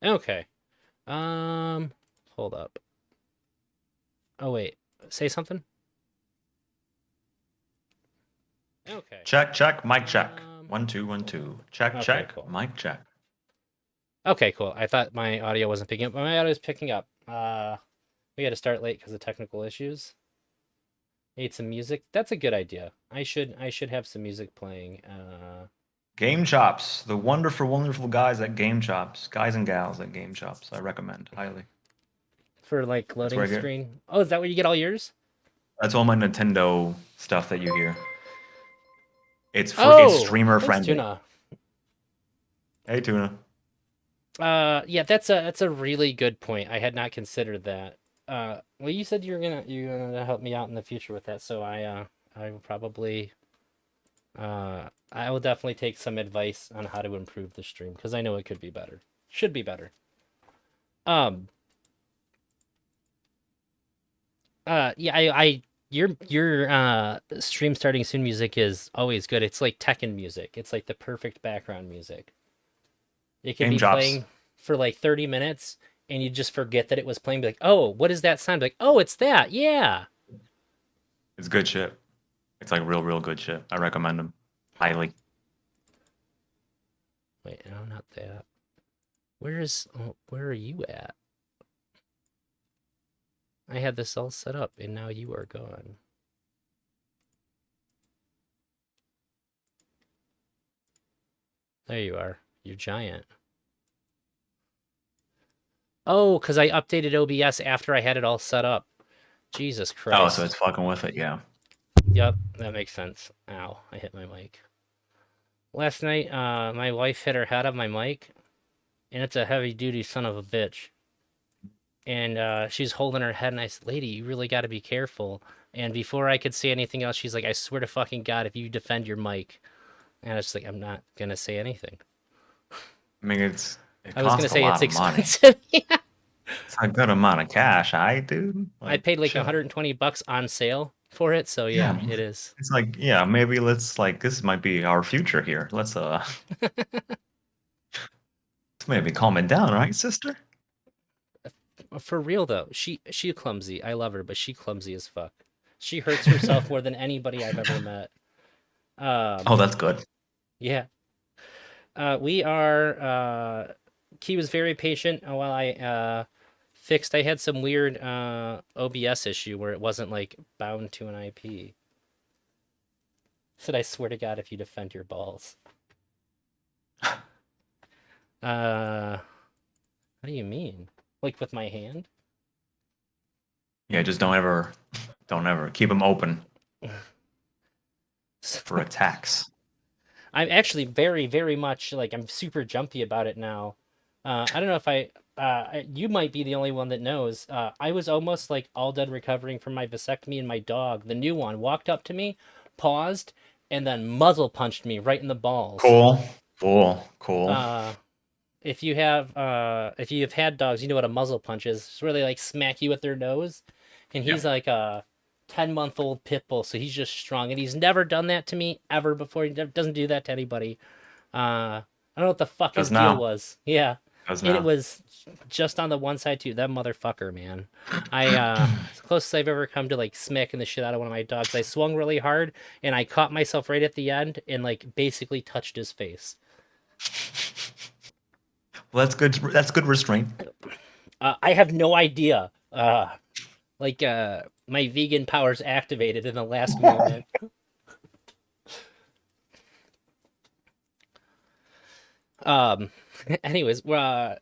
Okay. Hold up. Oh wait, say something. Okay. Check, check, mic check. Um. 1 2 1 2. Check, Okay. check, Cool. mic check. Okay. Cool. I thought my audio wasn't picking up, but my audio is picking up. We had to start late because of technical issues. Need some music. That's a good idea. I should have some music playing. Game Chops, the wonderful, wonderful guys at Game Chops, guys and gals at Game Chops. I recommend highly. For like That's where loading I get. screen. Oh, is that where you get all yours? That's all my Nintendo stuff that you hear. It's free. It's Oh, streamer thanks, friendly. Tuna. Hey, Tuna. Yeah, that's a really good point. I had not considered that. Well, you said you're gonna help me out in the future with that, so I will probably I will definitely take some advice on how to improve the stream because I know it could be better. Should be better. Um, yeah, I your stream starting soon music is always good. It's like Tekken music. It's like the perfect background music. It could Game be Chops. playing for like 30 minutes and you just forget that it was playing. Be like, oh, what is that sound? Be like, oh, it's that. Yeah. It's good shit. It's like real, real good shit. I recommend them highly. Wait, no, not that. Where are you at? I had this all set up and now you are gone. There you are. You're giant. Oh, because I updated OBS after I had it all set up. Jesus Oh, so it's Christ. fucking with it. Yeah. Yep, that makes sense. Ow, I hit my mic. Last night, my wife hit her head on my mic, and it's a heavy duty son of a bitch. And she's holding her head, and I said, "Lady, you really got to be careful." And before I could say anything else, she's like, "I swear to fucking God, if you defend your mic," and I was like, "I'm not gonna say anything." I mean, it I was gonna costs a say it's lot of money. expensive. Yeah. It's a good amount of cash, I dude. I Like, paid like chill. 120 bucks on sale for it, so yeah, Yeah, it is. it's like, yeah, maybe let's like this might be our future here. Let's maybe calm it down, right, sister? For real though, she clumsy. I love her, but she clumsy as fuck. She hurts herself more than anybody I've ever met. Oh, Um, that's good. yeah. We are. Key was very patient while I fixed. I had some weird OBS issue where it wasn't like bound to an IP. Said I swear to God, if you defend your balls. What do you mean? Like with my hand? Yeah, just don't ever keep them open for attacks. I'm actually very, very much like I'm super jumpy about it now. I don't know if you might be the only one that knows. I was almost like all done recovering from my vasectomy, and my dog, the new one, walked up to me, paused, and then muzzle punched me right in the balls. Cool, cool, cool. Uh, if you have had dogs, you know what a muzzle punch is. It's where they like smack you with their nose, and Yeah, he's like a 10-month-old pit bull, so he's just strong, and he's never done that to me ever before. Doesn't do that to anybody. I don't know what the fuck his does deal now, was. Yeah. does And it now. was just on the one side too. That motherfucker, man. It's the closest I've ever come to like smacking the shit out of one of my dogs. I swung really hard and I caught myself right at the end and like basically touched his face. Well, that's good. That's good restraint. I have no idea. My vegan powers activated in the last moment. Um, anyways, the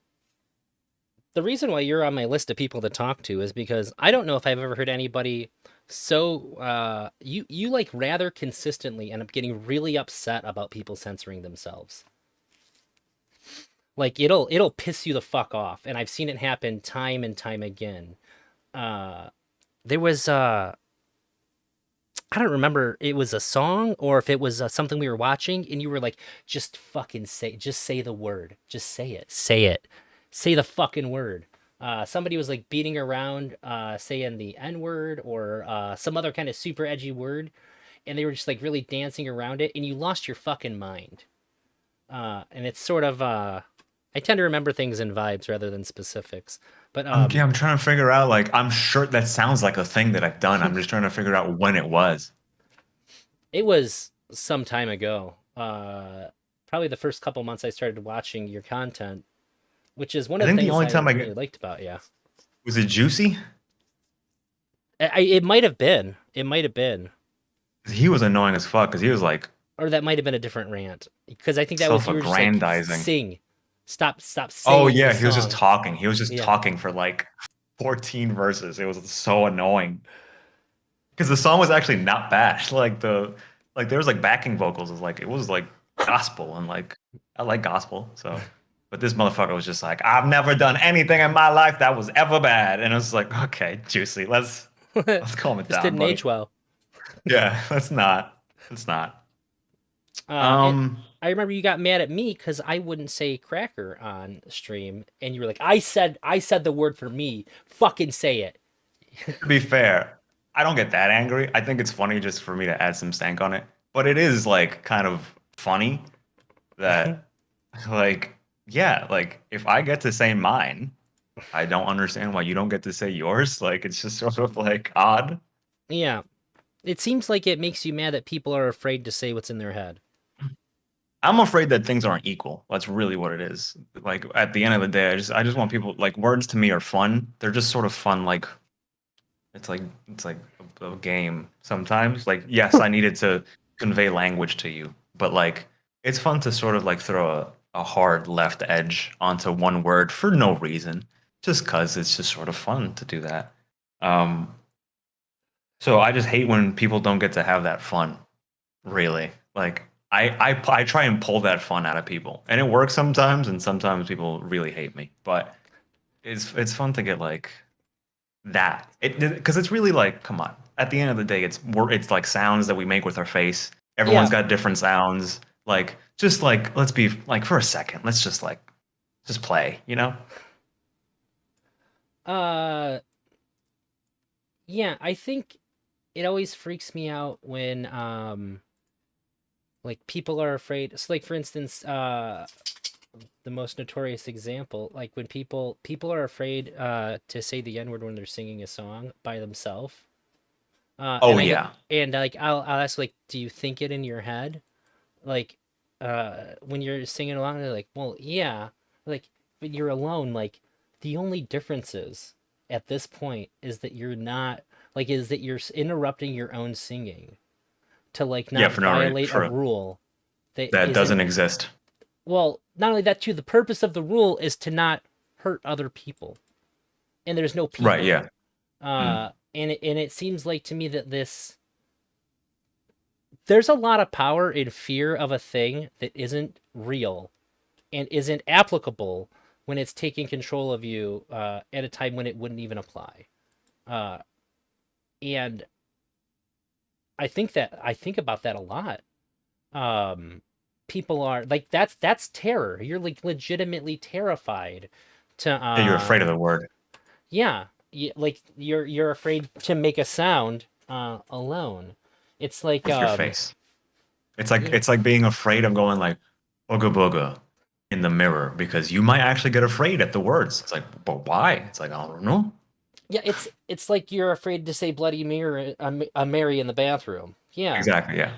reason why you're on my list of people to talk to is because I don't know if I've ever heard anybody so you like rather consistently end up getting really upset about people censoring themselves. Like it'll piss you the fuck off, and I've seen it happen time and time again. Uh there was I don't remember it was a song or if it was something we were watching and you were like just say the word. Just say it. Say it. Say the fucking word. Somebody was like beating around saying the N word or some other kind of super edgy word and they were just like really dancing around it and you lost your fucking mind. And it's sort of I tend to remember things in vibes rather than specifics. But I'm trying to figure out, like, I'm sure that sounds like a thing that I've done. I'm just trying to figure out when it was. it was some time ago. Probably the first couple months I started watching your content, which is one I of the think the things only I time I really get liked about you. was it Juicy? It might have been. It might have been. 'Cause he was annoying as fuck because he was like Or that might have been a different rant. Because I think that was you were just like self-aggrandizing. sing. Stop Oh singing the yeah, he was just song. talking. He was just Yeah. talking for like 14 verses. It was so annoying because the song was actually not bad. Like there was like backing vocals. It was like gospel and like I like gospel. So, but this motherfucker was just like, I've never done anything in my life that was ever bad. And it was like, okay, Juicy, let's calm it This down, didn't buddy. age well. Yeah, let's not. Let's not. And Um, I remember you got mad at me because I wouldn't say cracker on stream, and you were like, I said the word for me. Fucking say it." to be fair, I don't get that angry. I think it's funny just for me to add some stank on it. But it is like kind of funny that like yeah, like if I get to say mine, I don't understand why you don't get to say yours. Like it's just sort of like odd. Yeah, it seems like it makes you mad that people are afraid to say what's in their head. I'm afraid that things aren't equal. That's really what it is. Like at the end of the day, I just want people like words to me are fun. They're just sort of fun like it's like a game sometimes. Like, yes, I needed to convey language to you, but like it's fun to sort of like throw a hard left edge onto one word for no reason, just cause it's just sort of fun to do that. Um, so I just hate when people don't get to have that fun, really. Like I try and pull that fun out of people, and it works sometimes, and sometimes people really hate me. But it's fun to get like that it because it's really like come on at the end of the day it's like sounds that we make with our face. Everyone's Yeah. got different sounds, like just like let's be like for a second let's just like just play, you know. Uh. Yeah. I think it always freaks me out when like people are afraid. So like for instance, the most notorious example, like when people are afraid to say the N word when they're singing a song by themselves. Oh And I go yeah. and like I'll ask like, do you think it in your head? Like when you're singing along, they're like, well, yeah, like but you're alone. Like the only difference is at this point is that you're not like is that you're interrupting your own singing to like Yeah, not for no reason, violate a for rule that that isn't doesn't exist. well, not only that too, the purpose of the rule is to not hurt other people. And there's no Right, people. yeah. Mm. And it seems like to me that this there's a lot of power in fear of a thing that isn't real and isn't applicable when it's taking control of you at a time when it wouldn't even apply. Uh, and I think about that a lot. Um, People are like that's terror. You're like legitimately terrified to Yeah, you're afraid of the word yeah, like you're afraid to make a sound alone. It's like with your face. yeah, It's like being afraid of going like booga booga in the mirror because you might actually get afraid at the words. It's like, but why? It's like, I don't know. yeah, it's like you're afraid to say bloody mirror a Mary in the bathroom. Yeah. Exactly, yeah.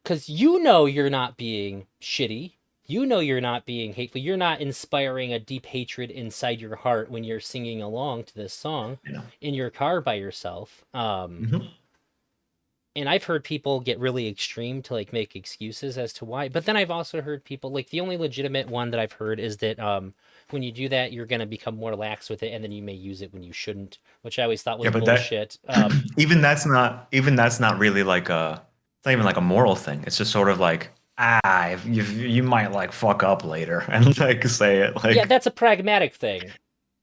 Cuz you know you're not being shitty. You know you're not being hateful. You're not inspiring a deep hatred inside your heart when you're singing along to this song You know. in your car by yourself. Hmm. And I've heard people get really extreme to like make excuses as to why. But then I've also heard people like the only legitimate one that I've heard is that when you do that, you're gonna become more lax with it, and then you may use it when you shouldn't, which I always thought Yeah, was but that bullshit. even that's not really like a it's not even like a moral thing. It's just sort of like if you might like fuck up later and like say it Yeah, like that's a pragmatic thing.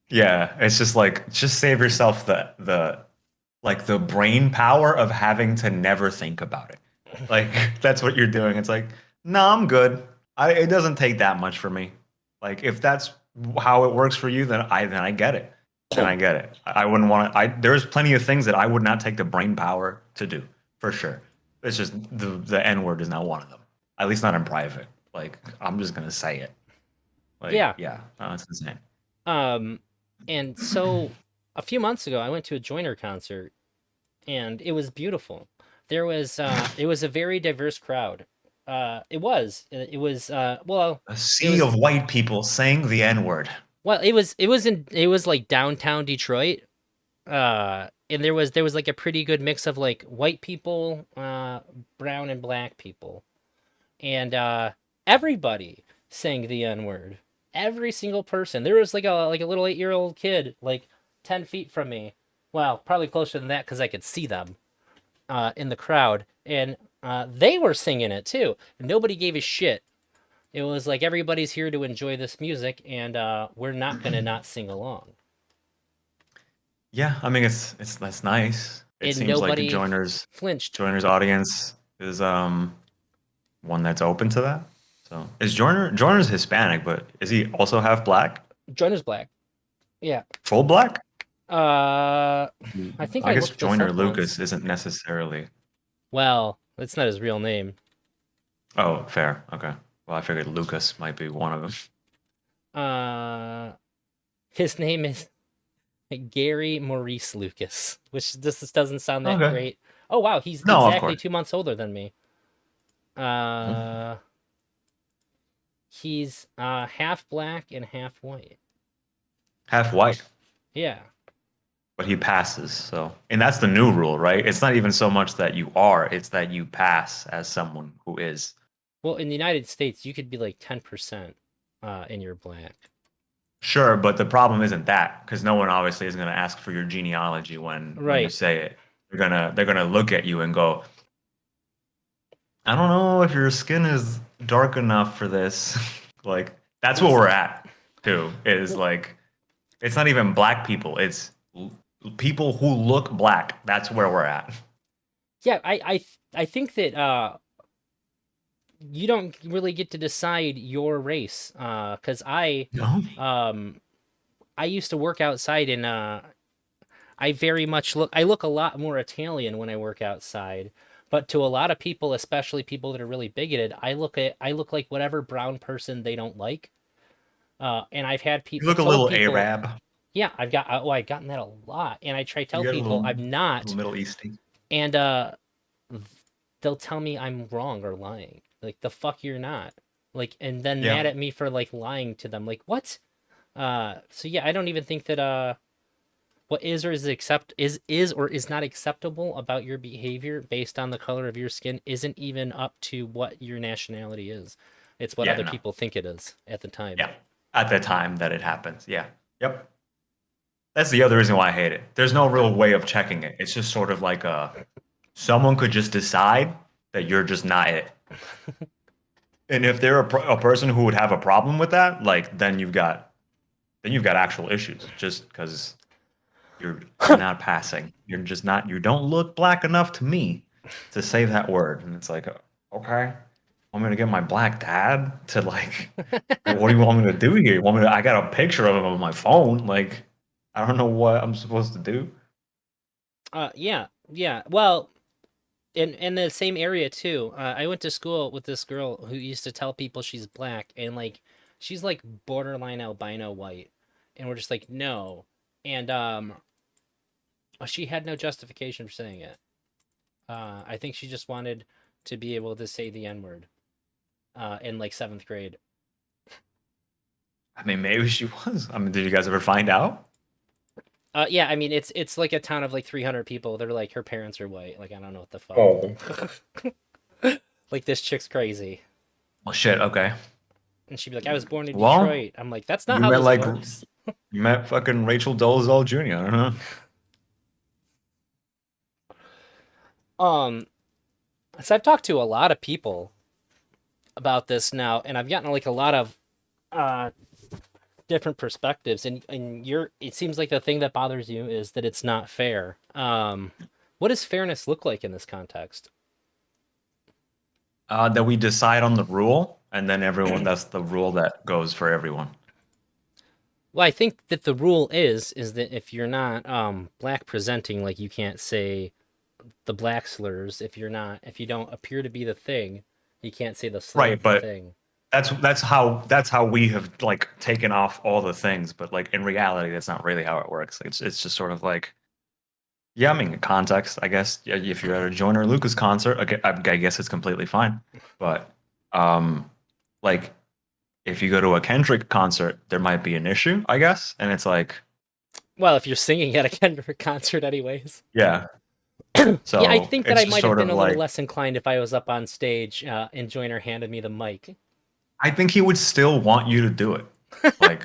yeah. It's just like just save yourself the like the brain power of having to never think about it. Like that's what you're doing. It's like no, I'm good. It doesn't take that much for me. Like if that's how it works for you, then I get it. Then I get it. I wouldn't want to. I There's plenty of things that I would not take the brain power to do for sure. It's just the N word is not one of them. At least not in private. Like I'm just gonna say it. Like, Yeah. yeah, no, it's insane. Um, and so a few months ago, I went to a Joyner concert, and it was beautiful. It was a very diverse crowd. It was well, A it sea was of white people saying the N word. it was like downtown Detroit. And there was like a pretty good mix of like white people, brown and black people, and everybody sang the N word. Every single person. There was like a little 8-year-old kid like 10 feet from me. Well, probably closer than that because I could see them in the crowd, and they were singing it too. Nobody gave a shit. It was like everybody's here to enjoy this music, and we're not gonna not sing along. Yeah, I mean it's that's nice. It And seems like nobody Joiner's flinched. Joiner's audience is one that's open to that. So is Joiner's Hispanic, but is he also half black? Joiner's black. Yeah. Full black? Uh, I think I I guess looked this Joyner up once. Lucas isn't necessarily. Well, that's not his real name. Oh, fair. Okay. Well, I figured Lucas might be one of them. Uh, his name is Gary Maurice Lucas, which this doesn't sound that Okay. great. Oh wow, he's No, of exactly course. 2 months older than me. Uh, he's half black and half white. Half white, Yeah. but he passes. So, and that's the new rule, right? It's not even so much that you are; it's that you pass as someone who is. Well, in the United States, you could be like 10% and you're black. Sure, but the problem isn't that because no one obviously is going to ask for your genealogy when you Right. say it. They're gonna look at you and go, I don't know if your skin is dark enough for this. Like that's Well, what we're at too. Is well, like it's not even black people. It's people who look black. That's where we're at. yeah, I think that you don't really get to decide your race. Cause No. um I used to work outside, and I very much I look a lot more Italian when I work outside. But to a lot of people, especially people that are really bigoted, I look like whatever brown person they don't like. And You I've look a told little people, Arab. yeah, I've gotten that a lot, and I try to You tell get a people I'm little not, Middle Eastern. and they'll tell me I'm wrong or lying. Like the fuck you're not. Like, and then Yeah. mad at me for like lying to them. Like what? So yeah, I don't even think that what is or is not acceptable about your behavior based on the color of your skin isn't even up to what your nationality is. It's what Yeah. other No. people think it is at the time. Yeah. At the time that it happens. Yeah. Yep. That's the other reason why I hate it. There's no real way of checking it. It's just sort of like someone could just decide that you're just not it. And if they're a person who would have a problem with that, like then you've got actual issues just because you're not passing. You're just not. You don't look black enough to me to say that word. And it's like, okay, want me to get my black dad to like, what do you want me to do here? You want me to? I got a picture of him on my phone. Like, I don't know what I'm supposed to do. Yeah, yeah. Well, in the same area too. I went to school with this girl who used to tell people she's black, and like she's like borderline albino white, and we're just like no, and she had no justification for saying it. I think she just wanted to be able to say the N word in like seventh grade. I mean, maybe she was. I mean, did you guys ever find out? Yeah, I mean it's like a town of like 300 people. They're like her parents are white. Like I don't know what the fuck. Oh. Like this chick's crazy. Well, shit. Okay. And she'd be like, I was born in Well, Detroit. I'm like, that's not you how met this like works. you met fucking Rachel Dolezal Jr. I don't know. Um, so I've talked to a lot of people about this now, and I've gotten like a lot of uh different perspectives. And it seems like the thing that bothers you is that it's not fair. What does fairness look like in this context? That we decide on the rule, and then everyone. That's the rule that goes for everyone. Well, I think that the rule is that if you're not black presenting, like you can't say the black slurs. If you don't appear to be the thing, you can't say the slur Right, of the but thing. that's how we have like taken off all the things, but like in reality, that's not really how it works. It's just sort of like, yeah, I mean, in context, I guess. Yeah, if you're at a Joyner Lucas concert, okay, I guess it's completely fine. But like if you go to a Kendrick concert, there might be an issue, I guess. And it's like, Well, if you're singing at a Kendrick concert, anyways. yeah. Yeah, I So think that it's I just might have sort been of a little like, less inclined if I was up on stage and Joyner handed me the mic. I think he would still want you to do it. Like,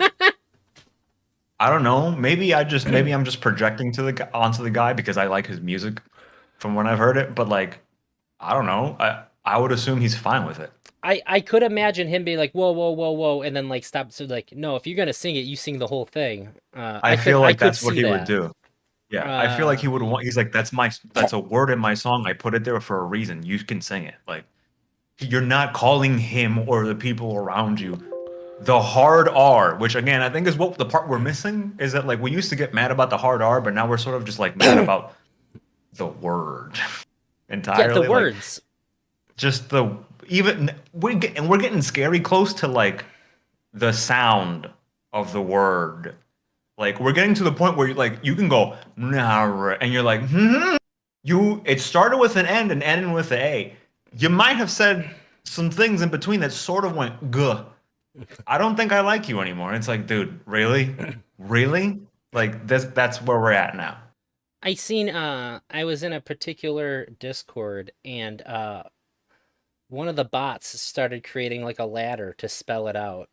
I don't know. Maybe I'm just projecting to onto the guy because I like his music from when I've heard it. But like, I don't know. I would assume he's fine with it. I could imagine him being like, whoa, whoa, whoa, whoa, and then like stop. So like, no, if you're gonna sing it, you sing the whole thing. I feel I like could that's what see he would that. do. Yeah, I feel like Uh, he would want. He's like, that's a word in my song. I put it there for a reason. You can sing it. Like, you're not calling him or the people around you the hard R, which again I think is what the part we're missing is that like we used to get mad about the hard R, but now we're sort of just like mad about the word yeah, the entirely. Like words. just the even we're getting scary close to like the sound of the word. Like we're getting to the point where like you can go "Nah," and you're like it started with an N and ended with an A. You might have said some things in between that sort of went guh. I don't think I like you anymore. And it's like, dude, really? Really? Like that's where we're at now. I was in a particular Discord and one of the bots started creating like a ladder to spell it out.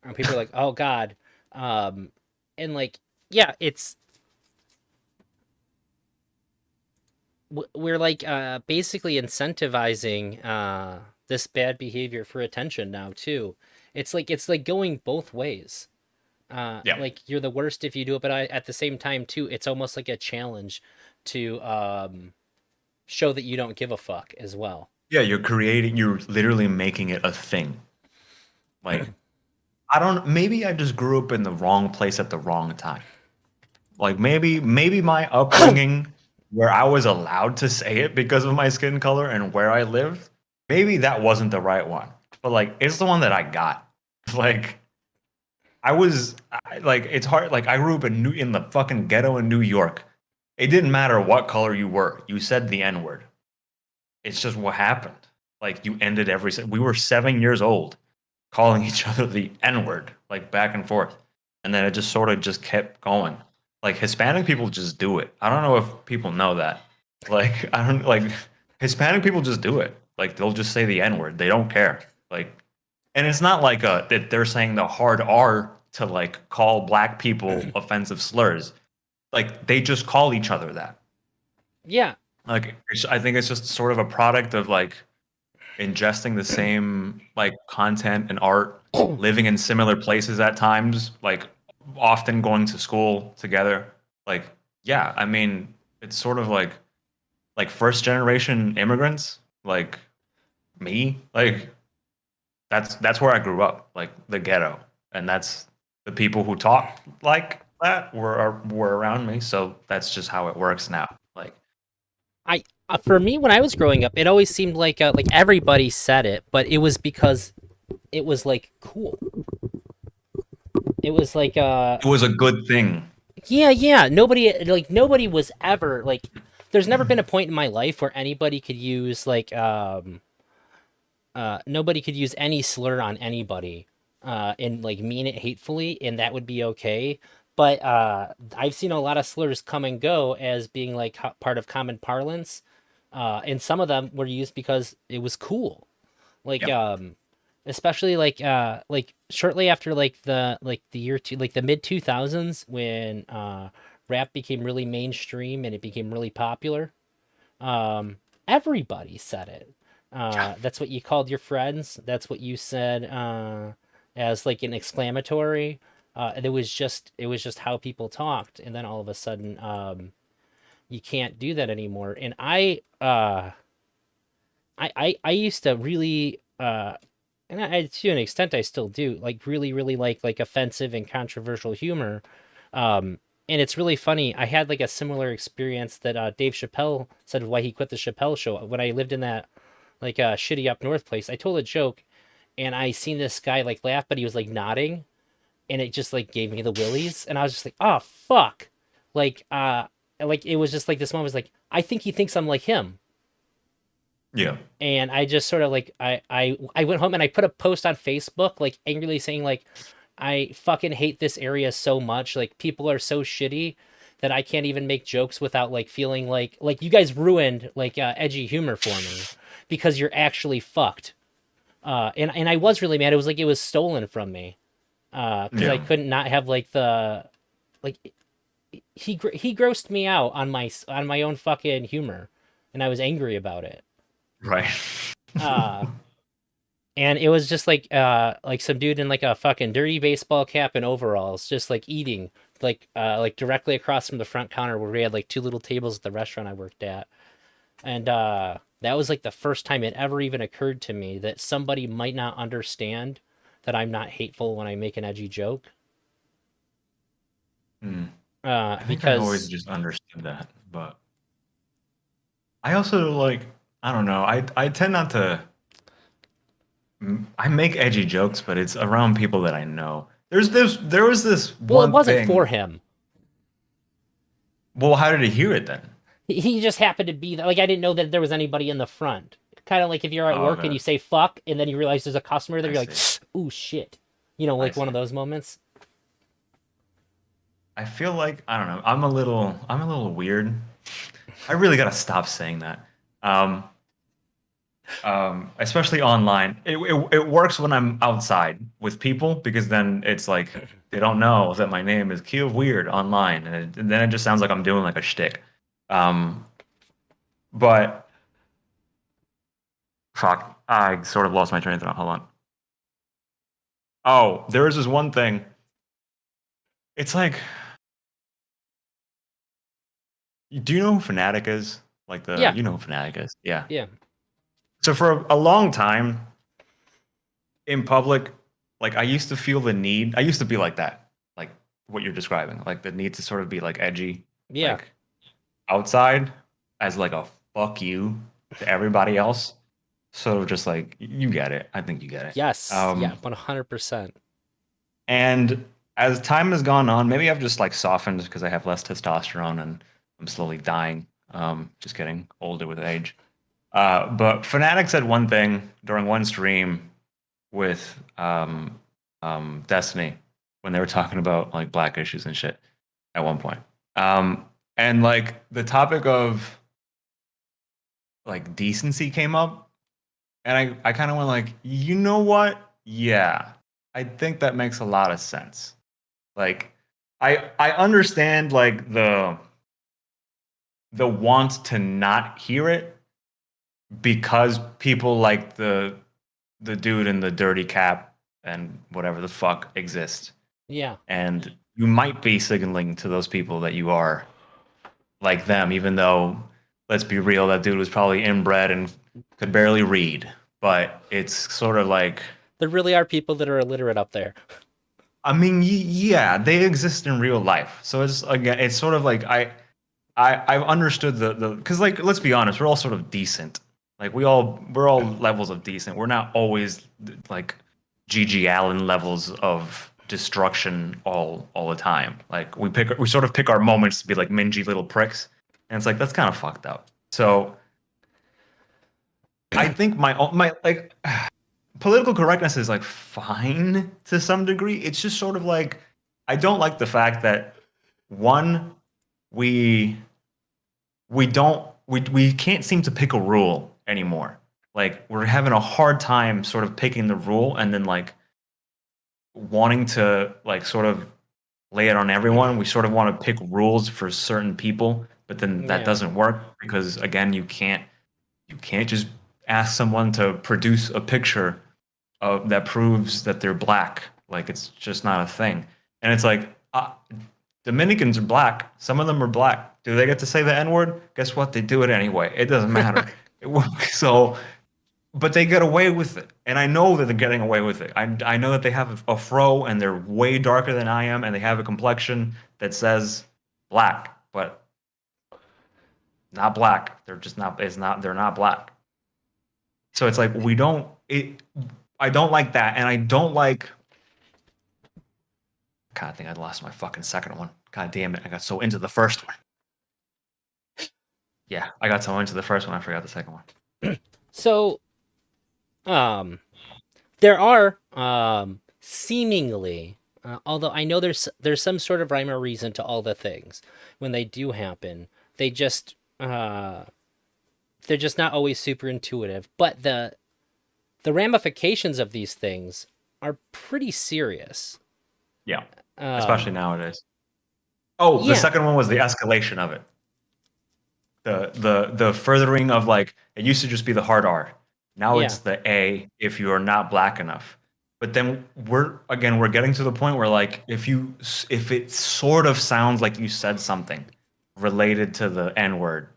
And people are like, "Oh God." Um and like yeah, it's we're like basically incentivizing this bad behavior for attention now too. It's like going both ways. Yeah. Like you're the worst if you do it, but at the same time too, it's almost like a challenge to show that you don't give a fuck as well. Yeah, you're literally making it a thing. Like, I don't, maybe I just grew up in the wrong place at the wrong time. Like maybe my upbringing where I was allowed to say it because of my skin color and where I lived, maybe that wasn't the right one. But like it's the one that I got. Like like it's hard. Like I grew up in the fucking ghetto in New York. It didn't matter what color you were. You said the N word. It's just what happened. Like you ended we were 7 years old calling each other the N word, like back and forth, and then it just sort of just kept going. Like Hispanic people just do it. I don't know if people know that. Like I don't like Hispanic people just do it. Like they'll just say the N word. They don't care. Like and it's not like that they're saying the hard R to like call black people offensive slurs. Like they just call each other that. Yeah, Like I think it's just sort of a product of like ingesting the same like content and art, living in similar places at times, like often going to school together. Like yeah, I mean, it's sort of like first generation immigrants, like me, like that's where I grew up, like the ghetto, and that's the people who talk like that were around me. So that's just how it works now. Like I for me when I was growing up, it always seemed like everybody said it, but it was because it was like cool. It was like it was a good thing. yeah, yeah. Nobody was ever like. There's never been a point in my life where anybody could use nobody could use any slur on anybody and like mean it hatefully, and that would be okay. But I've seen a lot of slurs come and go as being like part of common parlance, and some of them were used because it was cool. Like Yep. especially like shortly after like the year two like the mid 2000s when rap became really mainstream and it became really popular. Everybody said it. That's what you called your friends. That's what you said as like an exclamatory. And it was just how people talked. And then all of a sudden, you can't do that anymore. And I used to really and to an extent I still do like really like offensive and controversial humor. And it's really funny. I had like a similar experience that Dave Chappelle said why he quit the Chappelle show when I lived in that like shitty up north place. I told a joke, and I seen this guy like laugh, but he was like nodding, and it just like gave me the willies, and I was just like, oh fuck, like like it was just like this moment was like I think he thinks I'm like him, Yeah. and I just sort of like I went home and I put a post on Facebook like angrily saying like I fucking hate this area so much. Like people are so shitty that I can't even make jokes without like feeling like you guys ruined like edgy humor for me because you're actually fucked. And I was really mad. It was like it was stolen from me. Because I Yeah. couldn't not have like the like he grossed me out on my own fucking humor, and I was angry about it. Right. Uh, and it was just like some dude in like a fucking dirty baseball cap and overalls just like eating like directly across from the front counter where we had like two little tables at the restaurant I worked at. And that was like the first time it ever even occurred to me that somebody might not understand that I'm not hateful when I make an edgy joke. Hmm. I think I always Because just understood that, but I also like I don't know. I tend not to. I make edgy jokes, but it's around people that I know. There was this well, it one wasn't for thing. him. Well, how did he hear it then? He just happened to be like I didn't know that there was anybody in the front. Kind of like if you're at Oh, work and okay. you say fuck and then you realize there's a customer there, I you're like, see. ooh shit. You know, I like one of see. those moments. I feel like I don't know. I'm a little weird. I really gotta stop saying that. Um, especially online. It works when I'm outside with people because then it's like they don't know that my name is KeyofWeird online, and then it just sounds like I'm doing like a shtick. Um, but fuck, I sort of lost my train of thought. Hold on. Oh, there is this one thing. It's like, do you know who Fanatic is? Like Yeah, you know who Fanatic is? Yeah. yeah, So for a long time in public, like I used to feel the need. I used to be like that, like what you're describing, like the need to sort of be like edgy, yeah. like outside as like a fuck you to everybody else. So just like you get it. I think you get it. Yes, yeah, 100%. And as time has gone on, maybe I've just like softened because I have less testosterone and I'm slowly dying. Just getting older with age. But Fnatic said one thing during one stream with Destiny when they were talking about like black issues and shit at one point. And like the topic of like decency came up, and I kind of went like, you know what? Yeah, I think that makes a lot of sense. Like, I understand like the want to not hear it because people like the dude in the dirty cap and whatever the fuck exist. Yeah. And you might be signaling to those people that you are like them, even though, let's be real, that dude was probably inbred and could barely read. But it's sort of like, There really are people that are illiterate up there. I mean, yeah, they exist in real life. So it's again, it's sort of like I've understood the because like let's be honest, we're all sort of decent. Like we're all levels of decent. We're not always like GG Allen levels of destruction all the time. Like we sort of pick our moments to be like mingy little pricks, and it's like that's kind of fucked up. So I think my like political correctness is like fine to some degree. It's just sort of like I don't like the fact that one we we can't seem to pick a rule anymore. Like we're having a hard time sort of picking the rule and then like wanting to like sort of lay it on everyone. We sort of want to pick rules for certain people, but then that Yeah. doesn't work because again, you can't just ask someone to produce a picture that proves that they're black. Like it's just not a thing. And it's like Dominicans are black. Some of them are black. Do they get to say the N word? Guess what? They do it anyway. It doesn't matter. So, but they get away with it, and I know that they're getting away with it. I know that they have a fro and they're way darker than I am, and they have a complexion that says black, but not black. They're just not. It's not. They're not black. So it's like we don't. It. I don't like that, and I don't like. God, I think I lost my fucking second one. God damn it! I got so into the first one. Yeah, I got so into the first one, I forgot the second one. So, um, there are seemingly, although I know there's some sort of rhyme or reason to all the things when they do happen. They just they're just not always super intuitive. But the ramifications of these things are pretty serious. Yeah, especially Um, nowadays. Oh, the yeah, second one was the escalation of it. The furthering of like it used to just be the hard R. Now yeah, it's the A if you are not black enough. But then we're getting to the point where like if it sort of sounds like you said something related to the N word,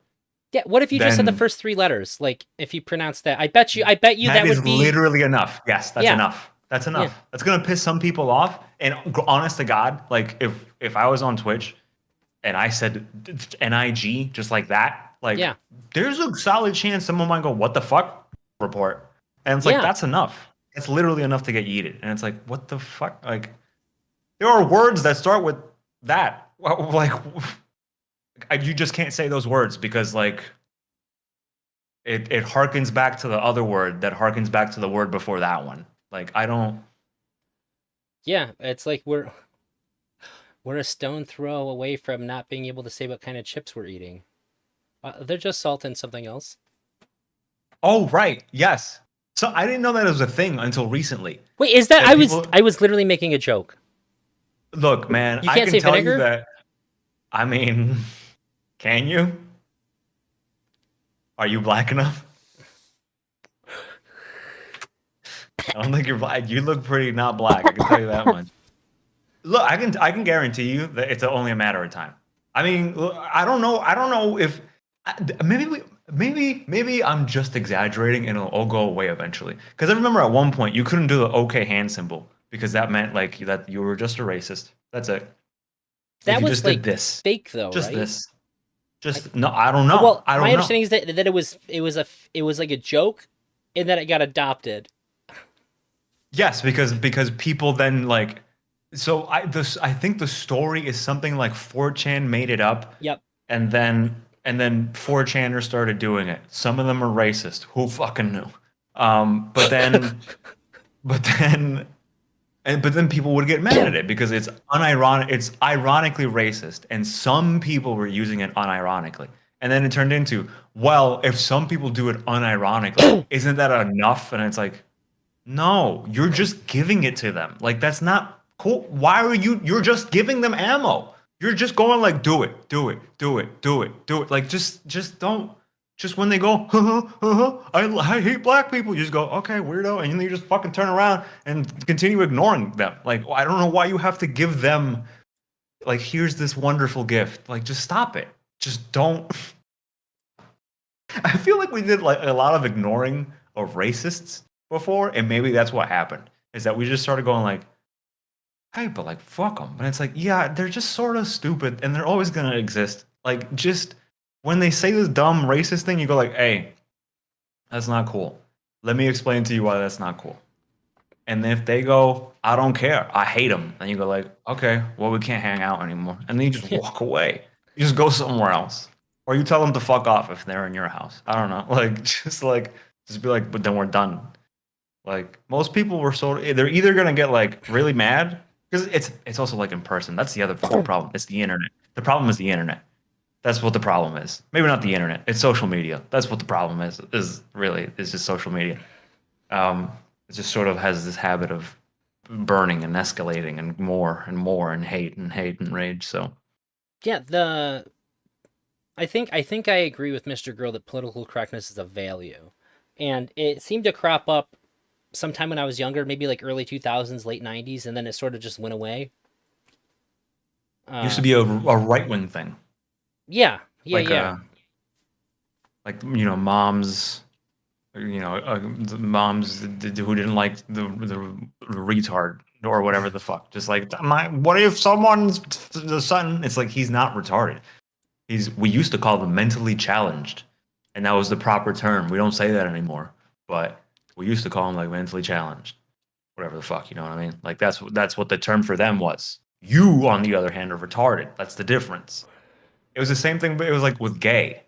yeah. What if you just said the then first three letters? Like if you pronounce that, I bet you that that is would be literally enough. Yes, that's yeah, enough. That's yeah, enough. That's gonna piss some people off. And honest to God, like if I was on Twitch and I said NIG just like that, like yeah, there's a solid chance someone might go, "What the fuck?" report, and it's like yeah, that's enough. It's literally enough to get yeeted, and it's like, what the fuck? Like there are words that start with that. Like you just can't say those words because like it harkens back to the other word that harkens back to the word before that one. Like I don't. yeah. It's like we're a stone throw away from not being able to say what kind of chips we're eating. They're just salt and something else. Oh right, yes. So I didn't know that was a thing until recently. Wait, is that That people I was literally making a joke. look, man. You I can't can say tell you vinegar? that. I mean, can you? Are you black enough? I don't think you're black. You look pretty not black. I can tell you that much. Look, I can guarantee you that it's only a matter of time. I mean, look, I don't know. I don't know if maybe I'm just exaggerating and it'll all go away eventually. Because I remember at one point you couldn't do the OK hand symbol because that meant like that you were just a racist. That's it. If That you was just did like this, fake though, just right? this, I, just no, I don't know. well, I my don't know. understanding is that it was like a joke, and then it got adopted. Yes, because people then like I think the story is something like 4chan made it up Yep. and then 4chaners started doing it. Some of them are racist. Who fucking knew? But then but then but then people would get mad at it because it's ironically racist and some people were using it unironically. And then it turned into, well, if some people do it unironically, isn't that enough? And it's like no, you're just giving it to them. Like that's not cool. Why are you're just giving them ammo. You're just going like do it, do it, do it, do it, do it. Like just don't just when they go, I hate black people, you just go, okay, weirdo, and then you just fucking turn around and continue ignoring them. Like I don't know why you have to give them like here's this wonderful gift. Like just stop it. Just don't. I feel like we did like a lot of ignoring of racists before, and maybe that's what happened. Is that we just started going like, "Hey, but like fuck them," and it's like, yeah, they're just sort of stupid, and they're always gonna exist. Like, just when they say this dumb racist thing, you go like, "Hey, that's not cool. Let me explain to you why that's not cool." And then if they go, "I don't care, I hate them," and you go like, "Okay, well we can't hang out anymore," and then you just walk away. You just go somewhere else. Or you tell them to fuck off if they're in your house. I don't know. Just be like, but then we're done. Like most people were sort of they're either gonna get like really mad because it's also like in person. That's the other fucking problem. It's the internet. The problem is the internet. That's what the problem is. Maybe not the internet. It's social media. That's what the problem is. Is really is just social media. Um, it just sort of has this habit of burning and escalating and more and more and hate and rage. So Yeah, the I think I agree with Mr. Girl that political correctness is a value. And it seemed to crop up sometime when I was younger, maybe like early 2000s, late 90s, and then it sort of just went away. it used to Uh be a right wing thing, yeah, yeah, like yeah. like moms the moms who didn't like the retard or whatever the fuck. Just like what if someone's the son? It's like he's not retarded. We used to call them mentally challenged, and that was the proper term. We don't say that anymore. But We used to call them like mentally challenged, whatever the fuck, you know what I mean? Like that's what the term for them was. You, on the other hand, are retarded. That's the difference. It was the same thing, but it was like with gay. Yeah,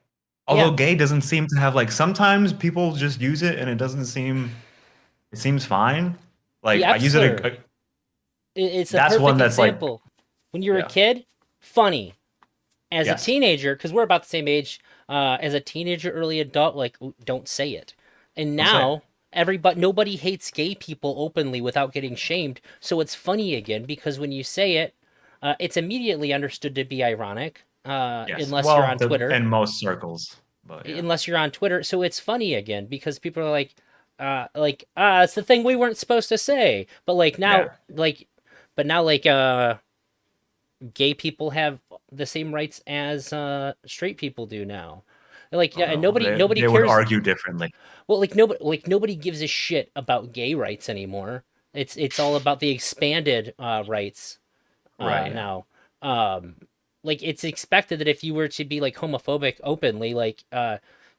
Although gay doesn't seem to have like sometimes people just use it and it doesn't seem it seems fine. the Like I F use it. slur. It's a That's one perfect that's like example. When you're a yeah, kid, funny. As a yes, teenager, because we're about the same age, as a teenager, early adult, like don't say it. And don't say it. now everybody, nobody hates gay people openly without getting shamed. So it's funny again because when you say it, it's immediately understood to be ironic, Yes. unless you're Well, on Twitter. in most circles, but yeah, Unless you're on Twitter, so it's funny again because people are it's the thing we weren't supposed to say. But like now, yeah. but now gay people have the same rights as straight people do now. Like Oh yeah, and no, nobody they would cares. argue differently. Well, like nobody gives a shit about gay rights anymore. It's all about the expanded rights Right. Yeah. now. Um, like it's expected that if you were to be like homophobic openly,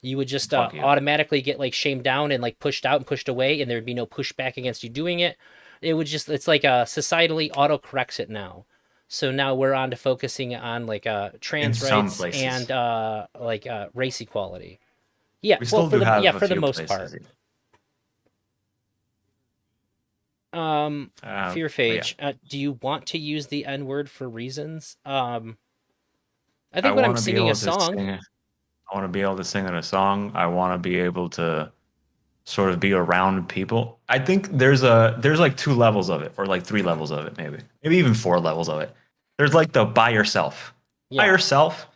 you would just Fuck you. automatically get like shamed down and like pushed out and pushed away, and there'd be no pushback against you doing it. It would just it's like societally auto corrects it now. So now we're on to focusing on like In trans some rights places, and race equality. Yeah, we well still do have a for the few most part. places. Fear But yeah, Phage, do you want to use the N word for reasons? I I think when I'm want to be singing a able to song, sing. I want to be able to sing in a song. I want to be able to sort of be around people. I think there's like two levels of it, or like three levels of it, maybe even four levels of it. There's like the by yourself. By yeah, yourself,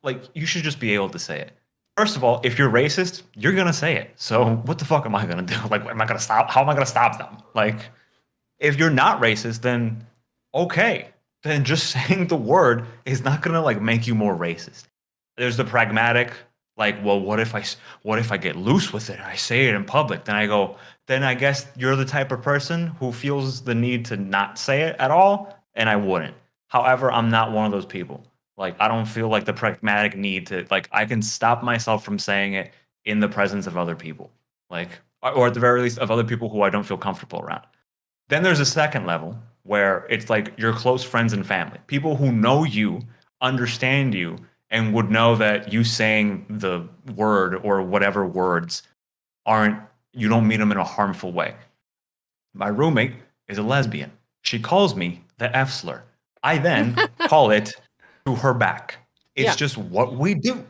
like you should just be able to say it. First of all, if you're racist, you're gonna say it. So what the fuck am I gonna do? Like, am I gonna stop? How am I gonna stop them? Like, if you're not racist, then okay, then just saying the word is not gonna like make you more racist. There's the pragmatic, like, well, what if I get loose with it and I say it in public? Then I go, then I guess you're the type of person who feels the need to not say it at all, and I wouldn't. However, I'm not one of those people. Like, I don't feel like the pragmatic need to like I can stop myself from saying it in the presence of other people, like, or at the very least of other people who I don't feel comfortable around. Then there's a second level where it's like your close friends and family, people who know you, understand you, and would know that you saying the word or whatever words aren't, you don't mean them in a harmful way. My roommate is a lesbian. She calls me the F slur. I then call it to her back. It's yeah, just what we do. When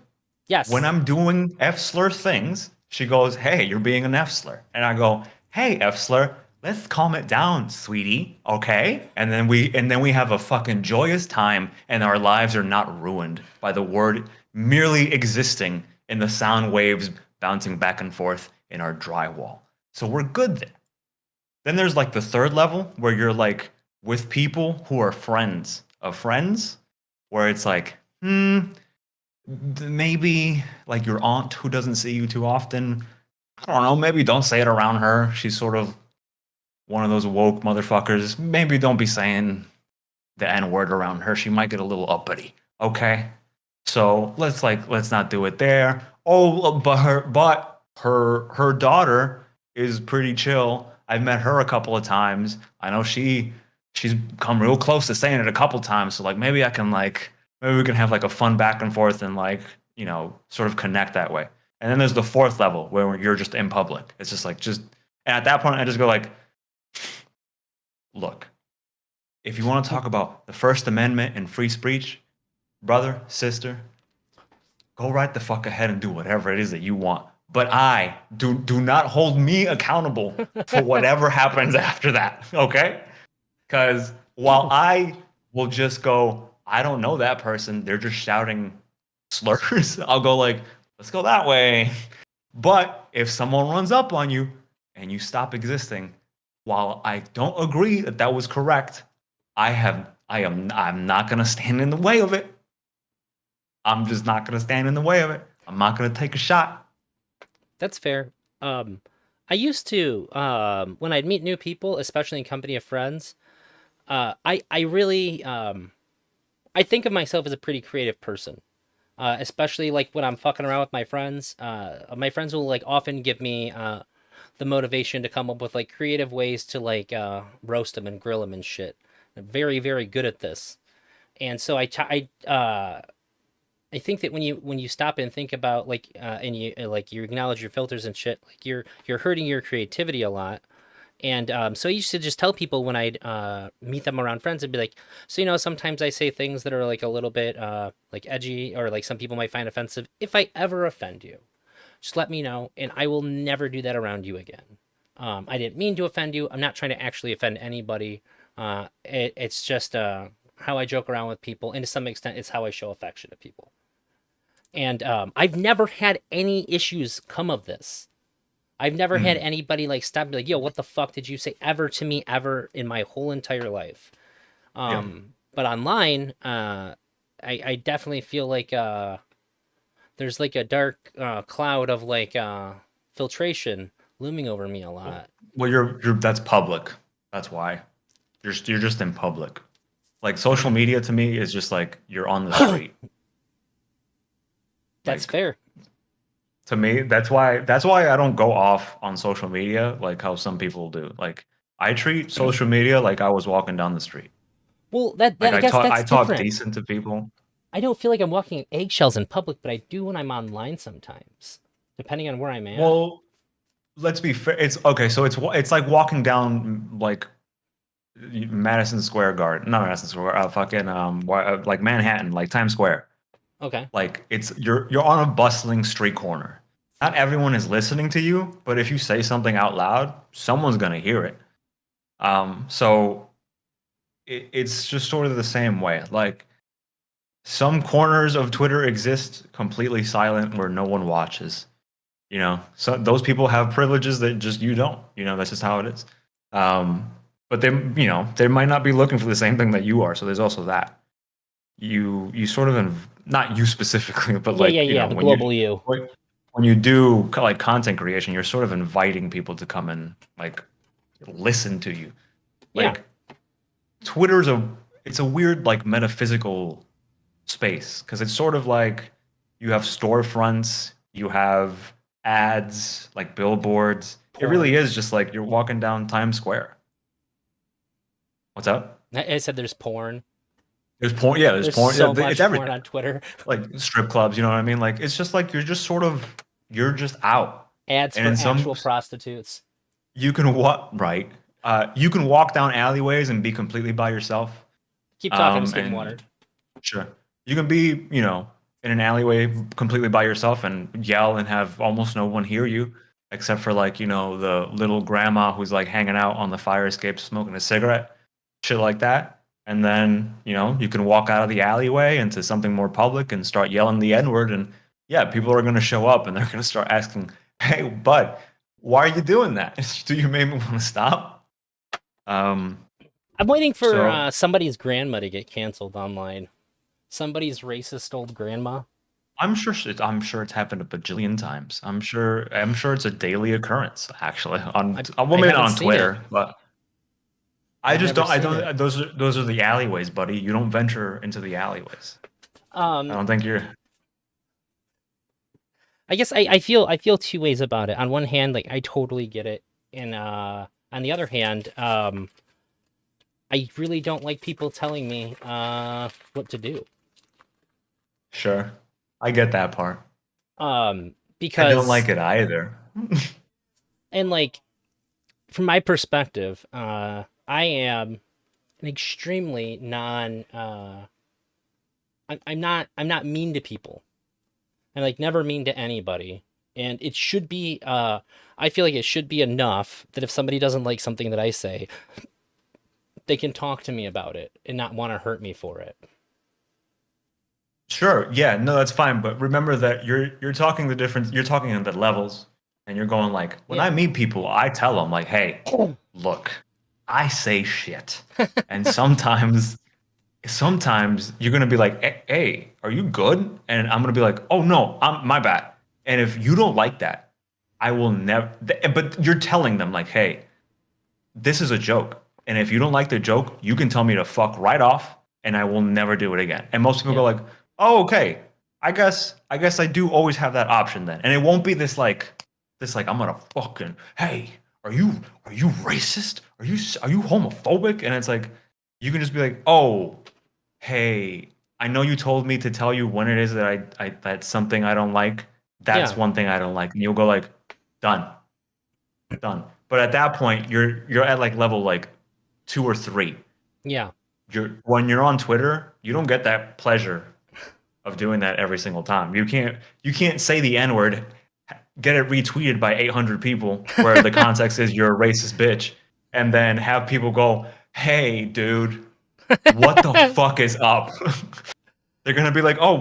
yes. I'm doing F slur things, she goes, "Hey, you're being an F slur." And I go, "Hey, F slur, let's calm it down, sweetie. Okay?" And then we have a fucking joyous time and our lives are not ruined by the word merely existing in the sound waves bouncing back and forth in our drywall. So we're good there. Then there's like the third level where you're like with people who are friends of friends, where it's like, maybe like your aunt who doesn't see you too often. I don't know. Maybe don't say it around her. She's sort of one of those woke motherfuckers. Maybe don't be saying the N word around her. She might get a little uppity. Okay. So let's not do it there. Oh, but her daughter is pretty chill. I've met her a couple of times. I know she's come real close to saying it a couple times. So like maybe we can have like a fun back and forth and like sort of connect that way. And then there's the fourth level where you're just in public. It's just like and at that point I just go like, look, if you want to talk about the First Amendment and free speech, brother, sister, go right the fuck ahead and do whatever it is that you want. But I do not hold me accountable for whatever happens after that. Okay? Because while I will just go, I don't know that person, they're just shouting slurs, I'll go like, let's go that way. But if someone runs up on you and you stop existing, while I don't agree that that was correct, I'm not gonna stand in the way of it. I'm just not gonna stand in the way of it. I'm not gonna take a shot. That's fair. I used to when I'd meet new people, especially in company of friends. I really I think of myself as a pretty creative person. Especially like when I'm fucking around with my friends. My friends will like often give me the motivation to come up with like creative ways to like roast them and grill them and shit. I'm very very good at this. And so I think that when you stop and think about like and you like you acknowledge your filters and shit, like you're hurting your creativity a lot. And so I used to just tell people when I'd meet them around friends and be like, so sometimes I say things that are like a little bit like edgy or like some people might find offensive. If I ever offend you, just let me know, and I will never do that around you again. I didn't mean to offend you. I'm not trying to actually offend anybody. It's just how I joke around with people, and to some extent, it's how I show affection to people. And I've never had any issues come of this. I've never had Mhm. anybody like stop me like, yo, what the fuck did you say ever to me ever in my whole entire life? Yeah. But online, I definitely feel like there's like a dark cloud of like filtration looming over me a lot. Well, you're that's public. That's why you're just in public. Like social media to me is just like you're on the street. That's Like fair. to me, that's why I don't go off on social media like how some people do. Like I treat social media like I was walking down the street. Well, that Like I guess I that's talk different. decent to people. I don't feel like I'm walking in eggshells in public, but I do when I'm online sometimes, depending on where I'm at. Well, let's be fair. It's okay. So it's like walking down like Madison Square Garden, not Madison Square, fucking like Manhattan, like Times Square. Okay. Like it's you're on a bustling street corner. Not everyone is listening to you, but if you say something out loud, someone's gonna hear it. So it's just sort of the same way. Like some corners of Twitter exist completely silent where no one watches. So those people have privileges that just you don't. That's just how it is. Um, but they might not be looking for the same thing that you are. So there's also that. You sort of not you specifically, but Yeah, yeah, like yeah. The when you global you. when when you do like content creation, you're sort of inviting people to come and like listen to you. Yeah. Like Twitter's a it's a weird like metaphysical space because it's sort of like you have storefronts, you have ads, like billboards. It really Porn. is just like you're walking down Times Square. What's up? I said there's porn. There's porn. Yeah, there's There's porn. Yeah, so it's much porn everything. on Twitter. Like strip clubs, you know what I mean? Like it's just like you're just out. Ads And for in some actual prostitutes. you can walk right. You can walk down alleyways and be completely by yourself. Keep talking. I'm just getting And water. sure. You can be, in an alleyway completely by yourself and yell and have almost no one hear you, except for like, the little grandma who's like hanging out on the fire escape smoking a cigarette, shit like that. And then, you can walk out of the alleyway into something more public and start yelling the N-word. And yeah, people are going to show up and they're going to start asking, hey, bud, why are you doing that? Do you maybe want to stop? Um, I'm waiting for so somebody's grandma to get canceled online. Somebody's racist old grandma. I'm sure it's happened a bajillion times. I'm sure it's a daily occurrence actually I well, I maybe not haven't on seen it. Twitter, but I I've just never don't I seen it. don't those are the alleyways, buddy. You don't venture into the alleyways. I Um, don't think you're I guess I feel two ways about it. On one hand, like I totally get it, and on the other hand, I really don't like people telling me what to do. sure. I get that part. I don't Because like it either. and like from my perspective, I am an extremely non. I'm not mean to people. I'm like never mean to anybody, and it should be. I feel like it should be enough that if somebody doesn't like something that I say, they can talk to me about it and not want to hurt me for it. Sure. Yeah, no, that's fine. But remember that you're talking you're talking in the levels and you're going like, when Yeah. I meet people, I tell them like, hey, look, I say shit. And sometimes you're gonna be like, hey, are you good? And I'm gonna be like, oh no, I'm my bad. And if you don't like that, I will never but you're telling them like, hey, this is a joke. And if you don't like the joke, you can tell me to fuck right off and I will never do it again. And most people Yeah. go like, "Oh, okay. I guess I do always have that option then." And it won't be this like this like I'm gonna fucking hey, are you racist? Are you homophobic? And it's like you can just be like, oh, hey, I know you told me to tell you when it is that I that's something I don't like. That's Yeah, one thing I don't like. And you'll go like, done, done. But at that point, you're at like level like 2 or 3. yeah, When you're on Twitter, you don't get that pleasure of doing that every single time. You can't say the N word, get it retweeted by 800 people, where the context is you're a racist bitch, and then have people go, "Hey, dude, what the fuck is up?" They're gonna be like, "Oh,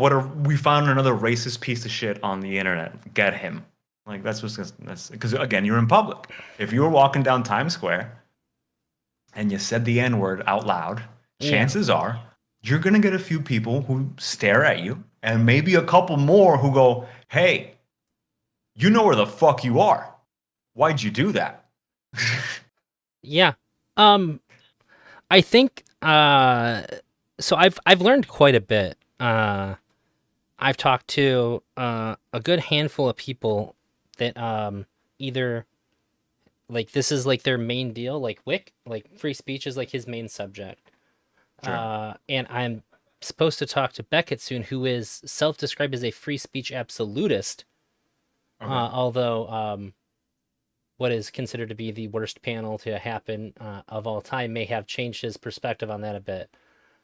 we found another racist piece of shit on the internet. Get him." Like that's because again, you're in public. If you were walking down Times Square and you said the N word out loud, yeah, chances are you're going to get a few people who stare at you and maybe a couple more who go, hey, you know where the fuck you are. Why'd you do that? yeah. I think so I've learned quite a bit. I've talked to a good handful of people that either like this is like their main deal, like Wick, like free speech is like his main subject. Sure. And I'm supposed to talk to Beckett soon, who is self-described as a free speech absolutist, Okay. although what is considered to be the worst panel to happen of all time may have changed his perspective on that a bit.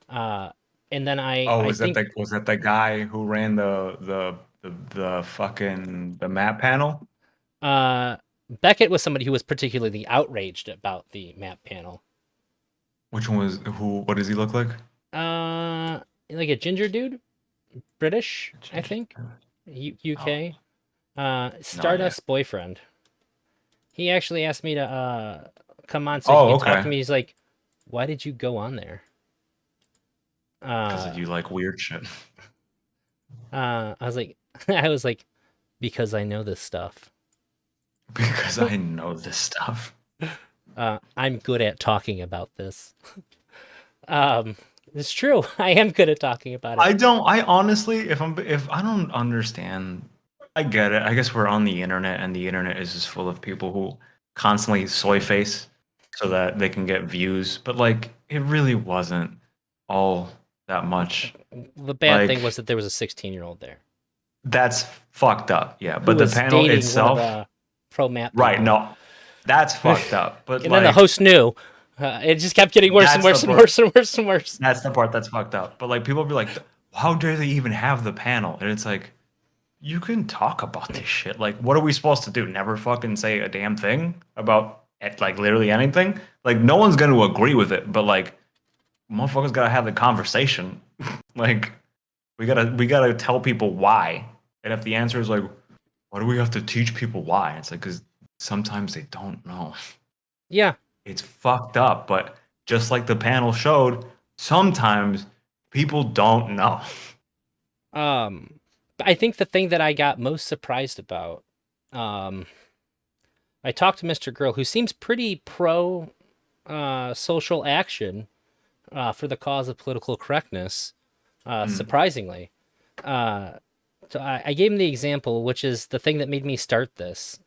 Uh, and then Oh, I think was that the guy who ran the fucking the map panel? uh, Beckett was somebody who was particularly outraged about the map panel. Which one was who? What does he look like? Like a ginger dude, British, I Ginger. think, Oh, UK. no idea. Stardust boyfriend. He actually asked me to come on so he Oh, could talk to okay. me. He's like, "Why did you go on there?" Because Uh, you like weird shit. I was like, I was like, because I know this stuff. Because I know this stuff. I'm good at talking about this. Um, it's true. I am good at talking about it. I honestly, if I don't understand, I get it. I guess we're on the internet and the internet is just full of people who constantly soy face so that they can get views. But like, it really wasn't all that much. The bad thing was Like, that there was a 16-year-old there that's fucked up. Yeah. who But the was panel dating one of itself, the pro map right, people. no, that's fucked up. But And then the like, host knew. It just kept getting worse and that's the worse and part. worse and worse and worse. That's the part that's fucked up. But like, people be like, how dare they even have the panel? And it's like, you can talk about this shit. Like, what are we supposed to do? Never fucking say a damn thing about like literally anything? Like, no one's going to agree with it, but like, motherfuckers got to have the conversation. Like, we gotta tell people why. And if the answer is like, why do we have to teach people why? It's like, because sometimes they don't know. Yeah. It's fucked up. But just like the panel showed, sometimes people don't know. I think the thing that I got most surprised about, um, I talked to Mr. Girl, who seems pretty pro social action for the cause of political correctness, Mm, surprisingly. Uh, so I gave him the example, which is the thing that made me start this,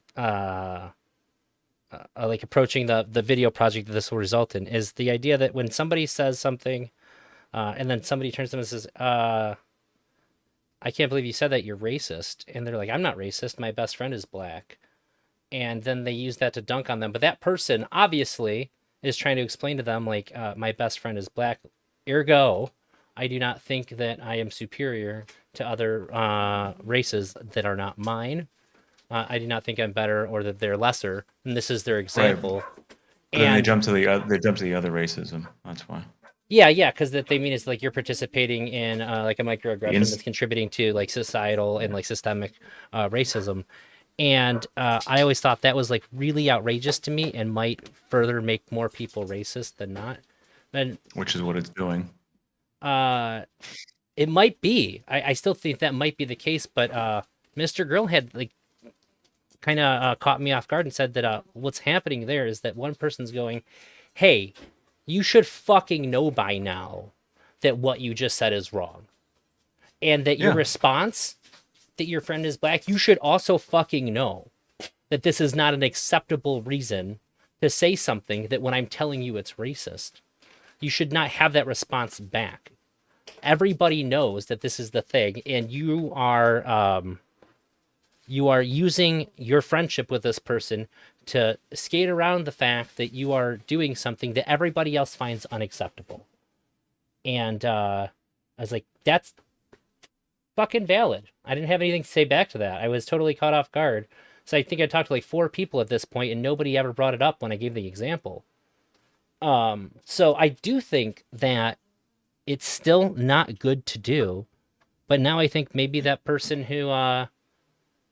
like approaching the video project that this will result in, is the idea that when somebody says something and then somebody turns to them and says, I can't believe you said that, you're racist. And they're like, I'm not racist. My best friend is black. And then they use that to dunk on them. But that person obviously is trying to explain to them, like, my best friend is black. Ergo, I do not think that I am superior to other races that are not mine. I do not think I'm better or that they're lesser. And this is their right. example. But then And they jump to the other racism. That's why. yeah, because that they mean is like you're participating in like a The microaggression that's ins- contributing to like societal and like systemic racism. And I always thought that was like really outrageous to me and might further make more people racist than not. And which is what it's doing. uh, it might be. I still think that might be the case, but Mr. Grill had like kind of caught me off guard and said that what's happening there is that one person's going, hey, you should fucking know by now that what you just said is wrong. And that your Yeah. response that your friend is black, you should also fucking know. that this is not an acceptable reason to say something that when I'm telling you it's racist, you should not have that response back. Everybody knows that this is the thing, and you are using your friendship with this person to skate around the fact that you are doing something that everybody else finds unacceptable. And I was like, that's fucking valid. I didn't have anything to say back to that. I was totally caught off guard. So I think I talked to like 4 people at this point, and nobody ever brought it up when I gave the example. So I do think that it's still not good to do, but now I think maybe that person who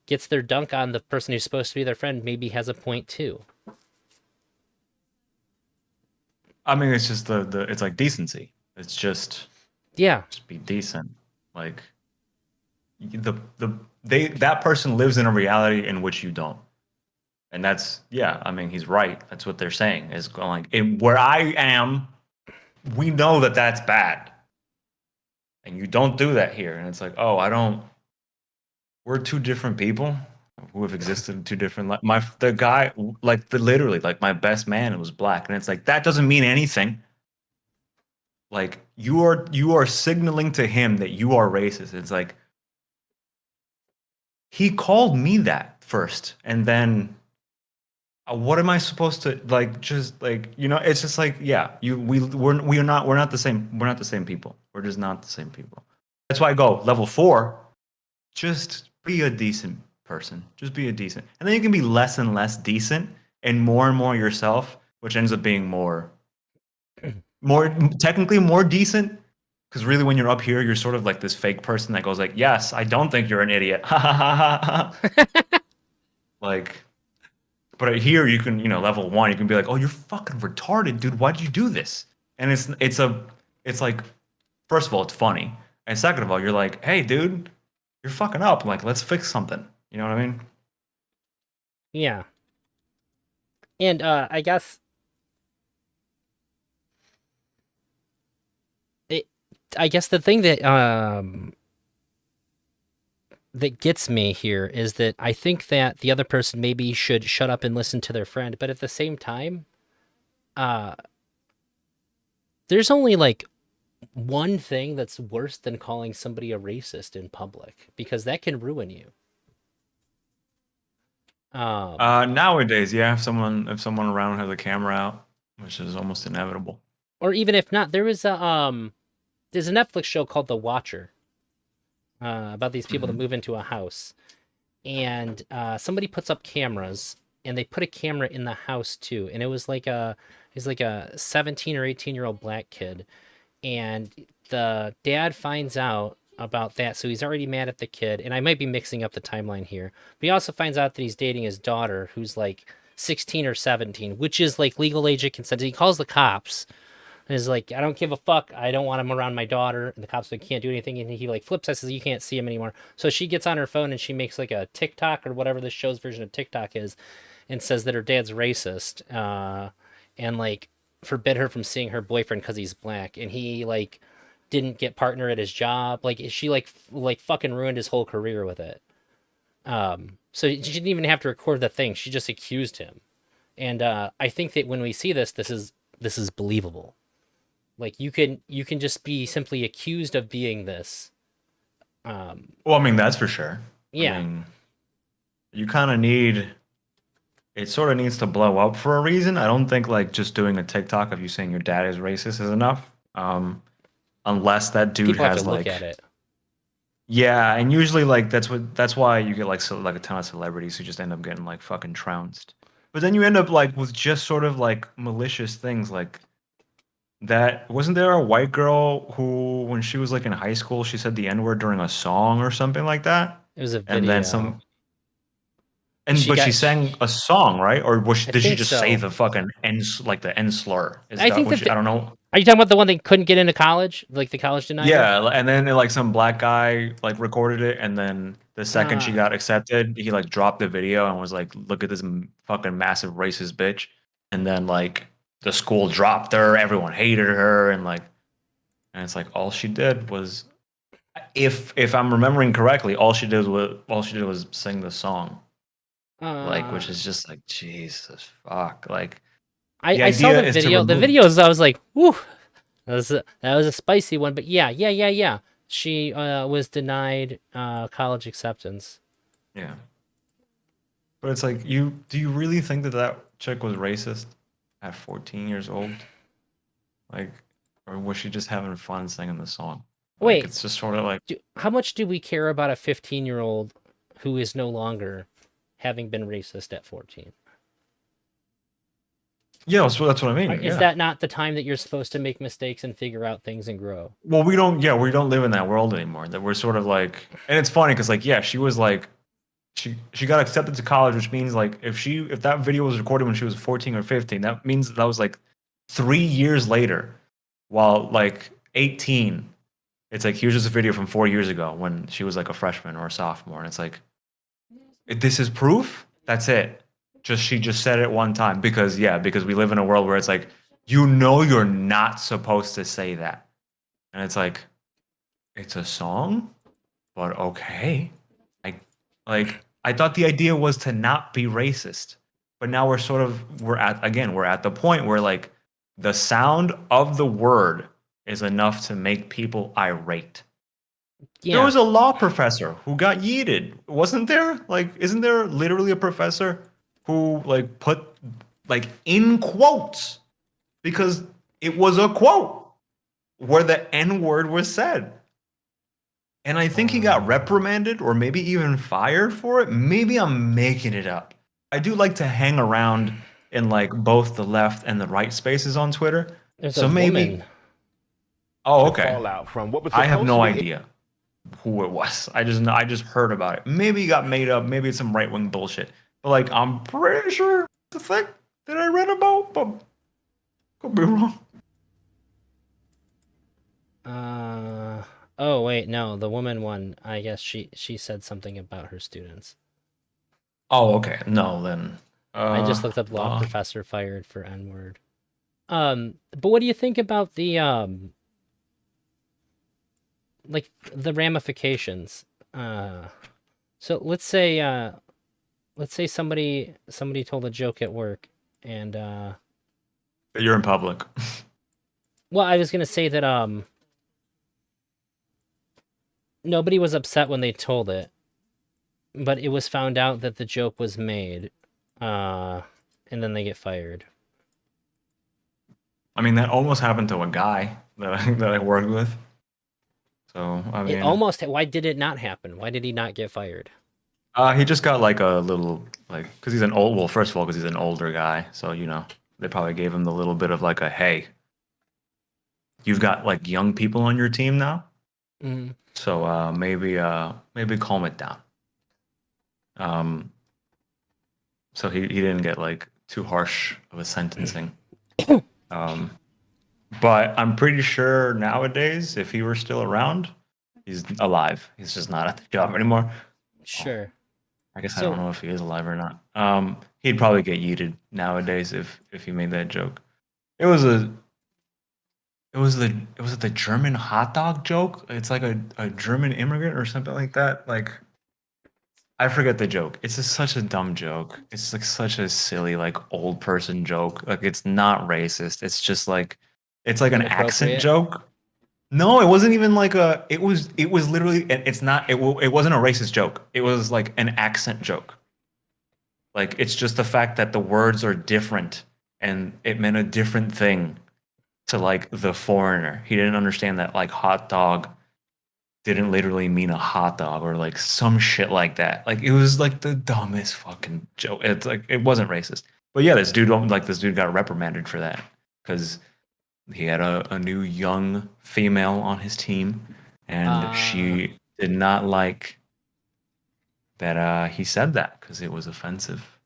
gets their dunk on the person who's supposed to be their friend maybe has a point too. I mean, it's just the it's like decency. It's Yeah, just be decent. Like the they that person lives in a reality in which you don't. And that's yeah, I mean, he's right. That's what they're saying is going like where I am, we know that that's bad. And you don't do that here. And it's like, "Oh, I don't we're two different people who have existed in two different my the guy like the literally like my best man was black and it's like that doesn't mean anything like you are signaling to him that you are racist. It's like he called me that first and then what am I supposed to like just like it's just like yeah we're not the same people, we're just not the same people. That's why I go level 4, just be a decent person. Just be a decent. And then you can be less and less decent and more yourself, which ends up being more technically more decent. Because really when you're up here, you're sort of like this fake person that goes like, yes, I don't think you're an idiot. Ha ha ha ha ha. Like, but here you can, level 1, you can be like, oh, you're fucking retarded, dude. Why'd you do this? And it's like, first of all, it's funny. And second of all, you're like, hey, dude, you're fucking up. Like, let's fix something. You know what I mean? yeah. And I guess it, I guess the thing that gets me here is that I think that the other person maybe should shut up and listen to their friend, but at the same time, uh, there's only like one thing that's worse than calling somebody a racist in public because that can ruin you. Nowadays, yeah, if someone around has a camera out, which is almost inevitable. Or even if not, there's a Netflix show called The Watcher about these people that Mhm. move into a house, and somebody puts up cameras, and they put a camera in the house too, and he's like a 17 or 18-year-old black kid, and the dad finds out about that, so he's already mad at the kid, and I might be mixing up the timeline here, but he also finds out that he's dating his daughter, who's like 16 or 17, which is like legal age of consent. He calls the cops and is like, I don't give a fuck. I don't want him around my daughter. And the cops like can't do anything. And he like flips us, says you can't see him anymore. So she gets on her phone and she makes like a TikTok or whatever this show's version of TikTok is, and says that her dad's racist, and like forbid her from seeing her boyfriend because he's black, and he like didn't get partner at his job. Like she like fucking ruined his whole career with it. So she didn't even have to record the thing. She just accused him. And I think that when we see this is believable. Like you can just be simply accused of being this. Well, I mean, that's for sure. I Yeah. mean, you kind of need it sort of needs to blow up for a reason. I don't think like just doing a TikTok of you saying your dad is racist is enough. Unless that dude People have to has look like at it. yeah, and usually like that's why you get like like a ton of celebrities who just end up getting like fucking trounced. But then you end up like with just sort of like malicious things like that. Wasn't there a white girl who when she was like in high school she said the N-word during a song or something like that? It was a And then video. some and She but she got sang a song, right? Or I did she think just say so. the fucking N like the N slur? Is I that think what that she I don't know. are you talking about the one that couldn't get into college? Like the college denied her? Yeah, and then like some black guy like recorded it, and then the second she Uh got accepted, he like dropped the video and was like, "Look at this fucking massive racist bitch." And then like the school dropped her, everyone hated her, and it's like all she did was, if I'm remembering correctly, all she did was sing the song. like, which Uh, is just like Jesus fuck. Like I the I saw idea the is to video. The remove. videos, I was like, whew, that was a spicy one. But yeah, yeah, yeah, yeah. She was denied college acceptance. Yeah, but it's like you. Do you really think that that chick was racist at 14 years old? Like, or was she just having fun singing the song? Like, Wait, it's just sort of like, how much do we care about a 15-year-old who is no longer having been racist at 14? yeah, that's what I mean. Is Yeah. that not the time that you're supposed to make mistakes and figure out things and grow? Well, we don't. Yeah, we don't live in that world anymore. That we're sort of like, and it's funny because like, yeah, she was like, she got accepted to college, which means like if that video was recorded when she was 14 or 15, that means that was like 3 years later. While like 18, it's like here's just a video from 4 years ago when she was like a freshman or a sophomore, and it's like this is proof. That's it. Just she just said it one time because yeah, because we live in a world where it's like you're not supposed to say that, and it's like it's a song, but okay. I like I thought the idea was to not be racist. But now we're at the point where like the sound of the word is enough to make people irate. There Yeah, was a law professor who got yeeted. Wasn't there? Like isn't there literally a professor who like put like in quotes because it was a quote where the N word was said. And I think he got reprimanded or maybe even fired for it. Maybe I'm making it up. I do like to hang around in like both the left and the right spaces on Twitter. there's a So maybe, woman. oh, The okay. fallout from what was I have supposed to no be. idea who it was. I just heard about it. Maybe it got made up. Maybe it's some right wing bullshit. But like, I'm pretty sure the thing that I read about, but could be wrong. Uh, oh wait, no, the woman one. I guess she said something about her students. Oh, okay. No, then, I just looked up law law. professor fired for N word. But what do you think about the like the ramifications? So let's say somebody told a joke at work, and You're in public. well, I was gonna say that nobody was upset when they told it, but it was found out that the joke was made, uh, and then they get fired. I mean, that almost happened to a guy that I worked with. So, I It mean, almost. Why did it not happen? Why did he not get fired? he just got like a little, like, because he's an old, well, first of all, because he's an older guy. So, you know, they probably gave him the little bit of like a, hey, you've got like young people on your team now. Mm. So, maybe calm it down. Um, so he didn't get like too harsh of a sentencing. Um, but I'm pretty sure nowadays, if he were still around, he's alive. He's just not at the job anymore. Oh, Sure. I guess I don't So know if he is alive or not. He'd probably get yeeted nowadays if he made that joke. It was a it was the German hot dog joke. It's like a German immigrant or something like that. Like I forget the joke. It's just such a dumb joke. It's like such a silly like old person joke. Like it's not racist. It's just like it's like an accent inappropriate. joke. No, it wasn't even like a. It was literally. It's not. It wasn't a racist joke. It was like an accent joke. Like it's just the fact that the words are different and it meant a different thing to like the foreigner. He didn't understand that like hot dog didn't literally mean a hot dog or like some shit like that. Like it was like the dumbest fucking joke. It's like it wasn't racist. But yeah, this dude got reprimanded for that because he had a new young female on his team and Uh, she did not like that he said that because it was offensive.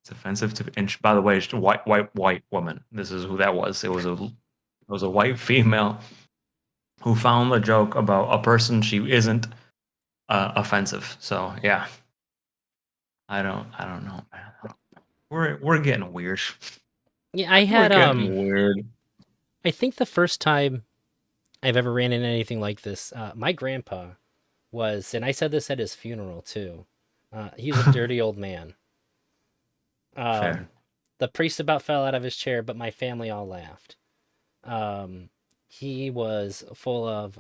It's offensive to, and by the way, it's a white woman. This is who that was. It was a white female who found the joke about a person she isn't offensive. So yeah, I don't know, man. We're getting weird. yeah, I We're had getting weird. I think the first time I've ever ran into anything like this, my grandpa was, and I said this at his funeral too. He was a dirty old man. Um, Fair. the priest about fell out of his chair, but my family all laughed. He was full of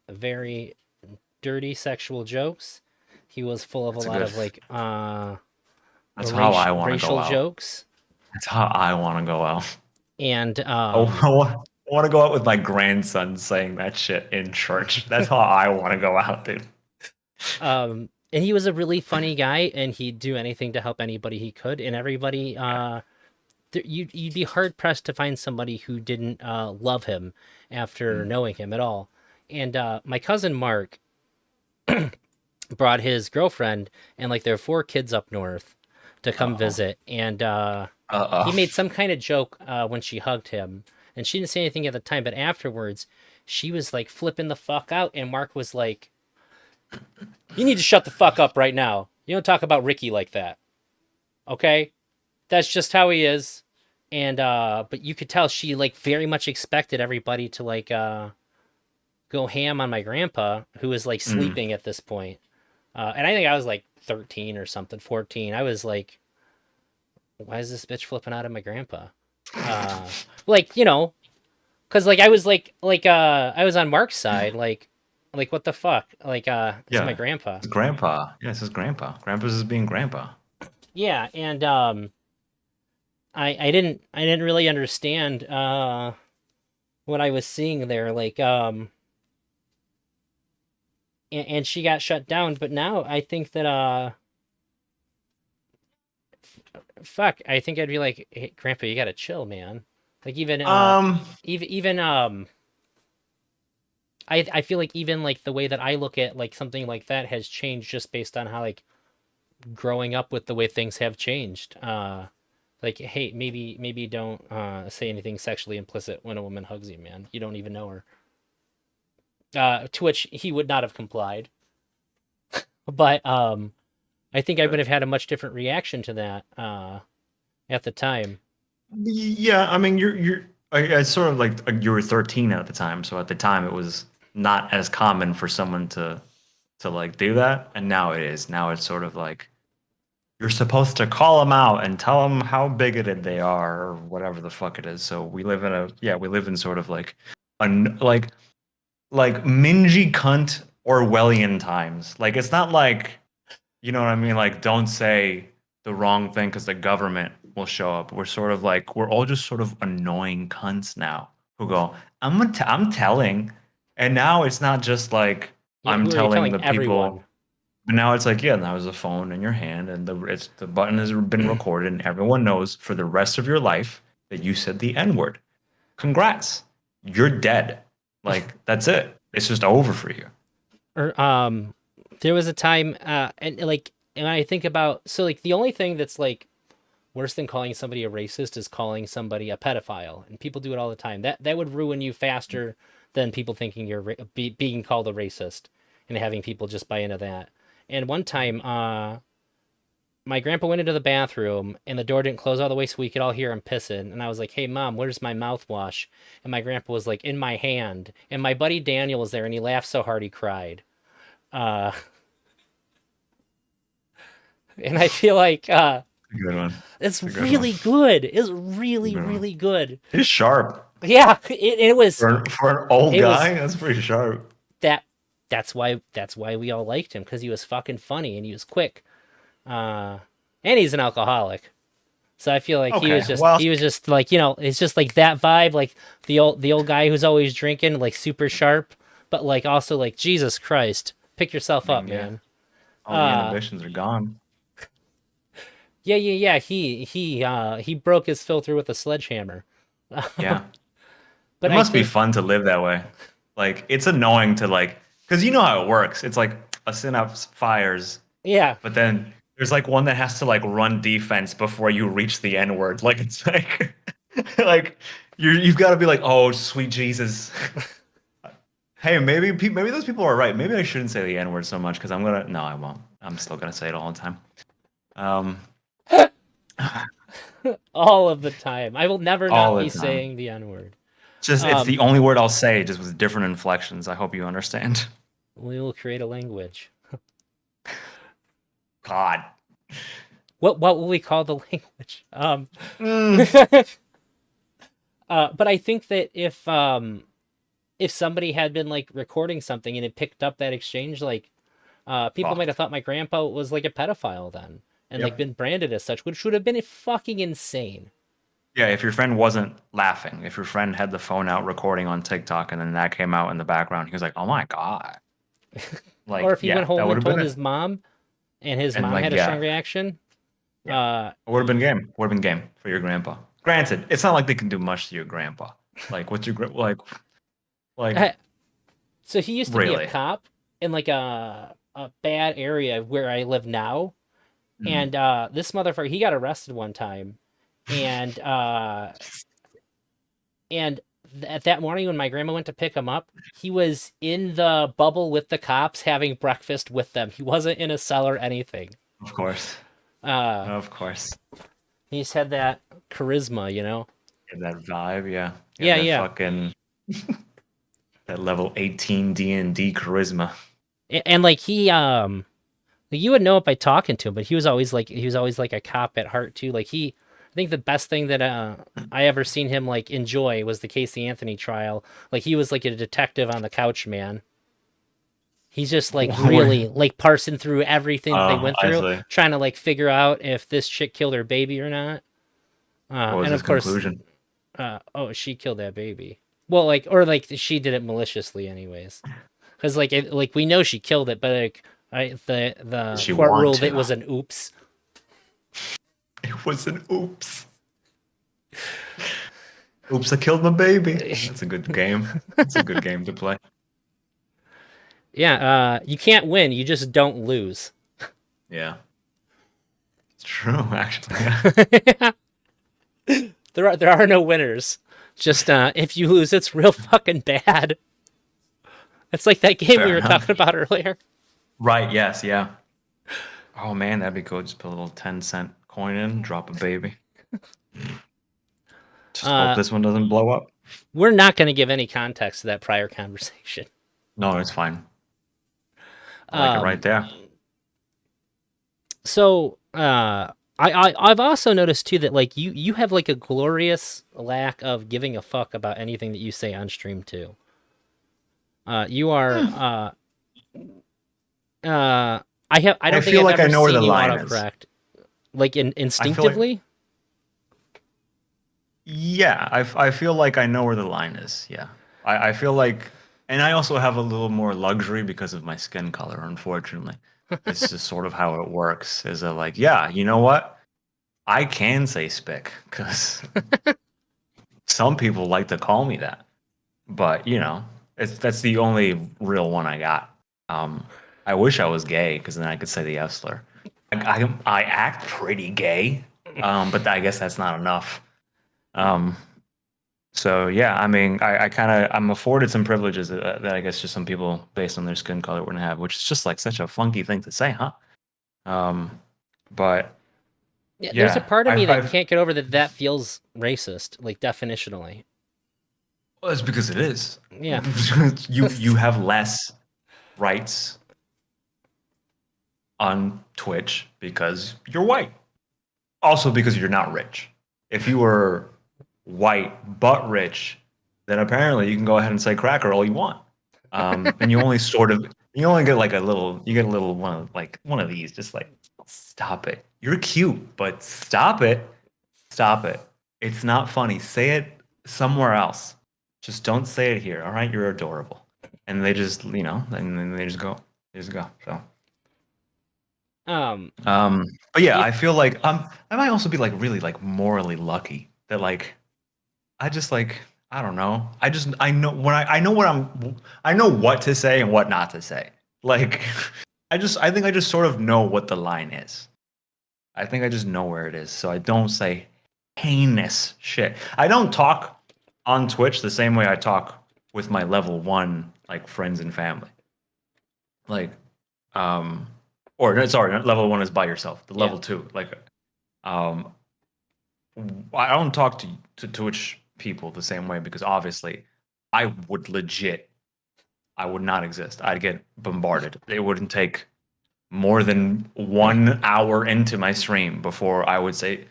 very dirty sexual jokes. He was full of a That's a lot good. of like That's how I want to go racial out. jokes, That's how I want to go out. and I want to go out with my grandson saying that shit in church. That's how I want to go out, dude. and he was a really funny guy, and he'd do anything to help anybody he could, and everybody. You'd be hard pressed to find somebody who didn't love him after Mm. knowing him at all. And my cousin Mark brought his girlfriend and like their four kids up north to come Uh-oh. visit, and he Uh-oh. made some kind of joke when she hugged him, and she didn't say anything at the time, but afterwards she was like flipping the fuck out, and Mark was like, "You need to shut the fuck up right now. You don't talk about Ricky like that, okay? That's just how he is." And but you could tell she like very much expected everybody to like go ham on my grandpa, who was like Mm. sleeping at this point. And I think I was like 13 or something, 14. I was like, why is this bitch flipping out at my grandpa? Uh, like, cause like I was I was on Mark's side, like what the fuck? Like, this is my Yeah. grandpa. It's grandpa. Yes, it's grandpa. Grandpa's just being grandpa. Yeah, and I didn't really understand what I was seeing there. Like, and she got shut down, but now I think that fuck, I think I'd be like, hey, Grandpa, you gotta chill, man. Like Um, even I feel like even like the way that I look at like something like that has changed just based on how like growing up with the way things have changed. Like, hey, maybe don't say anything sexually implicit when a woman hugs you, man. You don't even know her. To which he would not have complied. But I think I would have had a much different reaction to that at the time. yeah, I mean, I sort of like you were 13 at the time, so at the time it was not as common for someone to like do that, and now it is. Now it's sort of like you're supposed to call them out and tell them how bigoted they are or whatever the fuck it is. So we live in sort of like an like mingy cunt Orwellian times. Like it's not like you know what I mean? Like, don't say the wrong thing because the government will show up. We're sort of like we're all just sort of annoying cunts now who go, I'm telling, and now it's not just like Yeah, I'm who are you telling telling the everyone? people, but now it's like yeah, now there's a phone in your hand and the button has been recorded and everyone knows for the rest of your life that you said the N word. Congrats, you're dead. Like that's it. It's just over for you. Or there was a time and like and I think about so like the only thing that's like worse than calling somebody a racist is calling somebody a pedophile, and people do it all the time. That would ruin you faster than people thinking you're being called a racist and having people just buy into that. And one time, my grandpa went into the bathroom and the door didn't close all the way so we could all hear him pissing. And I was like, "Hey, mom, where's my mouthwash?" And my grandpa was like, "In my hand." And my buddy Daniel was there, and he laughed so hard he cried. Uh, and I feel like Good one. it's It's a good one. really good. It's Good really, one. really good. He's sharp. Yeah, it was For an old it was guy, that's pretty sharp. that that's why we all liked him, because he was fucking funny and he was quick. Uh, and he's an alcoholic. So I feel like Okay, well, he was just like, it's just like that vibe, like the old guy who's always drinking, like super sharp, but like also like Jesus Christ, pick yourself I up, mean, yeah, man. all the Uh inhibitions are gone. yeah. He broke his filter with a sledgehammer. Yeah, But it I must be think fun to live that way. Like, it's annoying to like, because you know how it works. It's like a synapse fires, yeah, but then there's like one that has to like run defense before you reach the N word. Like it's like, like you've got to be like, oh, sweet Jesus. Hey, maybe those people are right. Maybe I shouldn't say the N word so much because I'm gonna. No, I won't. I'm still gonna say it all the time. Um, all of the time. I will never all not the be time. saying the N-word. Just it's the Um, only word I'll say, just with different inflections. I hope you understand. we will create a language. God. What will we call the language? Mm, But I think that if somebody had been like recording something and it picked up that exchange, like people might have fucked. thought my grandpa was like a pedophile then, and like Yep. been branded as such, which would have been fucking insane. Yeah, if your friend wasn't laughing, if your friend had the phone out recording on TikTok and then that came out in the background, he was like, "Oh my God." Or Like, if he went yeah, that home would and have been told it. his mom, and his And mom like, had a strong yeah, reaction. yeah. Uh, It would have been game. Would have been game for your grandpa. Granted, it's not like they can do much to your grandpa. Like, what's your like, so he used to be a really? cop in like a bad area where I live now, Mm. and this motherfucker he got arrested one time, and and at that morning when my grandma went to pick him up, he was in the bubble with the cops having breakfast with them. He wasn't in a cell or anything. Of course, Uh, of course. he's had that charisma, you know. Get that vibe, yeah. Get Yeah, that yeah. fucking that level 18 D&D charisma. And like like you would know it by talking to him, but he was always like a cop at heart too. Like I think the best thing that I ever seen him like enjoy was the Casey Anthony trial. Like he was like a detective on the couch, man. He's just like really like parsing through everything that they Oh, went I through, see. trying to like figure out if this chick killed her baby or not. What was And his of course, conclusion? oh, she killed that baby. Well, like or like she did it maliciously, anyways. Because like we know she killed it, but like Did the she court want ruled it to? was an oops. It was an oops. Oops, I killed my baby. That's a good game. That's a good game to play. Yeah, you can't win, you just don't lose. Yeah, it's true, actually. Yeah. There are no winners. Just if you lose, it's real fucking bad. It's like that game we Fair were enough. talking about earlier. Right, yes, yeah. Oh man, that'd be cool. Just put a little 10-cent coin in, drop a baby. Just hope Uh, this one doesn't blow up. we're not going to give any context to that prior conversation. No, it's fine. I like it right Um, there. so I've also noticed too that like you have like a glorious lack of giving a fuck about anything that you say on stream too. You are Hmm. I I don't think feel I've like I ever know where the seen you line is. autocorrect like I feel like, instinctively. yeah, I feel like I know where the line is. Yeah. I feel like, and I also have a little more luxury because of my skin color, unfortunately. It's just sort of how it works. Is a like, yeah, you know what? I can say spick because some people like to call me that. But that's the only real one I got. Um, I wish I was gay because then I could say the F slur. I act pretty gay, but I guess that's not enough. Um, so yeah, I mean, I kind of I'm afforded some privileges that I guess just some people based on their skin color wouldn't have, which is just like such a funky thing to say, huh? Um, but Yeah, there's a yeah, part of me that I've can't get over that that feels racist, like definitionally. well, it's because it is. Yeah. You have less rights on Twitch because you're white. Also because you're not rich. If you were white but rich, then apparently you can go ahead and say cracker all you want. And you only get like you get a little one of these, just like stop it. You're cute, but stop it. Stop it. It's not funny. Say it somewhere else. Just don't say it here. All right, you're adorable. And they just, and then they just go. They just go. So Um, um, but yeah, if I feel like I might also be like really like morally lucky that like I just like I don't know. I know when I know what to say and what not to say. Like I think I just sort of know what the line is. I think I just know where it is. So I don't say heinous shit. I don't talk on Twitch the same way I talk with my level 1 like friends and family. Like um or no, sorry, not level 1 is by yourself. The yeah, level 2 like um I don't talk to Twitch people the same way because obviously I would legit I would not exist. I'd get bombarded. It wouldn't take more than 1 hour into my stream before I would say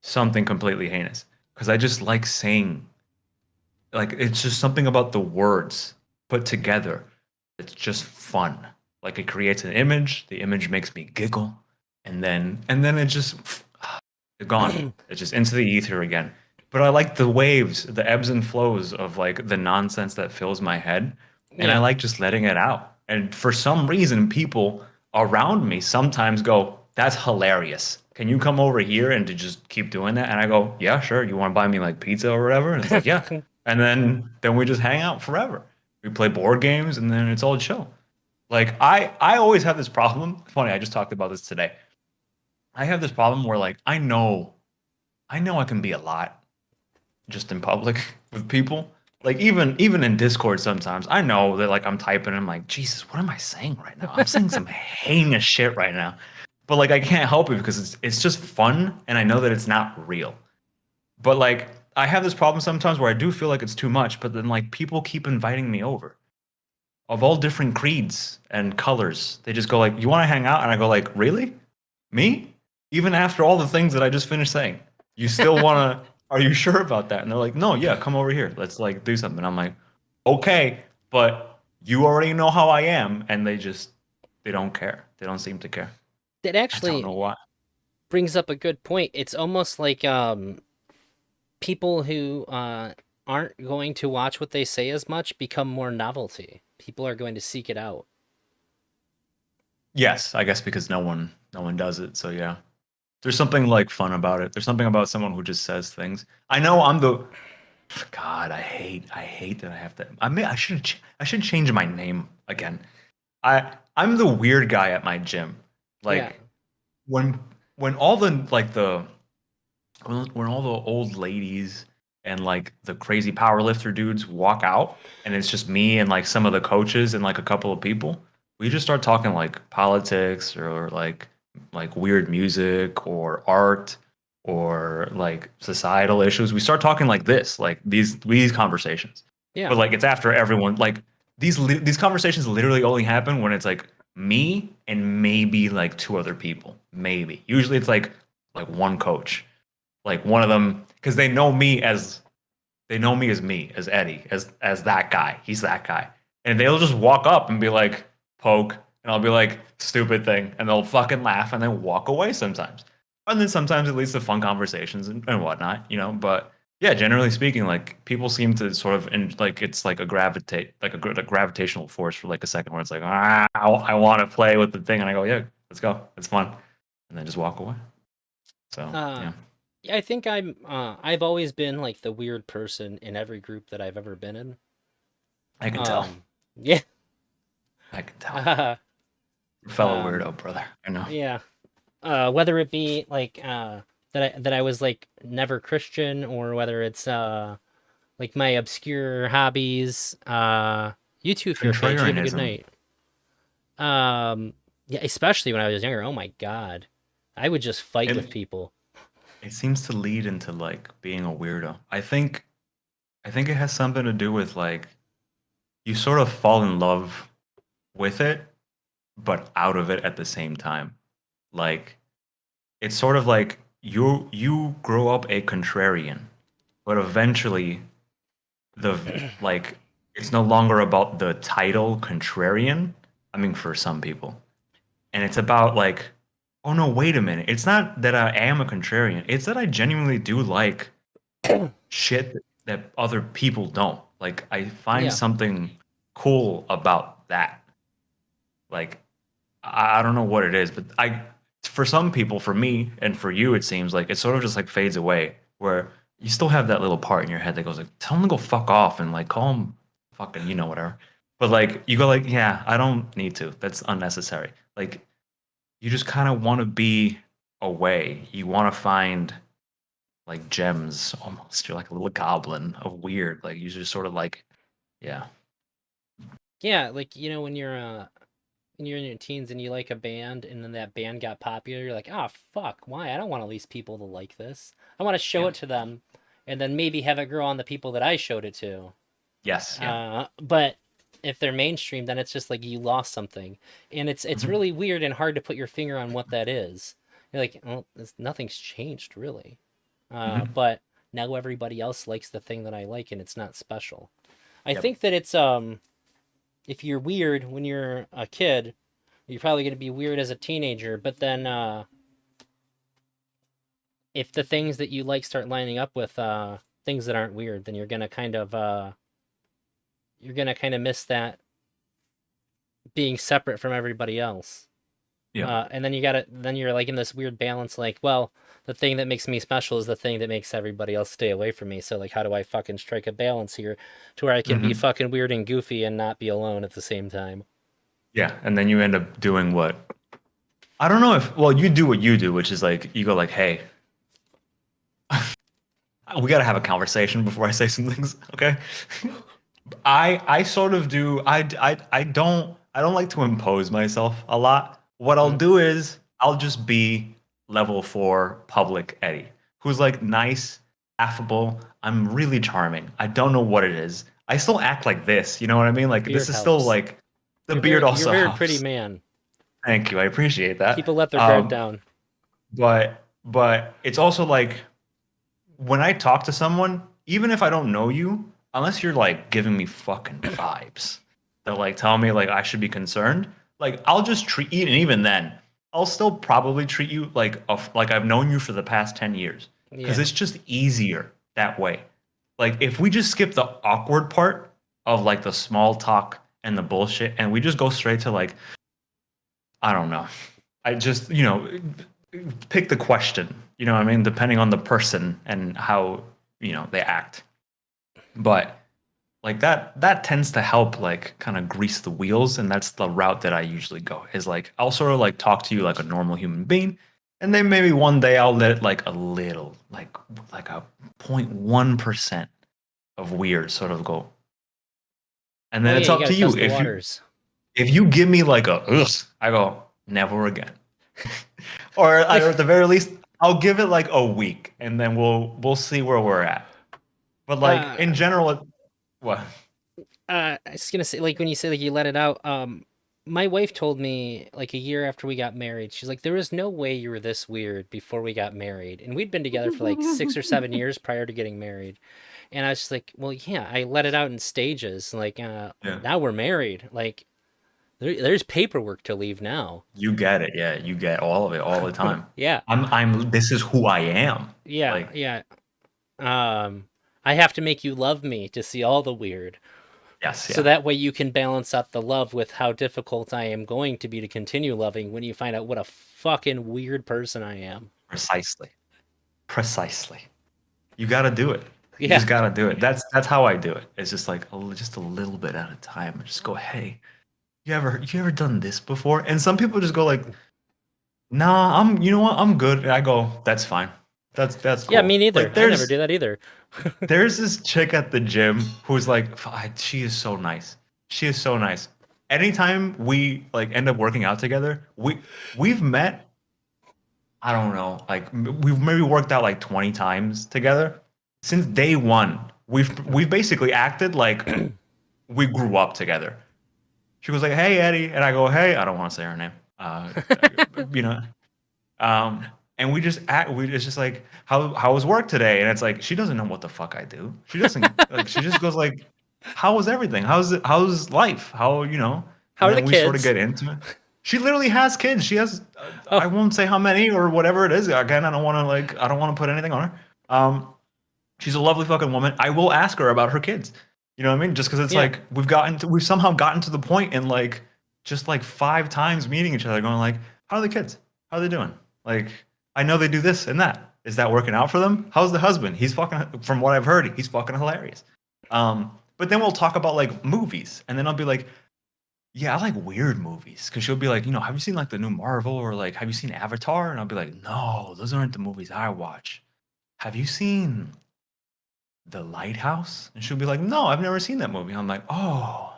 something completely heinous. Because I just like saying, like, it's just something about the words put together. It's just fun. Like it creates an image, the image makes me giggle, and then it just gone. It's just into the ether again. But I like the waves, the ebbs and flows of like the nonsense that fills my head, and I Yeah. like just letting it out. And for some reason, people around me sometimes go, "That's hilarious. Can you come over here and to just keep doing that?" And I go, "Yeah, sure. You want to buy me like pizza or whatever?" And it's like, "Yeah." And then we just hang out forever. We play board games, and then it's all chill. Like I always have this problem. Funny, I just talked about this today. I have this problem where like I know I can be a lot just in public with people. Like even in Discord sometimes, I know that like I'm typing and I'm like, Jesus, what am I saying right now? I'm saying some heinous shit right now. But like I can't help it because it's just fun and I know that it's not real. But like I have this problem sometimes where I do feel like it's too much, but then like people keep inviting me over of all different creeds and colors. They just go like, "You want to hang out?" And I go like, "Really? Me? Even after all the things that I just finished saying, you still want to? Are you sure about that?" And they're like, "No, yeah, come over here. Let's like do something." I'm like, "Okay, but you already know how I am," and they don't care. They don't seem to care. It I don't know actually why. brings up a good point. It's almost like people who aren't going to watch what they say as much become more novelty. People are going to seek it out. Yes, I guess because no one does it. So yeah. There's something like fun about it. There's something about someone who just says things. I know I'm the God, I hate that I have to. I should change my name again. I'm the weird guy at my gym. Yeah. Like when when all the like the when all the old ladies and like the crazy powerlifter dudes walk out and it's just me and like some of the coaches and like a couple of people, we just start talking like politics or like weird music or art or like societal issues. We start talking like this, like these conversations. Yeah. But like it's after everyone like these conversations literally only happen when it's like me and maybe like two other people. Maybe. Usually it's like one coach like one of them because they know me as me as Eddie as that guy. He's that guy, and they'll just walk up and be like poke, and I'll be like stupid thing, and they'll fucking laugh and then walk away sometimes. And then sometimes it leads to fun conversations and whatnot, you know. But yeah, generally speaking, like people seem to sort of like it's like a gravitate like a gravitational force for like a second where it's like I want to play with the thing, and I go yeah, let's go, it's fun, and then just walk away. So Uh, yeah. yeah, I think I've always been like the weird person in every group that I've ever been in. I can tell. Yeah. I can tell. Uh, Fellow um, weirdo, brother. I know. yeah. Whether it be like that I was like never Christian, or whether it's like my obscure hobbies. You too, Fear Page. You have a good Contrarianism. night. Yeah, especially when I was younger. Oh my God, I would just fight with It people. it seems to lead into like being a weirdo. I think it has something to do with like you sort of fall in love with it, but out of it at the same time. Like it's sort of like you grow up a contrarian, but eventually the like it's no longer about the title contrarian. I mean, for some people. And it's about like, oh no, wait a minute. It's not that I am a contrarian. It's that I genuinely do like shit that other people don't. Like I find Yeah, something cool about that. Like I don't know what it is, but I for some people, for me and for you, it seems like it sort of just like fades away where you still have that little part in your head that goes like, tell him to go fuck off and like call him fucking, whatever. But like you go like, yeah, I don't need to. That's unnecessary. Like you just kind of want to be away. You want to find like gems almost. You're like a little goblin of weird. Like you just sort of like, yeah. yeah. Like when you're in your teens and you like a band, and then that band got popular, you're like, ah, fuck, why? I don't want all these people to like this. I want to show Yeah. it to them, and then maybe have it grow on the people that I showed it to. Yes. Yeah. But if they're mainstream, then it's just like you lost something, and it's Mhm. really weird and hard to put your finger on what that is. You're like, well, nothing's changed really, Mhm. but now everybody else likes the thing that I like, and it's not special. I Yep. think that it's if you're weird when you're a kid, you're probably going to be weird as a teenager, but then if the things that you like start lining up with things that aren't weird, then you're gonna kind of miss that being separate from everybody else. Yeah. And then then you're like in this weird balance, like, well, the thing that makes me special is the thing that makes everybody else stay away from me. So like, how do I fucking strike a balance here to where I can be Mhm. fucking weird and goofy and not be alone at the same time? Yeah, and then you end up doing what I don't know if well you do what you do, which is like you go like, hey, we got to have a conversation before I say some things, okay? I sort of do I don't like to impose myself a lot. What I'll Mm, do is I'll just be level 4 public Eddie, who's like nice, affable. I'm really charming. I don't know what it is. I still act like this, you know what I mean? Like beard this is still helps. like the beard You're a also very pretty helps. man. Thank you. I appreciate that. People let their guard down. But it's also like when I talk to someone, even if I don't know you, unless you're like giving me fucking vibes that like tell me like I should be concerned, like I'll just treat you, and even then, I'll still probably treat you like I've known you for the past 10 years because Yeah. it's just easier that way. Like if we just skip the awkward part of like the small talk and the bullshit and we just go straight to like I don't know. I just, pick the question, you know what I mean, depending on the person and how, they act. But like that tends to help like kind of grease the wheels, and that's the route that I usually go. Is like I'll sort of like talk to you like a normal human being, and then maybe one day I'll let like a little like a 0.1% of weird sort of go. And Oh then yeah, it's you up got to to you. test the waters. If you give me like a ugh, I go never again. Or at the very least, I'll give it like a week, and then we'll see where we're at. But like uh, in general, what? I was gonna say, like, when you say like you let it out, my wife told me like a year after we got married, she's like, there was no way you were this weird before we got married, and we'd been together for like 6 or 7 years prior to getting married, and I was just like, well, yeah, I let it out in stages, like, Yeah, now we're married, like, there's paperwork to leave now. you get it. Yeah, you get all of it all the time. Yeah, This is who I am. yeah, Like, yeah. I have to make you love me to see all the weird. yes, So yeah, that way you can balance out the love with how difficult I am going to be to continue loving when you find out what a fucking weird person I am. precisely, precisely. You got to do it. You Yeah. just got to do it. That's how I do it. It's just like just a little bit at a time. Just go, hey, you ever done this before? And some people just go like, nah, you know what? I'm good. And I go, that's fine. That's Yeah, me cool. neither. Like I never do that either. there's this chick at the gym who's like, she is so nice. She is so nice. Anytime we like end up working out together, we've met, I don't know, like we've maybe worked out like 20 times together. Since day one, we've basically acted like we grew up together. She was like, "Hey, Eddie," and I go, "Hey," I don't want to say her name. You know, and we just act. We it's just like, how was work today? And it's like she doesn't know what the fuck I do. She doesn't like. She just goes like, "How was everything? How's life? How you know?" How And are the then we sort of kids? get into it. She literally has kids. She has. I Oh, won't say how many or whatever it is. Again, I don't want to put anything on her. She's a lovely fucking woman. I will ask her about her kids. You know what I mean? Just because it's yeah. like we've somehow gotten to the point in like just like 5 times meeting each other, going like, "How are the kids? How are they doing? Like, I know they do this and that. Is that working out for them? How's the husband? He's fucking. From what I've heard, he's fucking hilarious." But then we'll talk about like movies, and then I'll be like, "Yeah, I like weird movies," because she'll be like, "Have you seen like the new Marvel or like have you seen Avatar?" And I'll be like, "No, those aren't the movies I watch. Have you seen The Lighthouse?" And she'll be like, "No, I've never seen that movie." I'm like, "Oh,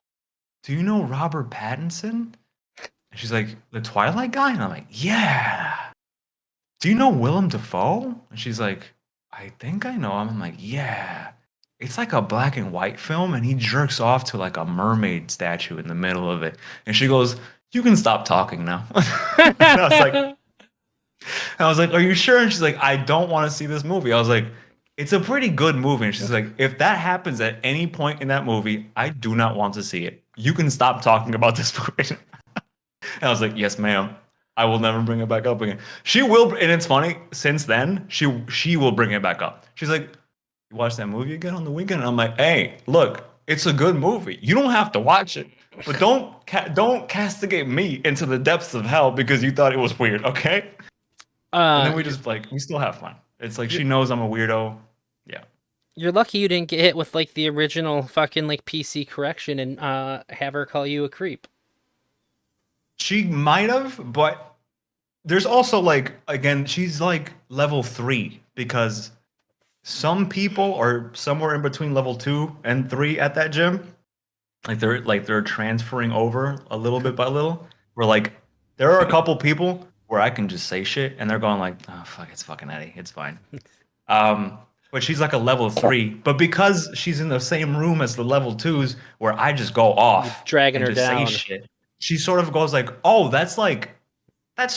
do you know Robert Pattinson?" And she's like, "The Twilight guy?" And I'm like, "Yeah." "Do you know Willem Dafoe?" And she's like, "I think I know him." I'm like, "Yeah." it's like a black and white film, and he jerks off to like a mermaid statue in the middle of it. And she goes, "You can stop talking now." And I was like, "Are you sure?" And she's like, "I don't want to see this movie." I was like, "It's a pretty good movie." And she's like, "If that happens at any point in that movie, I do not want to see it. You can stop talking about this movie." And I was like, "Yes, ma'am. I will never bring it back up again." She will, and it's funny. Since then, she will bring it back up. She's like, "You watch that movie again on the weekend?" And I'm like, "Hey, look, it's a good movie. You don't have to watch it, but don't castigate me into the depths of hell because you thought it was weird, okay?" And then we You're, just like we still have fun. It's like you're she knows I'm a weirdo. Yeah. you're lucky you didn't get hit with like the original fucking like PC correction and have her call you a creep. She might have, but there's also like again, she's like level 3 because some people are somewhere in between level 2 and 3 at that gym. Like they're transferring over a little bit by little. Where like there are a couple people where I can just say shit and they're going like, "Oh fuck, it's fucking Eddie. It's fine." Um, but she's like a level 3. But because she's in the same room as the level 2s where I just go You're off dragging and her just say down. shit, she sort of goes like, "Oh, that's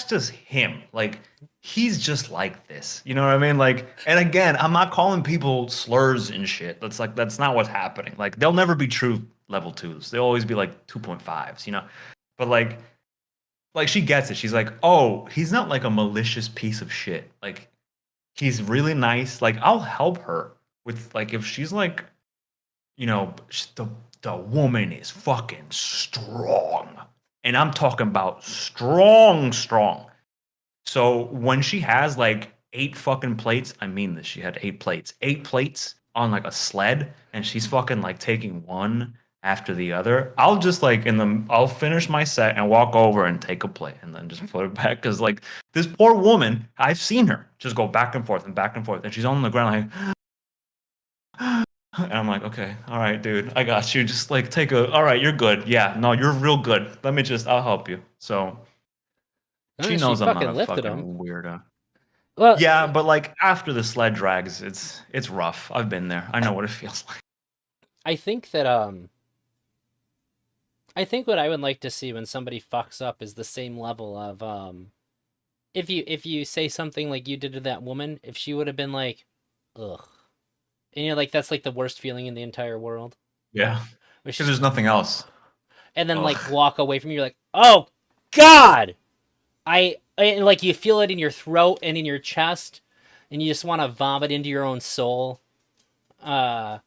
just him. Like he's just like this." You know what I mean? Like, and again, I'm not calling people slurs and shit. That's not what's happening. Like they'll never be true level 2s. They'll always be like 2.5s, you know? But like she gets it. She's like, "Oh, he's not like a malicious piece of shit. Like he's really nice. Like I'll help her with like if she's like, you know, the woman is fucking strong. And I'm talking about strong, strong. So when she has like 8 fucking plates, I mean this, she had 8 plates, 8 plates on like a sled, and she's fucking like taking one after the other. I'll just like I'll finish my set and walk over and take a plate and then just put it back because like this poor woman, I've seen her just go back and forth, and she's on the ground like. And I'm like, okay, all right, dude, I got you. Just like all right, you're good. Yeah, no, you're real good. I'll help you. So she She knows I'm not fucking a lifted him. fucking weirdo. Well, Yeah, but like after the sled drags, it's rough. I've been there. I know what it feels like. I think that I think what I would like to see when somebody fucks up is the same level of if you say something like you did to that woman, if she would have been like, ugh. And you're like, that's like the worst feeling in the entire world. Yeah, Which because is there's nothing else. and then like Ugh. walk away from you, you're like, oh God. And like you feel it in your throat and in your chest, and you just want to vomit into your own soul. Uh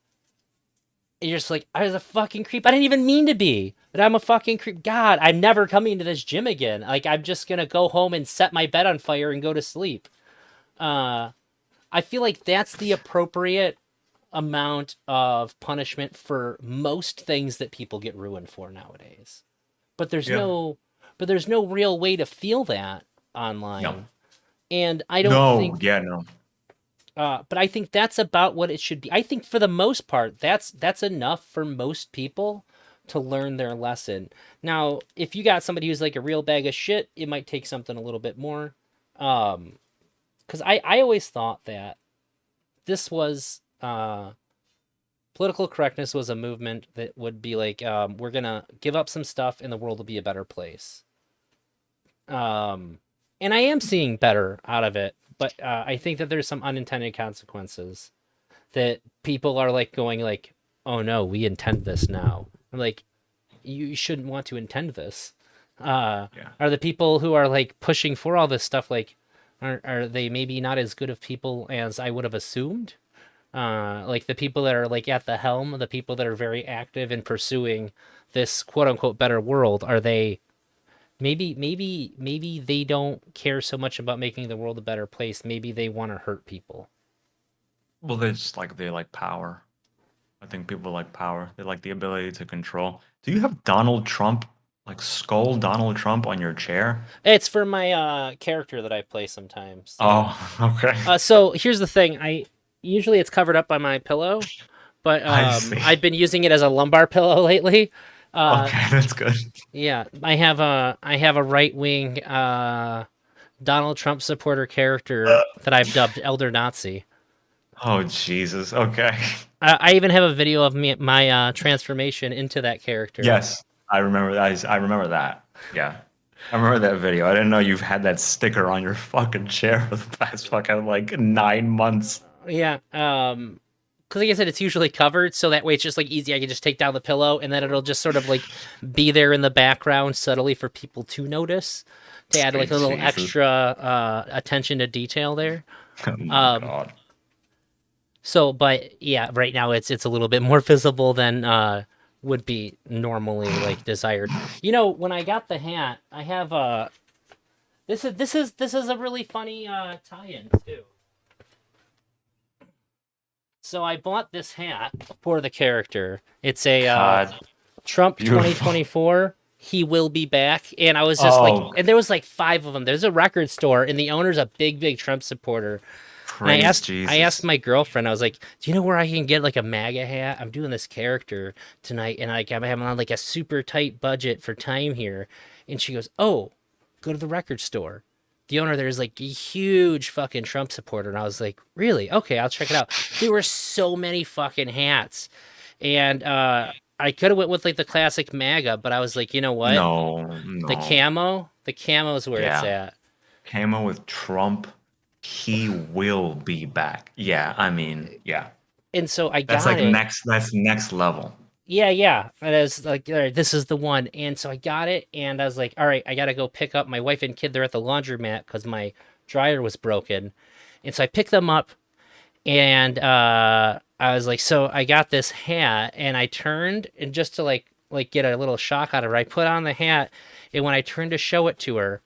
and you're just like, I was a fucking creep. I didn't even mean to be. But I'm a fucking creep. God, I'm never coming to this gym again. Like I'm just gonna go home and set my bed on fire and go to sleep. Uh I feel like that's the appropriate amount of punishment for most things that people get ruined for nowadays. But there's Yeah. no but there's no real way to feel that No. online. And I don't No. think Yeah. No. but I think that's about what it should be. I think for the most part, that's enough for most people to learn their lesson. Now, if you got somebody who's like a real bag of shit, it might take something a little bit more. Because I always thought that this was political correctness was a movement that would be like, we're gonna give up some stuff and the world will be a better place. And I am seeing better out of it, but I think that there's some unintended consequences that people are like going like, oh no, we intend this now. I'm like, you shouldn't want to intend this. Yeah. Are the people who are like pushing for all this stuff like, are they maybe not as good of people as I would have assumed? Like the people that are like at the helm, the people that are very active in pursuing this quote unquote better world, are they maybe they don't care so much about making the world a better place. Maybe they want to hurt people. Well, they like power. I think people like power. They like the ability to control. Do you have Donald Trump, like skull Donald Trump on your chair? It's for my character that I play sometimes. Oh, okay. So here's the thing. I usually it's covered up by my pillow, but I see. I've been using it as a lumbar pillow lately. Uh, Okay, that's good. yeah, I have a right wing Donald Trump supporter character that I've dubbed Elder Nazi. Oh Jesus. Okay. I even have a video of my transformation into that character. Yes, I remember. I remember that. Yeah, I remember that video. I didn't know you've had that sticker on your fucking chair for the past fucking like 9 months. Yeah. Because like I said, it's usually covered, so that way it's just like easy. I can just take down the pillow, and then it'll just sort of like be there in the background subtly for people to notice, to add like Sweet a little Jesus. extra attention to detail there. Oh my Um, God. so, but yeah, right now it's a little bit more visible than would be normally like desired. You know, when I got the hat, I have this is a really funny tie-in too. So I bought this hat for the character. It's a God, Trump beautiful. 2024. He will be back, and I was just like, Oh, and there was like five of them. There's a record store, and the owner's a big Trump supporter. And praise I asked Jesus. my girlfriend, I was like, "Do you know where I can get like a MAGA hat? I'm doing this character tonight, and like I'm having on like a super tight budget for time here." And she goes, "Oh, go to the record store." The owner there is like a huge fucking Trump supporter, and I was like, "Really? Okay, I'll check it out." There were so many fucking hats, and I could have went with like the classic MAGA, but I was like, you know what? No, no. The camo's where it's Yeah, at. camo with Trump. He will be back. Yeah, I mean, yeah. And so I That's got like it. next. That's next level. Yeah. And I was like, all right, this is the one. And so I got it, and I was like, all right, I gotta go pick up my wife and kid. They're at the laundromat because my dryer was broken. And so I picked them up, and I was like, so I got this hat, and I turned, and just to like get a little shock out of it, I put on the hat, and when I turned to show it to her,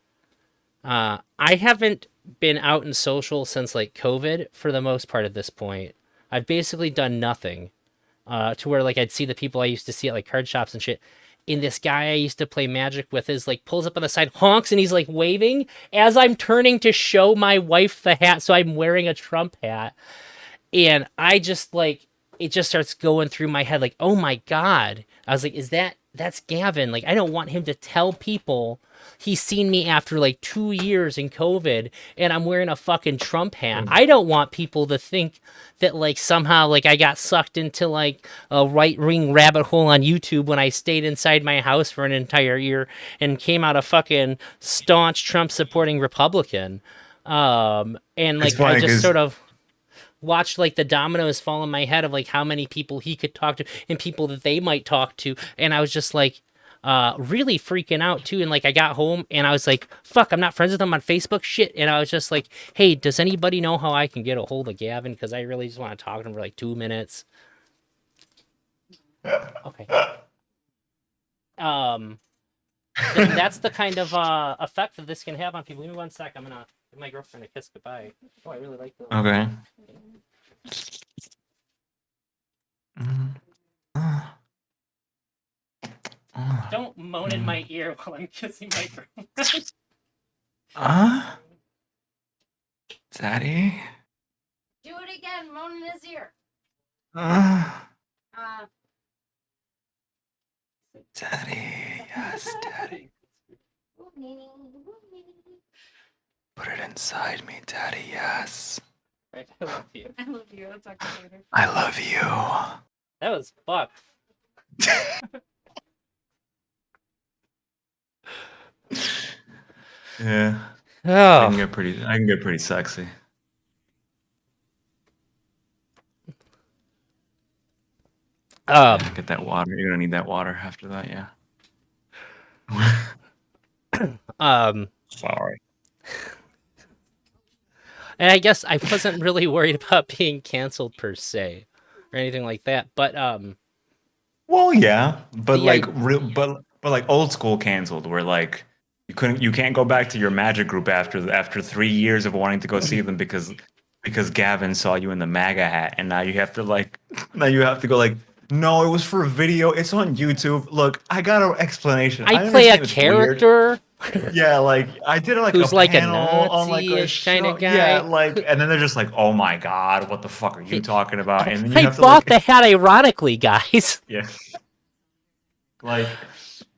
I haven't been out in social since like COVID for the most part at this point. I've basically done nothing to where like I'd see the people I used to see at like card shops and shit. And this guy I used to play Magic with is like pulls up on the side, honks, and he's like waving as I'm turning to show my wife the hat. So I'm wearing a Trump hat, and I just like it just starts going through my head like, oh my god. I was like, that's Gavin? Like, I don't want him to tell people he's seen me after like 2 years in COVID, and I'm wearing a fucking Trump hat. I don't want people to think that like somehow like I got sucked into like a right wing rabbit hole on YouTube when I stayed inside my house for an entire year and came out a fucking staunch Trump supporting Republican. And It's like I funny just because sort of watched like the dominoes fall in my head of like how many people he could talk to and people that they might talk to, and I was just like really freaking out too. And like I got home and I was like, fuck, I'm not friends with them on Facebook, shit. And I was just like, hey, does anybody know how I can get a hold of Gavin, because I really just want to talk to him for like 2 minutes. Okay. um that's the kind of effect that this can have on people. Give me 1 sec, I'm gonna give my girlfriend a kiss goodbye. Oh, I really like those. okay. Mm. Ah. Ah. Don't moan in my ear while I'm kissing my girlfriend. Ah, Daddy. Do it again, moan in his ear. Ah, Uh, Daddy. Yes, Daddy. Put it inside me, Daddy. Yes. Right, I love you. I love you. I'll talk to you later. I love you. That was fucked. Yeah. I can Oh. get pretty. I can get pretty sexy. Yeah, get that water. You're gonna need that water after that. Yeah. Sorry. And I guess I wasn't really worried about being canceled per se, or anything like that. But Well, yeah, but the like real, but like old school canceled, where like you can't go back to your magic group after 3 years of wanting to go see them because Gavin saw you in the MAGA hat, and now you have to like now you have to go like, no, it was for a video. It's on YouTube. Look, I got an explanation. I play a understand it's weird. character Yeah, like I did like who's a like a panel on like a Nazi-ish kind show. of guy. Yeah, like, and then they're just like, "Oh my god, what the fuck are you talking about?" And then you I have to bought like, the hat ironically, guys. yeah, like,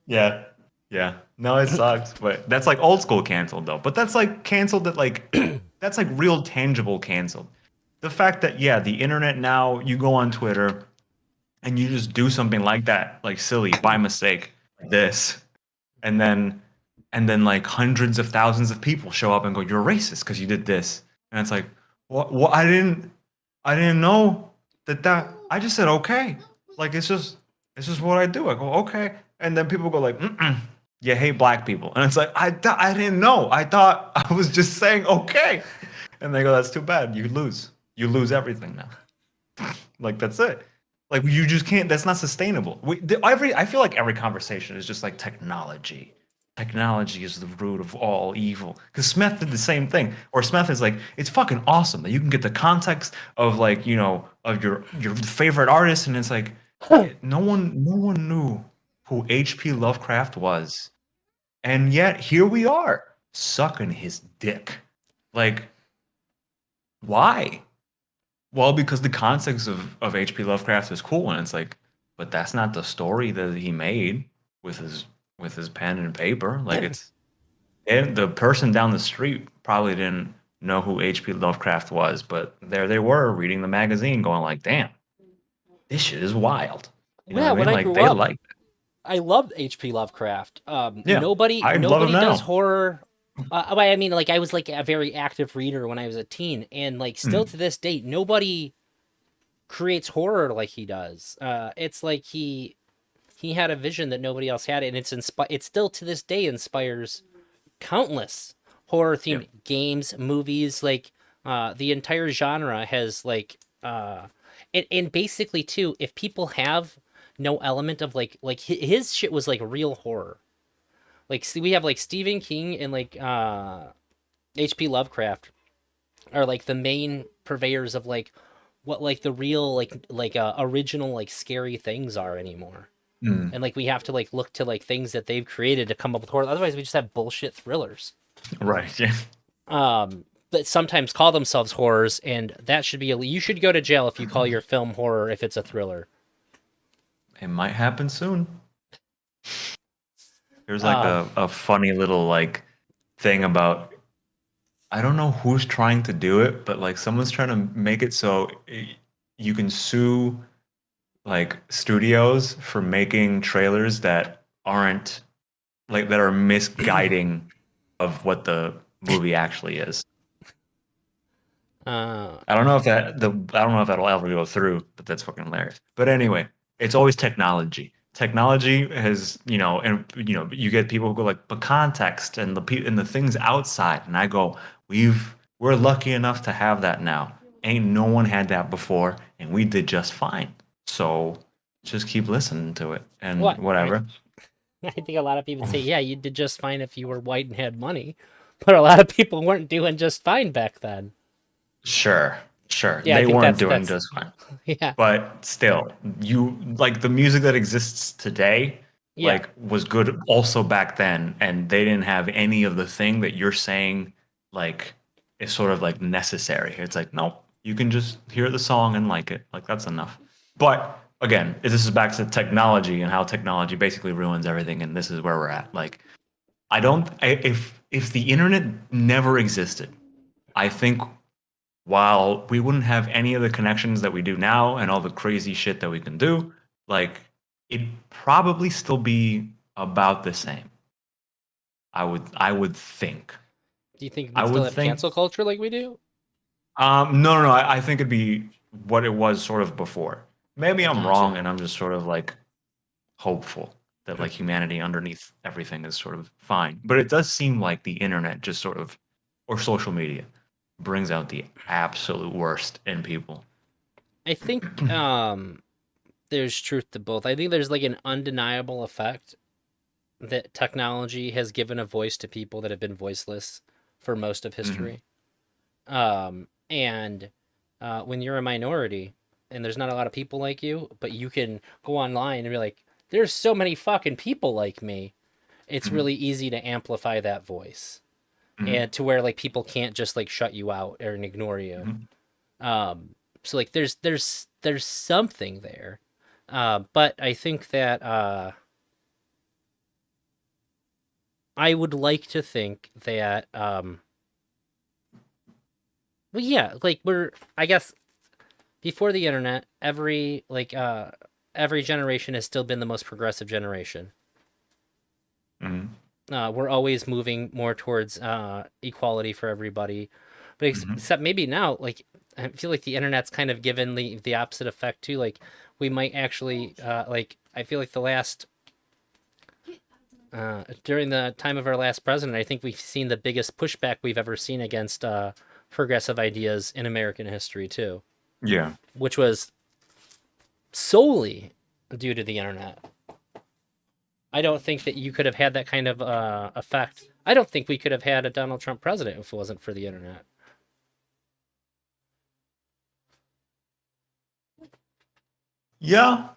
yeah, yeah. No, it sucks, but that's like old school canceled though. But that's like canceled that like that's like real tangible canceled. the fact that yeah, the internet now, you go on Twitter and you just do something like that, like silly by mistake, this, and then like hundreds of thousands of people show up and go, "You're racist because you did this," and it's like, what? I didn't know that. I just said okay. Like it's just what I do. I go okay, and then people go like, "Mm-mm, you hate black people," and it's like I didn't know. I thought I was just saying okay, and they go, "That's too bad. You lose. You lose everything now." Like that's it. Like you just can't. That's not sustainable. I feel like every conversation is just like technology. Technology is the root of all evil. Because Smith did the same thing. Or Smith is like, it's fucking awesome that you can get the context of like of your favorite artist, and it's like no one knew who H.P. Lovecraft was, and yet here we are sucking his dick. Like, why? Well, because the context of H.P. Lovecraft is cool, and it's like, but that's not the story that he made with his pen and paper. Like and the person down the street probably didn't know who H.P. Lovecraft was, but there they were reading the magazine, going like, "Damn, this shit is wild." You know Yeah, what I when mean? I Like grew they up, like, I loved H.P. Lovecraft. yeah, Nobody I love him does now. horror. I mean, like I was like a very active reader when I was a teen, and like still to this date, nobody creates horror like he does. It's like he had a vision that nobody else had, and it's still to this day inspires countless horror Yeah. themed games, movies. Like the entire genre has like and basically too, if people have no element of like his shit was like real horror. Like see, we have like Stephen King and like H.P. Lovecraft are like the main purveyors of like what like the real original like scary things are anymore. Mm, And like we have to like look to like things that they've created to come up with horror. Otherwise, we just have bullshit thrillers. right. Yeah. That sometimes call themselves horrors, and that should be you should go to jail if you call your film horror if it's a thriller. It might happen soon. There's like Um, a funny little like thing about, I don't know who's trying to do it, but like someone's trying to make it so you can sue like studios for making trailers that aren't like that are misguiding of what the movie actually is. uh, I don't know if I don't know if that'll ever go through, but that's fucking hilarious. But anyway, it's always technology. Technology has, and you get people who go like, but context and the things outside, and I go, we're lucky enough to have that now. Ain't no one had that before, and we did just fine. So just keep listening to it and what? whatever. I think a lot of people say, yeah, you did just fine if you were white and had money, but a lot of people weren't doing just fine back then. Sure, sure. Yeah, I They think weren't that's doing just fine. yeah, But still, you like the music that exists today, yeah. like was good also back then, and they didn't have any of the thing that you're saying like is sort of like necessary. It's like, nope, you can just hear the song and like it. Like that's enough. But again, this is back to technology and how technology basically ruins everything, and this is where we're at. Like if the internet never existed, I think while we wouldn't have any of the connections that we do now and all the crazy shit that we can do, like it'd probably still be about the same. I would think. Do you think I we still would have think. cancel culture like we do? No. I think it'd be what it was sort of before. Maybe I'm wrong, Gotcha. and I'm just sort of like hopeful that like humanity underneath everything is sort of fine. But it does seem like the internet just sort of, or social media, brings out the absolute worst in people. I think there's truth to both. I think there's like an undeniable effect that technology has given a voice to people that have been voiceless for most of history. And when you're a minority and there's not a lot of people like you, but you can go online and be like, there's so many fucking people like me. It's Mhm. really easy to amplify that voice and to where like people can't just like shut you out or ignore you. So like there's something there. But I think that I would like to think that Well, yeah, like I guess before the internet, every generation has still been the most progressive generation. Mhm. We're always moving more towards equality for everybody, but Mhm. except maybe now, like I feel like the internet's kind of given the opposite effect too. Like we might actually like I feel like the last during the time of our last president, I think we've seen the biggest pushback we've ever seen against progressive ideas in American history too, Yeah. which was solely due to the internet. I don't think that you could have had that kind of effect. I don't think we could have had a Donald Trump president if it wasn't for the internet. Yeah.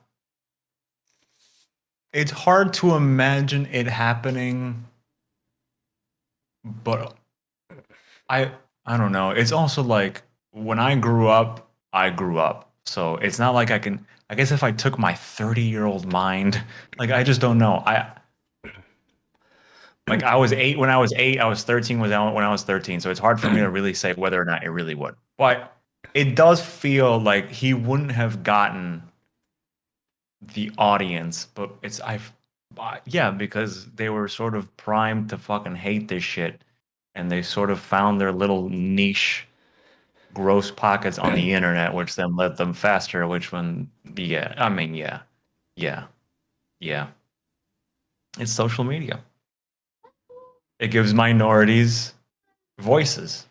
It's hard to imagine it happening, but I I don't know. It's also like when I grew up, I grew up. So it's not like I guess if I took my 30-year-old mind, like I just don't know. I was 8 when I was 8, I was 13 when I was 13. So it's hard for me to really say whether or not it really would. But it does feel like he wouldn't have gotten the audience, but yeah, because they were sort of primed to fucking hate this shit, and they sort of found their little niche, gross pockets on the internet, which then led them faster. Which one? Yeah, I mean, yeah, yeah, yeah. It's social media. It gives minorities voices,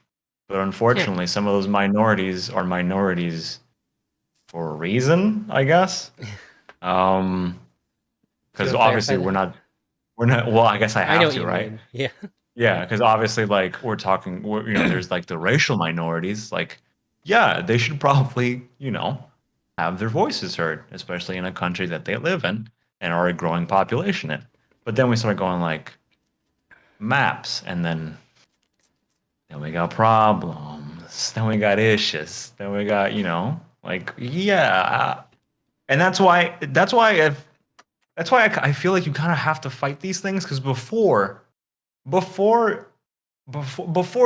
but Yeah, unfortunately, some of those minorities are minorities for a reason, I guess. Um, do you because want to clarify obviously that? we're not. Well, I guess I I know have what to, you right? mean. Yeah, Yeah, because obviously, like we're talking, there's like the racial minorities. Like, yeah, they should probably, have their voices heard, especially in a country that they live in and are a growing population in. But then we start going like maps, and then we got problems, then we got issues, then we got, like yeah, and that's why I feel like you kind of have to fight these things because before before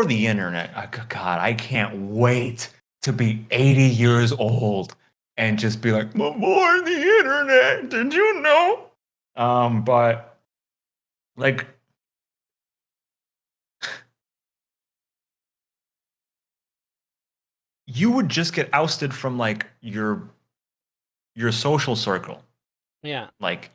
the internet, God, I can't wait to be 80 years old and just be like, before the internet, did you know? But like, you would just get ousted from like your social circle, yeah, like,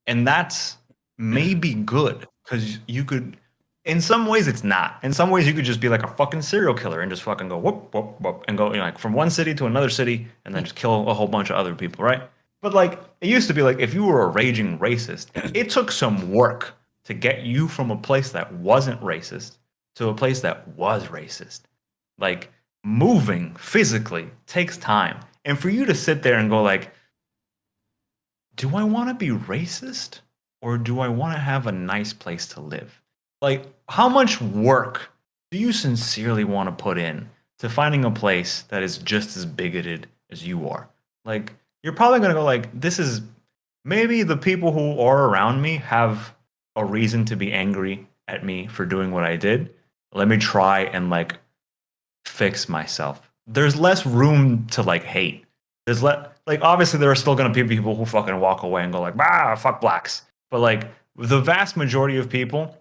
and that's maybe good because you could. In some ways, it's not. In some ways, you could just be like a fucking serial killer and just fucking go whoop whoop whoop and go like from one city to another city and then just kill a whole bunch of other people, right? But like it used to be like if you were a raging racist, it took some work to get you from a place that wasn't racist to a place that was racist. Like moving physically takes time, and for you to sit there and go like, do I want to be racist or do I want to have a nice place to live? Like, how much work do you sincerely want to put in to finding a place that is just as bigoted as you are? Like, you're probably going to go like, this is maybe the people who are around me have a reason to be angry at me for doing what I did. Let me try and like fix myself. There's less room to like hate. Like obviously there are still gonna be people who fucking walk away and go like, ah, fuck blacks. But like the vast majority of people,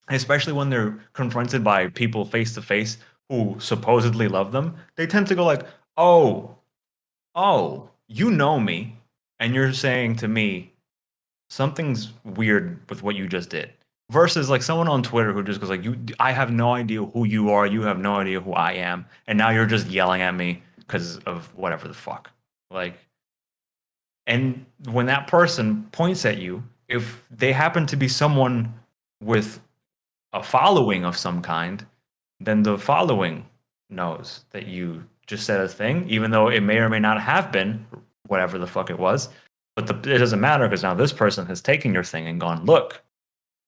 especially when they're confronted by people face to face who supposedly love them, they tend to go like, oh, oh, you know me, and you're saying to me something's weird with what you just did. Versus like someone on Twitter who just goes like, I have no idea who you are, you have no idea who I am, and now you're just yelling at me because of whatever the fuck. Like, and when that person points at you, if they happen to be someone with a following of some kind, then the following knows that you just said a thing, even though it may or may not have been whatever the fuck it was. But it doesn't matter because now this person has taken your thing and gone, look,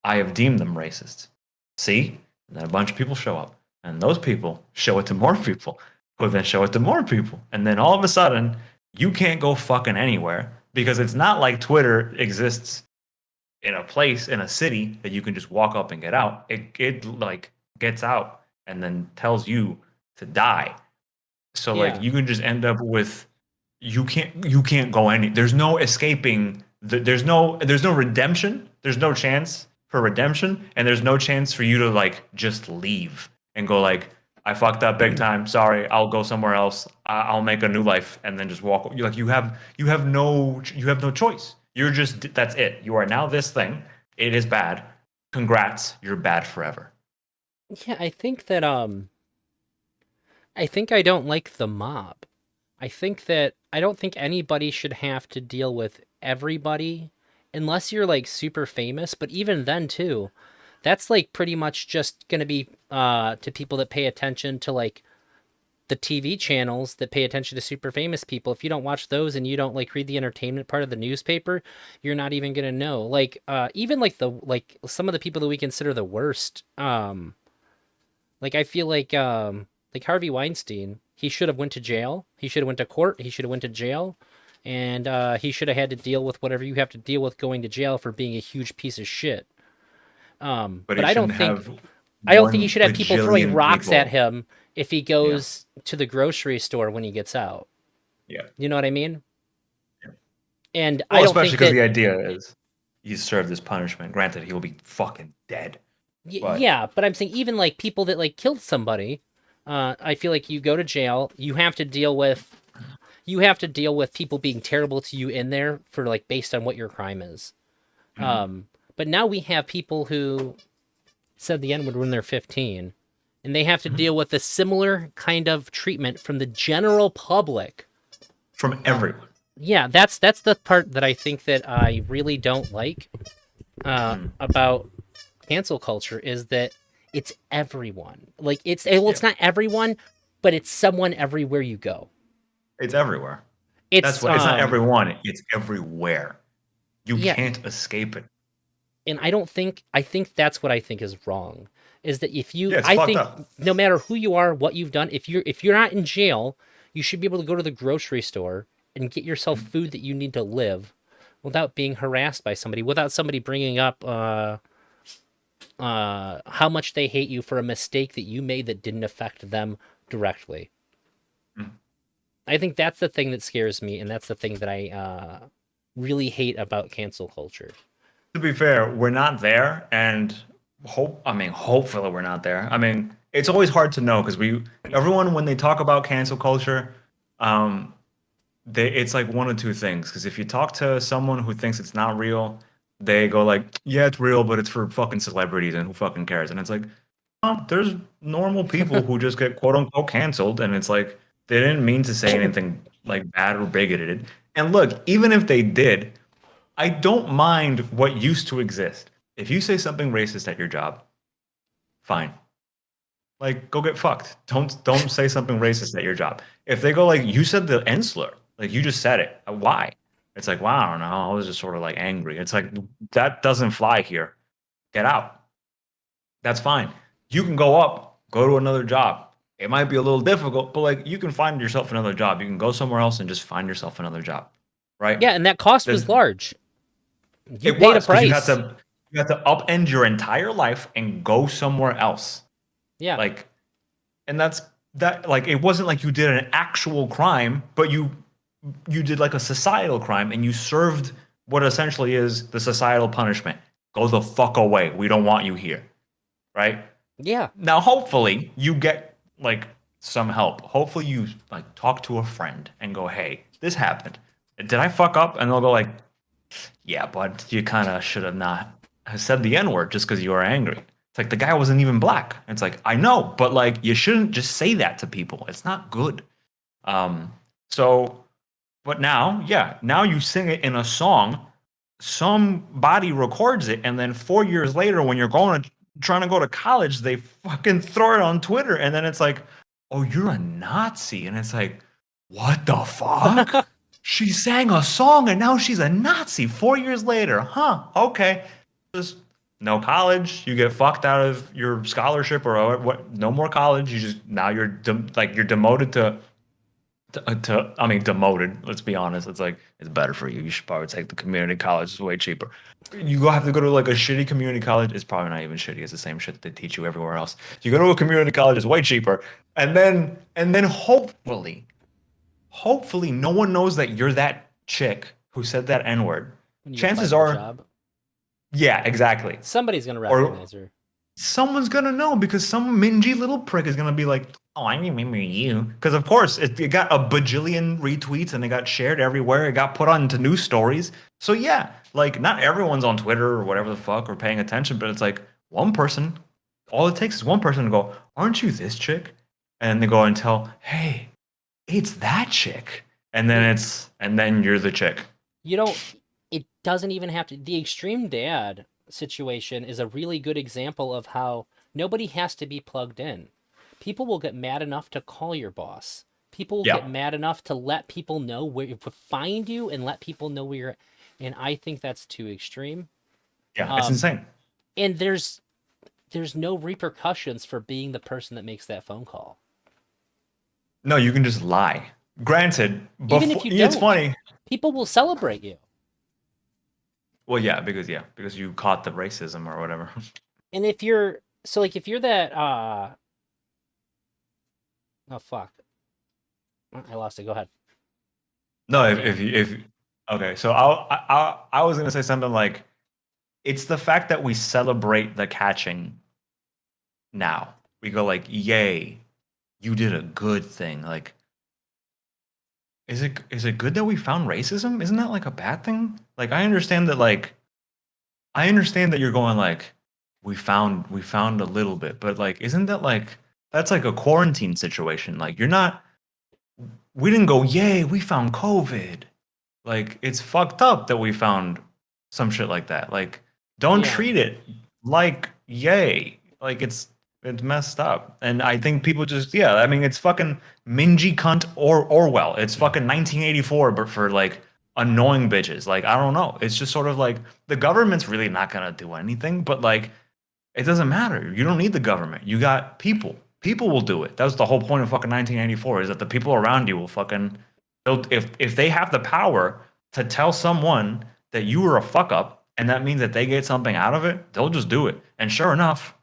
I have deemed them racist. See? And then a bunch of people show up. And those people show it to more people, who then show it to more people. And then all of a sudden, you can't go fucking anywhere because it's not like Twitter exists in a place, in a city that you can just walk up and get out. It like gets out and then tells you to die. So Yeah. like you can just end up with you can't go any. There's no escaping. There's no redemption. There's no chance for redemption, and there's no chance for you to like just leave and go like, I fucked up big time. Sorry, I'll go somewhere else. I'll make a new life, and then just walk. Like you have no choice. You're just that's it. You are now this thing. It is bad. Congrats, you're bad forever. Yeah, I think that I think I don't like the mob. I think that I don't think anybody should have to deal with everybody unless you're like super famous, but even then too, that's like pretty much just going to be to people that pay attention to like the TV channels that pay attention to super famous people. If you don't watch those and you don't like read the entertainment part of the newspaper, you're not even going to know. Like even like the like some of the people that we consider the worst like I feel like Harvey Weinstein, he should have went to jail. He should have went to court. He should have went to jail, and he should have had to deal with whatever you have to deal with going to jail for being a huge piece of shit. But I don't think he should have people throwing rocks at him if he goes to the grocery store when he gets out. Yeah, you know what I mean. Yeah. And well, I don't especially think because that, the idea is he's served his punishment. Granted, he will be fucking dead. But yeah, but I'm saying even like people that like killed somebody, I feel like you go to jail, you have to deal with people being terrible to you in there for like based on what your crime is. But now we have people who said the N-word when they're 15, and they have to deal with a similar kind of treatment from the general public. From everyone. Yeah, that's the part that I think that I really don't like about cancel culture is that it's everyone. Like it's not everyone, but it's someone everywhere you go. It's everywhere. It's not everyone. It's everywhere. You can't escape it. And I think that's what I think is wrong. Is that if you, it's I fucked think up. No matter who you are, what you've done, if you're not in jail, you should be able to go to the grocery store and get yourself food that you need to live without being harassed by somebody, without somebody bringing up how much they hate you for a mistake that you made that didn't affect them directly. I think that's the thing that scares me, and that's the thing that I really hate about cancel culture. To be fair, we're not there, and hopefully we're not there. I mean, it's always hard to know because everyone when they talk about cancel culture, it's like one of two things. Because if you talk to someone who thinks it's not real, they go like, "Yeah, it's real, but it's for fucking celebrities, and who fucking cares?" And it's like, oh, there's normal people who just get quote unquote canceled, and it's like they didn't mean to say anything like bad or bigoted. And look, even if they did, I don't mind what used to exist. If you say something racist at your job, fine. Like, go get fucked. Don't say something racist at your job. If they go like, you said the N slur, like you just said it. Why? It's like, wow, I don't know. I was just sort of like angry. It's like, that doesn't fly here. Get out. That's fine. You can go to another job. It might be a little difficult, but like you can find yourself another job. You can go somewhere else and just find yourself another job. Right? Yeah, and that cost was large. You it paid was, a price. You had to upend your entire life and go somewhere else. Yeah. Like, and that's that. Like, it wasn't like you did an actual crime, but you did like a societal crime, and you served what essentially is the societal punishment. Go the fuck away. We don't want you here. Right? Yeah. Now, hopefully, you get like some help. Hopefully, you like talk to a friend and go, "Hey, this happened. Did I fuck up?" And they'll go like, "Yeah, but you kind of should have not said the N-word just because you were angry." It's like the guy wasn't even black. It's like, I know, but like you shouldn't just say that to people. It's not good. But now you sing it in a song. Somebody records it, and then 4 years later, when you're trying to go to college, they fucking throw it on Twitter, and then it's like, "Oh, you're a Nazi," and it's like, what the fuck? She sang a song and now she's a Nazi 4 years later. Huh. Okay. Just no college. You get fucked out of your scholarship or what? No more college. You're demoted to I mean, demoted. Let's be honest. It's like it's better for you. You should probably take the community college. It's way cheaper. Have to go to like a shitty community college. It's probably not even shitty. It's the same shit they teach you everywhere else. You go to a community college. It's way cheaper, and then hopefully, no one knows that you're that chick who said that N word. When you Chances apply for a are, job, yeah, exactly. somebody's gonna Or recognize her. someone's gonna know because some mingy little prick is gonna be like, "Oh, I remember you," because of course it got a bajillion retweets and it got shared everywhere. It got put onto news stories. So yeah, like not everyone's on Twitter or whatever the fuck or paying attention, but it's like one person. All it takes is one person to go, "Aren't you this chick?" And they go and tell, "Hey, it's that chick," and then you're the chick. You don't. It doesn't even have to. The extreme dad situation is a really good example of how nobody has to be plugged in. People will get mad enough to call your boss. People will Yeah. get mad enough to let people know where to find you and let people know where you're. And I think that's too extreme. Yeah, it's Um, insane. And there's no repercussions for being the person that makes that phone call. No, you can just lie. Granted, Even if you it's don't. funny. People will celebrate you. Well, because you caught the racism or whatever. And if you're if you're that oh fuck. I lost it. Go ahead. No, if okay, so I was gonna say something like, it's the fact that we celebrate the catching now. We go like, "Yay, you did a good thing." Like, is it good that we found racism? Isn't that like a bad thing? Like, I understand that you're going like, we found a little bit, but like, isn't that like that's like a quarantine situation? Like, we didn't go, "Yay, we found COVID." Like, it's fucked up that we found some shit like that. Like, don't Yeah. treat it like yay. Like, it's messed up. And I think people just, yeah, I mean, it's fucking Mingy cunt or Orwell. It's fucking 1984, but for like annoying bitches. Like, I don't know. It's just sort of like the government's really not gonna do anything, but like it doesn't matter. You don't need the government. You got people. People will do it. That was the whole point of fucking 1984, is that the people around you will fucking, if they have the power to tell someone that you were a fuck up and that means that they get something out of it, they'll just do it. And sure enough,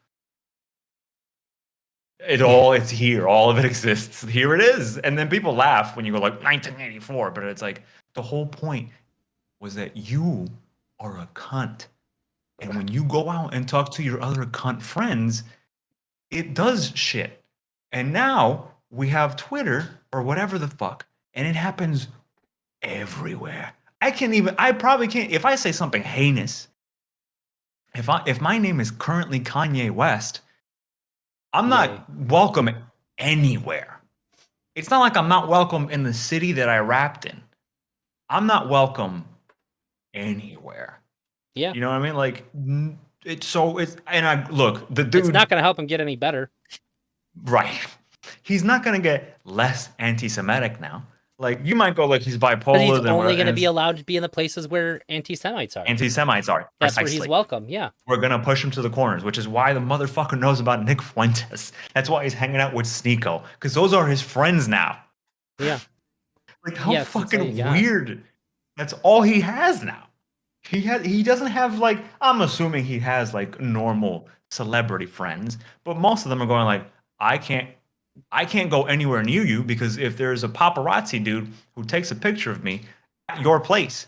it's here. All of it exists. Here it is. And then people laugh when you go like 1984, but it's like the whole point was that you are a cunt. And when you go out and talk to your other cunt friends, it does shit. And now we have Twitter or whatever the fuck, and it happens everywhere. I probably can't, if I say something heinous, if my name is currently Kanye West, I'm Yay. not welcome anywhere. It's not like I'm not welcome in the city that I rapped in. I'm not welcome anywhere. Yeah. You know what I mean? Like, the dude, It's not going to help him get any better. right. He's not going to get less anti-Semitic now. Like, you might go like he's bipolar. But he's then only whatever, going to and be allowed to be in the places where anti-Semites are. anti-Semites are. That's where Precisely. he's welcome. Yeah. We're going to push him to the corners, which is why the motherfucker knows about Nick Fuentes. That's why he's hanging out with Sneeko, because those are his friends now. Yeah. Like, how Yes, that's all fucking you got. weird. That's all he has now. He doesn't have, like, I'm assuming he has like normal celebrity friends, but most of them are going like, I can't go anywhere near you because if there's a paparazzi dude who takes a picture of me at your place,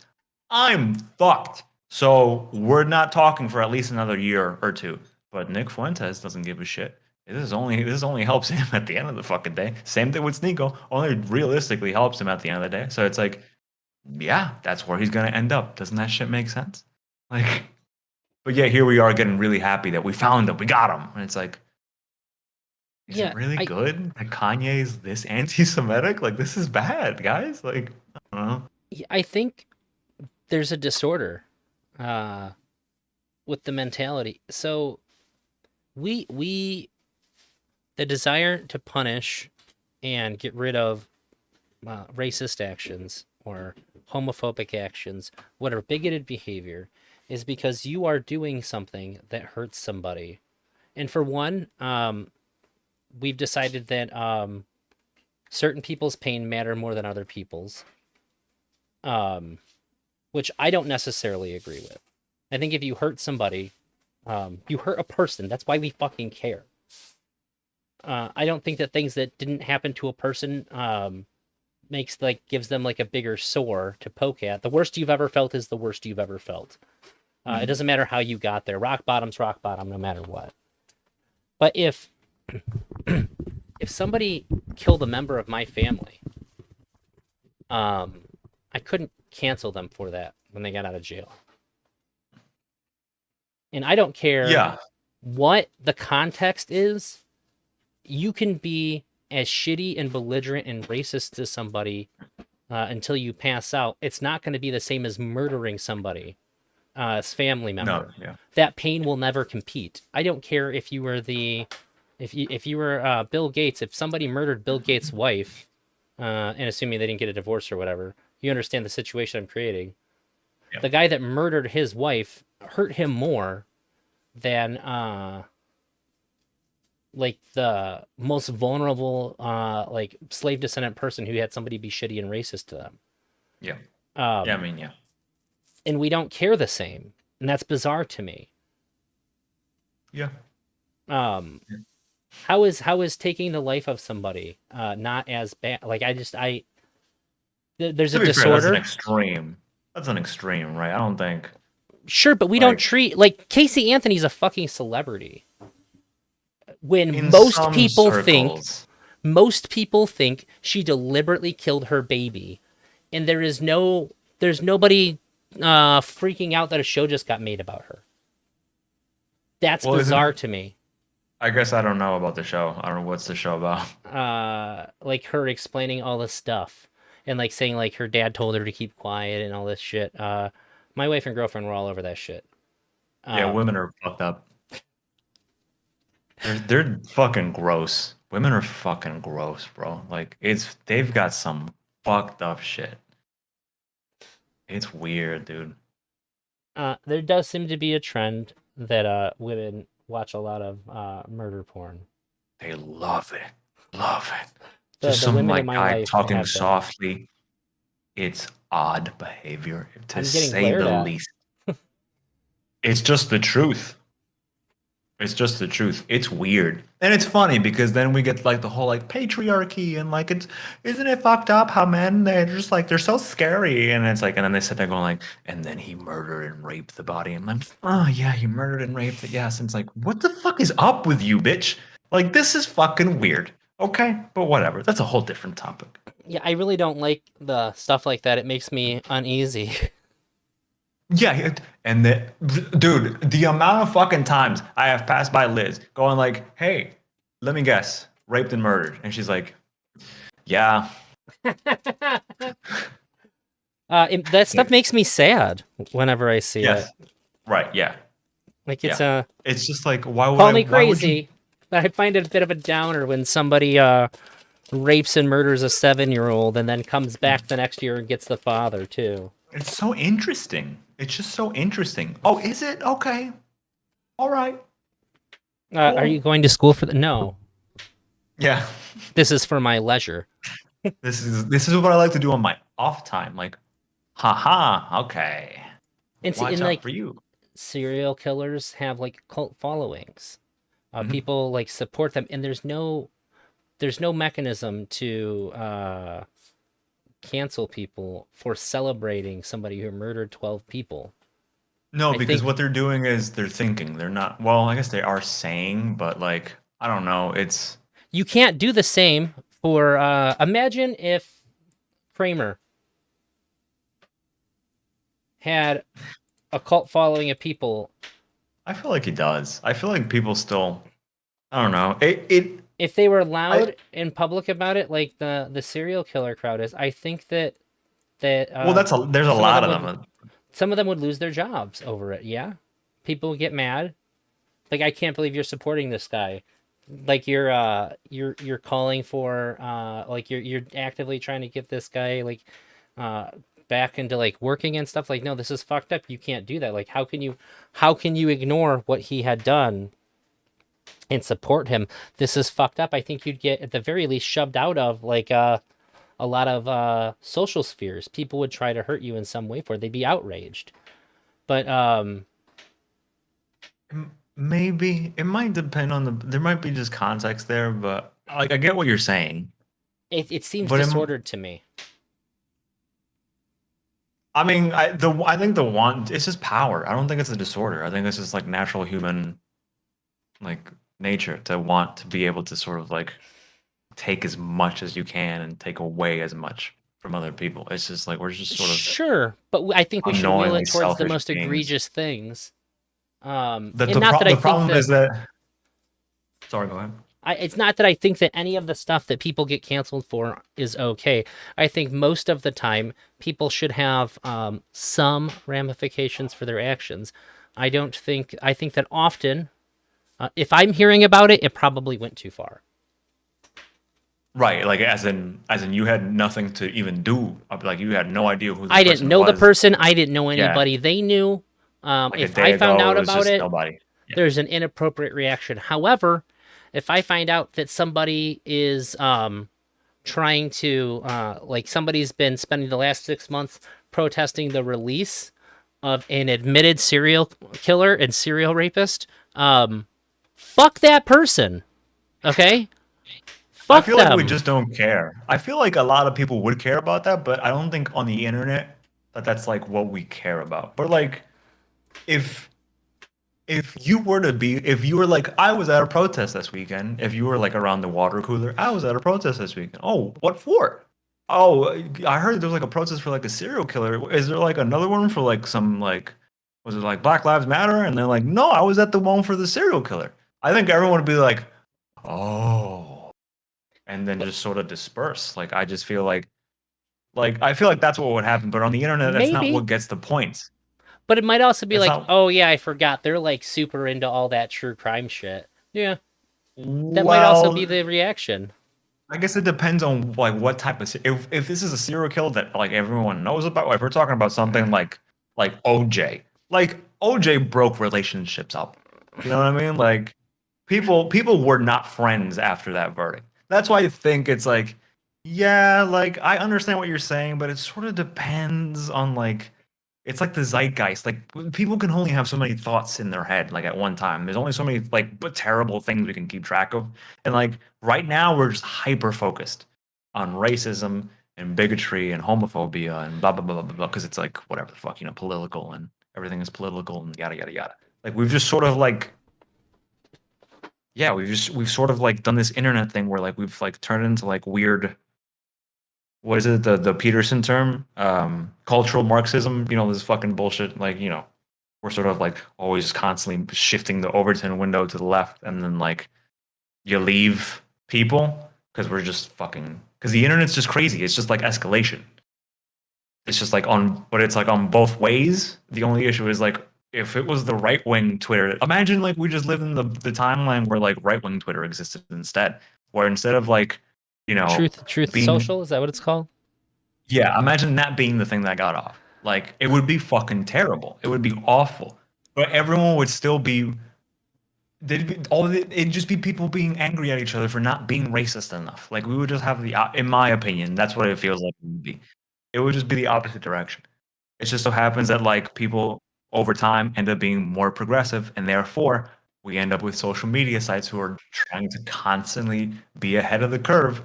I'm fucked. So we're not talking for at least another year or two. But Nick Fuentes doesn't give a shit. This only helps him at the end of the fucking day. Same thing with Sneeko. Only realistically helps him at the end of the day. So it's like, yeah, that's where he's gonna end up. Doesn't that shit make sense? Like, but yeah, here we are getting really happy that we found him, we got him, and it's like, is Yeah, it really good that Kanye's this anti-Semitic? Like, this is bad, guys. Like, I don't know. I think there's a disorder with the mentality. So the desire to punish and get rid of racist actions or homophobic actions, whatever, bigoted behavior, is because you are doing something that hurts somebody. And for one, we've decided that certain people's pain matter more than other people's. Which I don't necessarily agree with. I think if you hurt somebody, you hurt a person. That's why we fucking care. I don't think that things that didn't happen to a person gives them like a bigger sore to poke at. The worst you've ever felt is the worst you've ever felt. It doesn't matter how you got there. Rock bottom's rock bottom, no matter what. But if somebody killed a member of my family, I couldn't cancel them for that when they got out of jail. And I don't care what the context is. You can be as shitty and belligerent and racist to somebody until you pass out. It's not going to be the same as murdering somebody as family member. No, yeah. That pain will never compete. I don't care if you were if you were Bill Gates. If somebody murdered Bill Gates' wife, and assuming they didn't get a divorce or whatever, you understand the situation I'm creating. Yeah. The guy that murdered his wife hurt him more than like the most vulnerable like slave descendant person who had somebody be shitty and racist to them. Yeah. I mean, yeah. And we don't care the same, and that's bizarre to me. Yeah. How is taking the life of somebody not as bad? Like there's a To be fair, disorder. that's an extreme. That's an extreme, right? I don't think. Sure, but we don't treat like Casey Anthony's a fucking celebrity. When In most some people circles, think she deliberately killed her baby, and there's nobody freaking out that a show just got made about her. That's bizarre to me. I guess I don't know about the show. I don't know what's the show about. Like her explaining all this stuff and like saying like her dad told her to keep quiet and all this shit. My wife and girlfriend were all over that shit. Yeah, women are fucked up. They're fucking gross. Women are fucking gross, bro. Like they've got some fucked up shit. It's weird, dude. There does seem to be a trend that women watch a lot of murder porn. They love it. Love it. The Just some women in like my guy life talking have been. softly. It's odd behavior, to I'm getting say glared the at. least. It's just the truth. It's just the truth. It's weird. And it's funny because then we get like the whole like patriarchy and like isn't it fucked up how men they're just like they're so scary and it's like and then they sit there going like and then he murdered and raped the body and I'm like, oh yeah, he murdered and raped it. Yes. And it's like, what the fuck is up with you, bitch? Like this is fucking weird. Okay, but whatever. That's a whole different topic. Yeah, I really don't like the stuff like that. It makes me uneasy. Yeah, and dude, the amount of fucking times I have passed by Liz going like, "Hey, let me guess, raped and murdered," and she's like, "Yeah." That stuff makes me sad whenever I see Yes. it. Right. Yeah. Like it's It's just like, why would call me why would crazy, but I find it a bit of a downer when somebody rapes and murders a 7-year-old and then comes back the next year and gets the father too. It's so interesting. It's just so interesting. Oh, is it? Okay. All right. Are you going to school for the? No, Yeah. this is for my leisure. This is what I like to do on my off time. Like, haha. Okay. And see, Watch and out like for you. serial killers have like cult followings. Mhm. People like support them, and there's no mechanism to cancel people for celebrating somebody who murdered 12 people. No, I because think- what they're doing is they're thinking. They're not. Well, I guess they are saying, but like, I don't know. It's You can't do the same for imagine if Kramer had a cult following of people. I feel like he does. I feel like people still. I don't know. If they were loud in public about it, like the serial killer crowd is, I think that Well, there's a some lot of of them them. some of them would lose their jobs over it. Yeah, people would get mad. Like, I can't believe you're supporting this guy. Like you're calling for like you're actively trying to get this guy like back into like working and stuff. Like, no, this is fucked up. You can't do that. Like, how can you ignore what he had done and support him, this is fucked up. I think you'd get, at the very least, shoved out of like a lot of social spheres. People would try to hurt you in some way for it. They'd be outraged. But Maybe it might depend on the. There might be just context there, but like I get what you're saying. it seems But disordered to me. I mean, I think the want it's just power. I don't think it's a disorder. I think it's just like natural human like nature to want to be able to sort of like take as much as you can and take away as much from other people. It's just like we're just sort of Sure, but I think we should wheel unknowingly it towards the selfish most beings. egregious things. And The not that I the think problem that is that. Sorry, go ahead. it's not that I think that any of the stuff that people get canceled for is okay. I think most of the time people should have some ramifications for their actions. I think that often, if I'm hearing about it, it probably went too far. Right, like as in you had nothing to even do. Like you had no idea who this I didn't person know the was. person. I didn't know Yeah. anybody they knew. Like a If day I found ago, out it was about just it, nobody. Yeah. there's an inappropriate reaction. However, if I find out that somebody is trying to like somebody's been spending the last 6 months protesting the release of an admitted serial killer and serial rapist, fuck that person. Okay? I Fuck feel them. like we just don't care. I feel like a lot of people would care about that, but I don't think on the internet that that's like what we care about. But like, if you were like, I was at a protest this weekend. If you were like around the water cooler, I was at a protest this weekend. Oh, what for? Oh, I heard there was like a protest for like a serial killer. Is there like another one for like some like, was it like Black Lives Matter? And they're like, no, I was at the one for the serial killer. I think everyone would be like, oh, and then just sort of disperse. Like I just feel like I feel like that's what would happen. But on the internet, that's not Maybe. what gets the points. But it might also be It's like, not- oh yeah, I forgot. They're like super into all that true crime shit. Yeah. That might Well, also be the reaction. I guess it depends on like what type of if this is a serial killer that like everyone knows about. If we're talking about something like OJ, like OJ broke relationships up. You know what I mean? Like people were not friends after that verdict. That's why I think it's like, yeah, like I understand what you're saying, but it sort of depends on like it's like the zeitgeist. Like people can only have so many thoughts in their head like at one time. There's only so many like but terrible things we can keep track of. And like right now we're just hyper focused on racism and bigotry and homophobia and blah blah blah blah blah because it's like whatever the fuck, political and everything is political and yada yada yada. Like we've just sort of like yeah, we've sort of like done this internet thing where like we've like turned into like weird what is it the Peterson term cultural Marxism, this fucking bullshit, like we're sort of like always constantly shifting the Overton window to the left and then like you leave people because we're just fucking because the internet's just crazy. It's just like escalation. It's just like but it's like on both ways. The only issue is like if it was the right wing Twitter, imagine like we just lived in the timeline where like right wing Twitter existed instead, where instead of like Truth being- Social, is that what it's called? yeah, imagine that being the thing that got off. Like it would be fucking terrible. It would be awful. But everyone would still be it'd just be people being angry at each other for not being racist enough. Like we would just have in my opinion, that's what it feels like it would be. It would just be the opposite direction. It just so happens that like people over time end up being more progressive and therefore we end up with social media sites who are trying to constantly be ahead of the curve,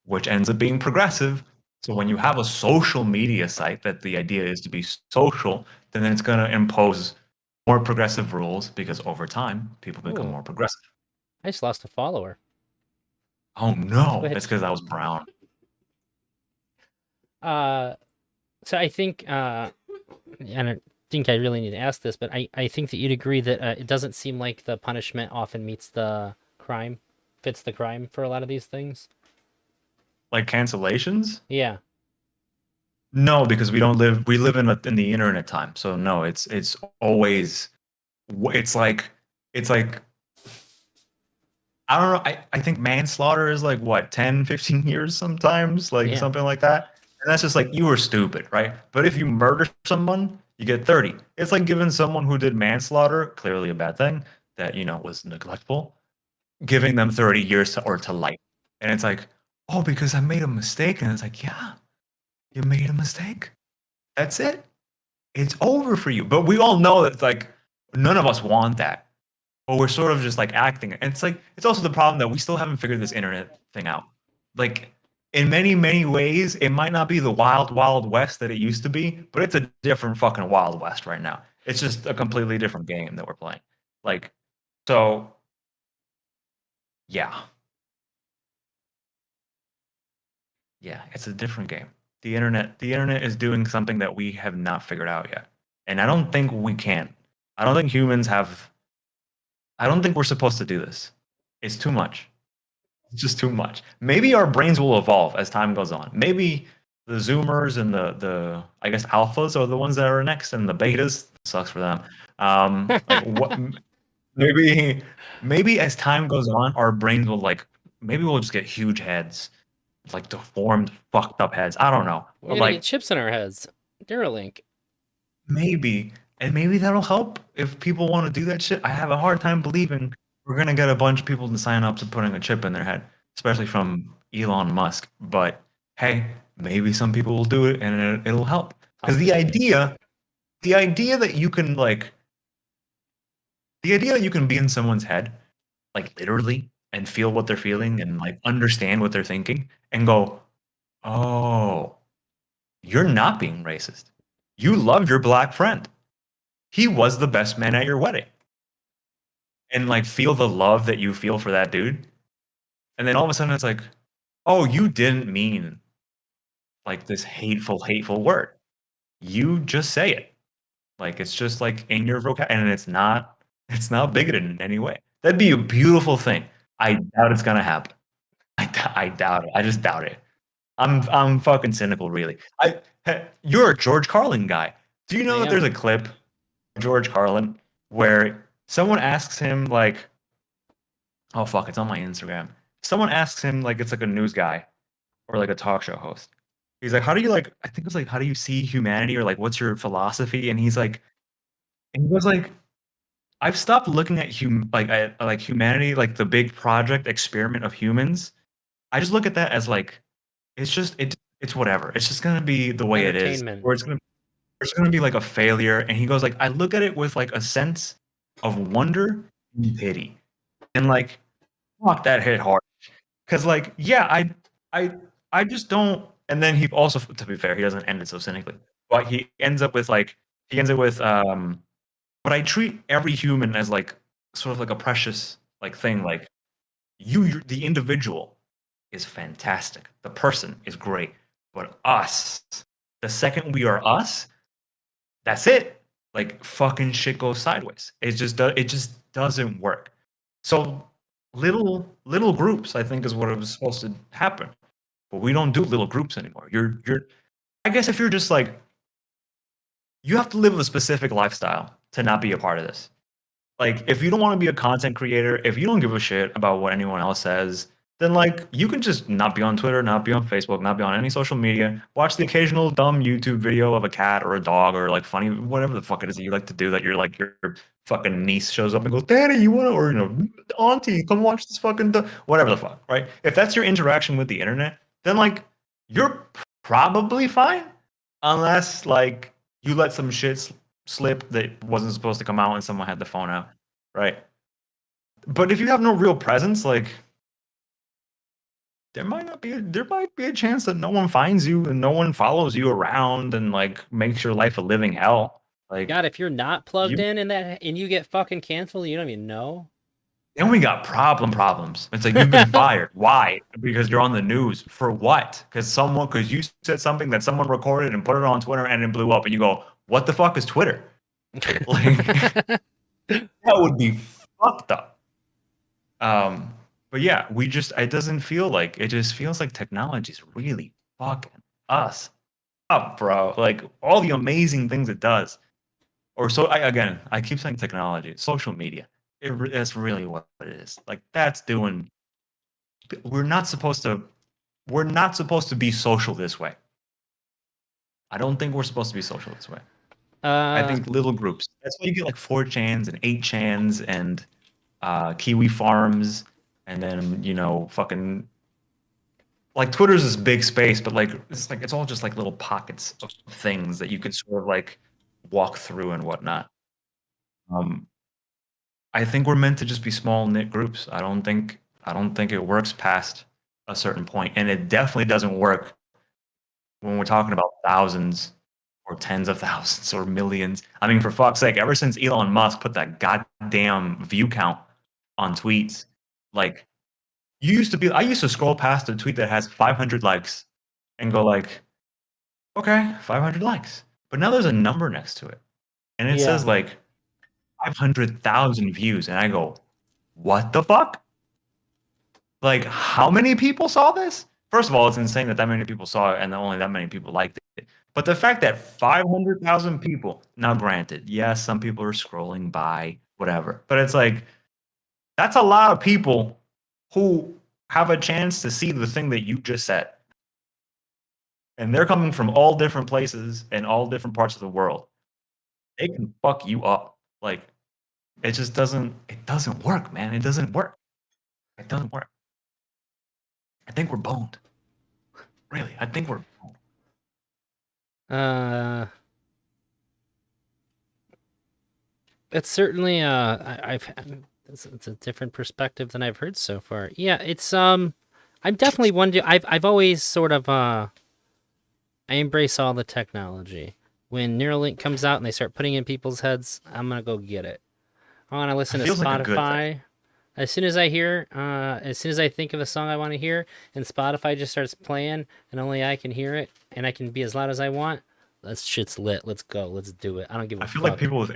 which ends up being progressive. So when you have a social media site that the idea is to be social, then it's going to impose more progressive rules because over time people become Ooh. more progressive. I just lost a follower. Oh no, Go ahead. it's because I was brown. So I think, and I think I really need to ask this, but I think that you'd agree that it doesn't seem like the punishment often meets the crime, fits the crime for a lot of these things. Like cancellations? Yeah. No, because we live in the internet time. So no, it's always it's like I don't know. I think manslaughter is like what 10, 15 years sometimes, like Yeah. something like that. And that's just like you were stupid, right? But if you murder someone, you get 30. It's like giving someone who did manslaughter, clearly a bad thing, that was neglectful. giving them 30 years to life. And it's like, oh, because I made a mistake. And it's like, yeah, you made a mistake. That's it. It's over for you. But we all know that like none of us want that. But we're sort of just like acting. And it's like it's also the problem that we still haven't figured this internet thing out. Like in many, many ways, it might not be the wild, wild west that it used to be, but it's a different fucking wild west right now. It's just a completely different game that we're playing. Like, so yeah. Yeah, it's a different game. The internet is doing something that we have not figured out yet. And I don't think we can. I don't think humans have I don't think we're supposed to do this. It's too much. It's just too much. Maybe our brains will evolve as time goes on. Maybe the Zoomers and the I guess alphas are the ones that are next, and the betas sucks for them. Like what? Maybe as time goes on, our brains will like maybe we'll just get huge heads, like deformed, fucked up heads. I don't know, We're but gonna like get chips in our heads. Neuralink. maybe, and maybe that'll help if people want to do that shit. I have a hard time believing we're gonna get a bunch of people to sign up to putting a chip in their head, especially from Elon Musk. But hey, maybe some people will do it, and it'll help. Because the idea that you can like, the idea that you can be in someone's head, like literally, and feel what they're feeling, and like understand what they're thinking, and go, oh, you're not being racist. You love your black friend. He was the best man at your wedding. And like feel the love that you feel for that dude. And then all of a sudden it's like, oh, you didn't mean like this hateful, hateful word. You just say it. Like it's just like in your vocabulary, and it's not bigoted in any way. That'd be a beautiful thing. I doubt it's gonna happen. I doubt it. I just doubt it. I'm fucking cynical, really. You're a George Carlin guy. Do you know I that am. there's a clip of George Carlin where someone asks him like, oh fuck, it's on my Instagram. Someone asks him like it's like a news guy or like a talk show host. He's like, how do you like? I think it's like, how do you see humanity or like, what's your philosophy? And he's like, and he was like, I've stopped looking at like humanity like the big project experiment of humans. I just look at that as like it's whatever. It's just gonna be the way it is, Entertainment. or it's gonna be like a failure. And he goes like, I look at it with like a sense of wonder and pity, and like, fuck, that hit hard. Cause like, yeah, I, I just don't. And then he also, to be fair, he doesn't end it so cynically, but he ends it with, but I treat every human as like sort of like a precious like thing. Like the individual is fantastic. The person is great. But us, the second we are us, that's it. Like fucking shit goes sideways. It just doesn't work. So little groups, I think, is what it was supposed to happen. But we don't do little groups anymore. You're I guess if you're just like you have to live a specific lifestyle to not be a part of this. Like, if you don't want to be a content creator, if you don't give a shit about what anyone else says, then like you can just not be on Twitter, not be on Facebook, not be on any social media. Watch the occasional dumb YouTube video of a cat or a dog or like funny whatever the fuck it is that you like to do. That you're like your fucking niece shows up and goes, "Daddy, you want to?" Or "Auntie, come watch this fucking whatever the fuck." Right? If that's your interaction with the internet, then like you're probably fine, unless like you let some shit slip that wasn't supposed to come out and someone had the phone out, right? But if you have no real presence, like there might be a chance that no one finds you and no one follows you around and like makes your life a living hell. Like God, if you're not plugged you, in that and you get fucking canceled, you don't even know. then we got problems. It's like you've been fired. Why? Because you're on the news. For what? Because you said something that someone recorded and put it on Twitter and it blew up and you go, what the fuck is Twitter? Like that would be fucked up. But yeah, it doesn't feel like it just feels like technology's really fucking us up, bro. Like all the amazing things it does. Or so I keep saying technology, social media. That's really what it is. Like that's doing we're not supposed to be social this way. I don't think we're supposed to be social this way. I think little groups. That's why you get like 4chans and 8chans and Kiwi Farms and then fucking like Twitter's this big space, but like it's all just like little pockets of things that you can sort of like walk through and whatnot. Um, I think we're meant to just be small knit groups. I don't think it works past a certain point, and it definitely doesn't work when we're talking about thousands or tens of thousands or millions. I mean, for fuck's sake, ever since Elon Musk put that goddamn view count on tweets, like I used to scroll past a tweet that has 500 likes and go like, okay, 500 likes. But now there's a number next to it. And it Yeah. says like 500,000 views. And I go, what the fuck? Like, how many people saw this? First of all, it's insane that many people saw it and that only that many people liked it. But the fact that 500,000 people, now granted, yes, some people are scrolling by, whatever. But it's like, that's a lot of people who have a chance to see the thing that you just said. And they're coming from all different places and all different parts of the world. They can fuck you up. Like, it just doesn't work, man. It doesn't work. It doesn't work. I think we're boned. Really, I think we're boned. It's certainly it's a different perspective than I've heard so far. Yeah, it's I'm definitely one to I've always sort of I embrace all the technology. When Neuralink comes out and they start putting it in people's heads, I'm gonna go get it. I want to listen to feels like a good Spotify. As soon as I think of a song I want to hear, and Spotify just starts playing, and only I can hear it, and I can be as loud as I want. That shit's lit. Let's go. Let's do it. I don't give a I feel fuck. like people with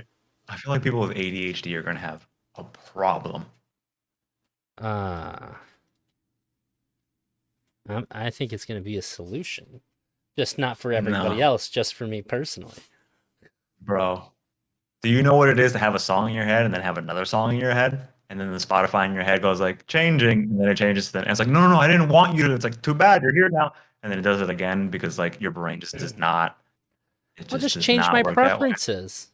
ADHD are gonna have a problem. I think it's going to be a solution, just not for everybody No. else, just for me personally. Bro, do you know what it is to have a song in your head and then have another song in your head? And then the Spotify in your head goes like changing, and then it changes to and it's like, no, I didn't want you to. It's like, too bad, you're here now. And then it does it again because like your brain just does not. I'll just does change not my work that way. preferences.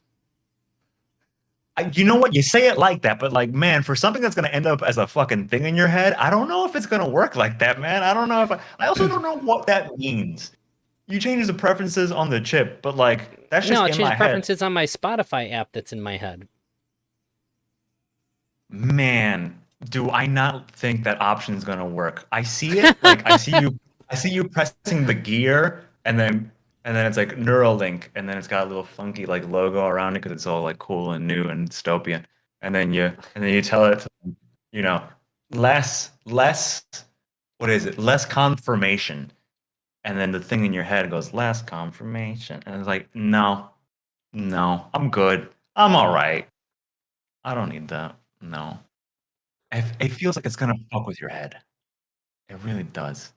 You know what? You say it like that, but like, man, for something that's gonna end up as a fucking thing in your head, I don't know if it's gonna work like that, man. I don't know if I also don't know what that means. You change the preferences on the chip, but like that's just No, I'll in change my head. preferences on my Spotify app that's in my head. Man, do I not think that option is gonna work? I see it, like I see you pressing the gear, and then it's like Neuralink, and then it's got a little funky like logo around it because it's all like cool and new and dystopian. And then you tell it, you know, less what is it? Less confirmation. And then the thing in your head goes less confirmation, and it's like, no, I'm good, I'm all right. I don't need that. No. It feels like it's gonna fuck with your head. It really does.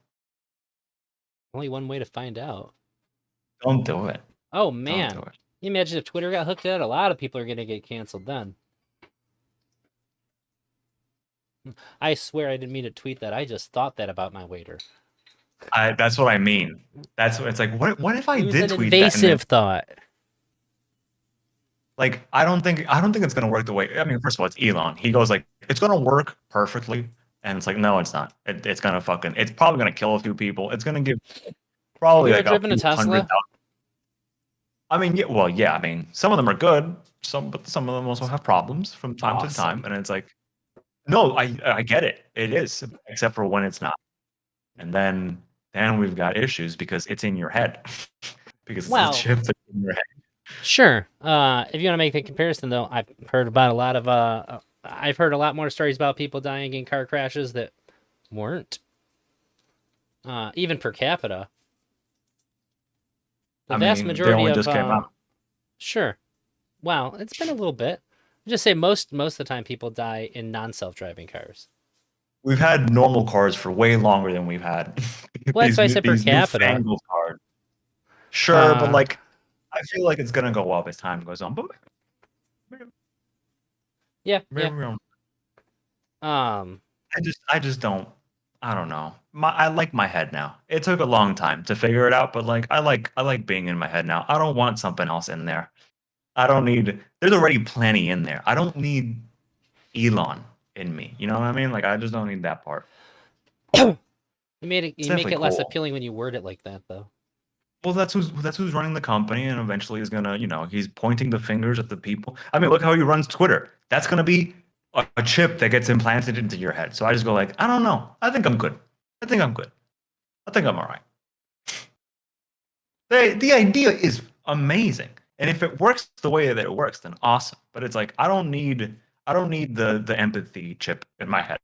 Only one way to find out. Don't do it. Oh Don't man, do it. can you imagine if Twitter got hooked to that? A lot of people are gonna get canceled then. I swear I didn't mean to tweet that. I just thought that about my waiter. That's what I mean. That's what it's like. What if I It was did an tweet that? And then, invasive thought. like, I don't think it's gonna work the way. I mean, first of all, it's Elon. He goes like, it's gonna work perfectly, and it's like, no, it's not. It's gonna fucking. It's probably gonna kill a few people. It's gonna give probably You like ever a driven a few Tesla? 100,000. I mean, yeah. Well, yeah. I mean, some of them are good. But some of them also have problems from time to time, Awesome. and it's like, no, I get it. It is, except for when it's not. And then we've got issues because it's in your head. Because it's Well- a chip that's in your head. Sure. If you want to make the comparison, though, I've heard about a lot of I've heard a lot more stories about people dying in car crashes that weren't. Even per capita. The I vast mean, they majority only of just came out. Sure. Well, it's been a little bit. Just say most of the time people die in non-self-driving cars. We've had normal cars for way longer than we've had. Well, that's why I said per these capita. newfangled cars. Sure, but Uh, like, I feel like it's gonna go up as time goes on. But Yeah. maybe we don't- Um. I just don't. I don't know. I like my head now. It took a long time to figure it out, but like I like being in my head now. I don't want something else in there. I don't need. There's already plenty in there. I don't need Elon in me. You know what I mean? Like I just don't need that part. You It's make it definitely less cool. appealing when you word it like that, though. Well, that's who's running the company, and eventually is gonna, he's pointing the fingers at the people. I mean, look how he runs Twitter. That's gonna be a chip that gets implanted into your head. So I just go like, I don't know. I think I'm good. I think I'm good. I think I'm all right. The idea is amazing, and if it works the way that it works, then awesome. But it's like I don't need the empathy chip in my head.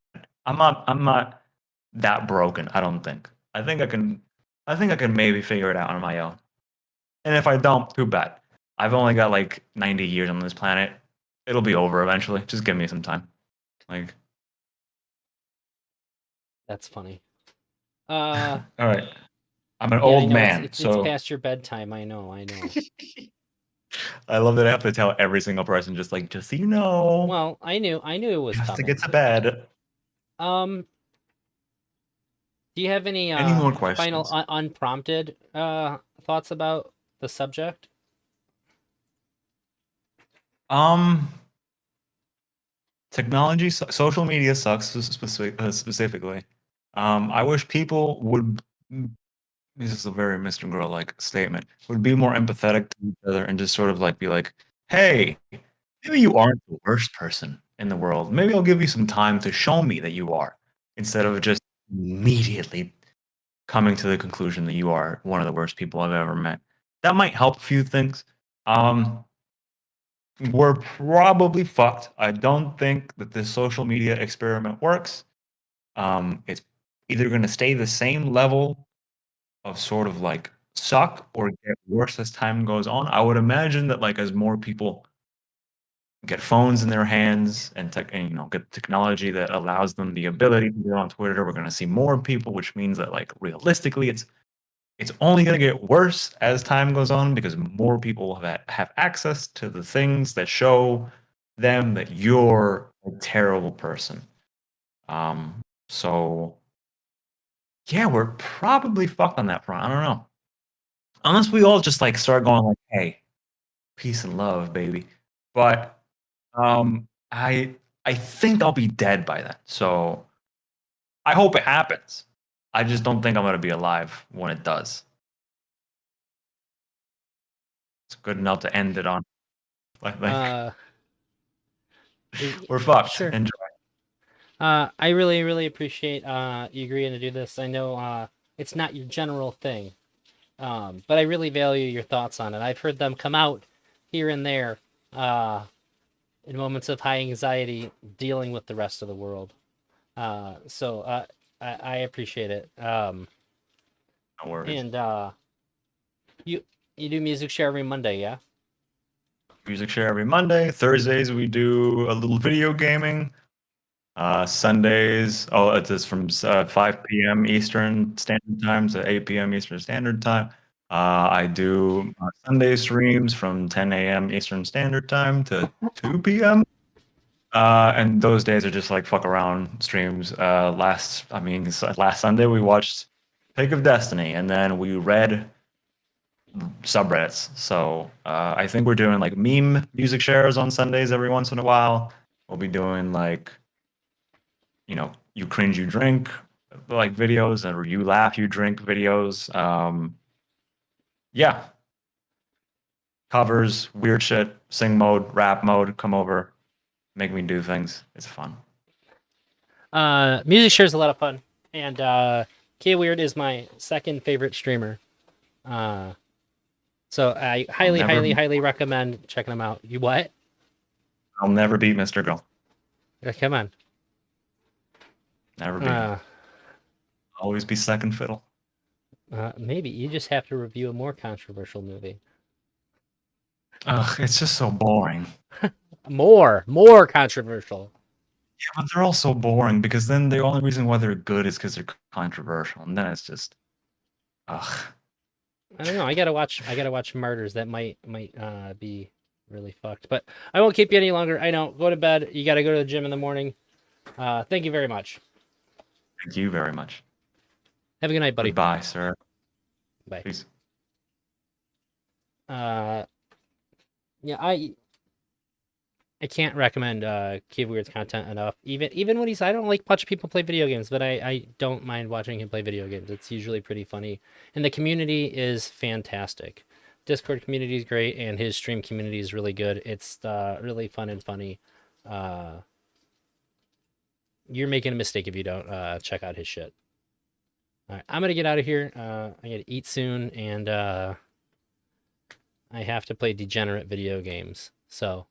I'm not that broken. I don't think. I think I can maybe figure it out on my own. And if I don't, too bad. I've only got like 90 years on this planet. It'll be over eventually. Just give me some time. Like, That's funny. all right. I'm an Yeah, I old know man, it's so past your bedtime. I know. I love that I have to tell every single person just so you know, Well, I knew it you was have to coming. get to bed. Um, do you have any Any more final questions? unprompted thoughts about the subject? Um, technology, social media sucks specifically. I wish people would. This is a very Mr. Girl like statement. Would be more empathetic to each other and just sort of like be like, "Hey, maybe you aren't the worst person in the world. Maybe I'll give you some time to show me that you are," instead of just immediately coming to the conclusion that you are one of the worst people I've ever met. That might help a few things. Um, we're probably fucked. I don't think that this social media experiment works. It's either going to stay the same level of sort of like suck or get worse as time goes on. I would imagine that like as more people get phones in their hands and get technology that allows them the ability to get on Twitter, we're going to see more people, which means that like realistically, it's only going to get worse as time goes on because more people have access to the things that show them that you're a terrible person. So yeah, we're probably fucked on that front. I don't know. Unless we all just like start going like, "Hey, peace and love, baby." But I think I'll be dead by then. So I hope it happens. I just don't think I'm gonna be alive when it does. It's good enough to end it on. Like Uh, we're fucked. sure. Enjoy. I really appreciate you agreeing to do this. I know it's not your general thing, but I really value your thoughts on it. I've heard them come out here and there in moments of high anxiety, dealing with the rest of the world. So I appreciate it. No worries. And you do music share every Monday, yeah? Music share every Monday. Thursdays we do a little video gaming. Sundays, it's just from 5 p.m. Eastern Standard Time to 8 p.m. Eastern Standard Time. I do Sunday streams from 10 a.m. Eastern Standard Time to 2 p.m. And those days are just like fuck around streams. Last Sunday we watched Pick of Destiny, and then we read subreddits. So I think we're doing like meme music shares on Sundays every once in a while. We'll be doing like you cringe, you drink like videos, or you laugh, you drink videos. Yeah, covers, weird shit, sing mode, rap mode. Come over, make me do things. It's fun. Music share is a lot of fun, and KeyofWeird is my second favorite streamer. So I highly recommend checking them out. You what? I'll never beat Mr. Girl. Come on. Never beat him. Always be second fiddle. Maybe you just have to review a more controversial movie. Ugh, it's just so boring. More controversial. Yeah, but they're all so boring because then the only reason why they're good is because they're controversial, and then it's just, ugh. I don't know. I gotta watch Martyrs. That might be really fucked. But I won't keep you any longer. I know. Go to bed. You gotta go to the gym in the morning. Thank you very much. Thank you very much. Have a good night, buddy. Goodbye, sir. Bye. Peace. Yeah, I can't recommend KeyofWeird's content enough. Even when I don't like much people play video games, but I don't mind watching him play video games. It's usually pretty funny, and the community is fantastic. Discord community is great, and his stream community is really good. It's really fun and funny. You're making a mistake if you don't check out his shit. All right, I'm gonna get out of here. I gotta eat soon, and I have to play degenerate video games. So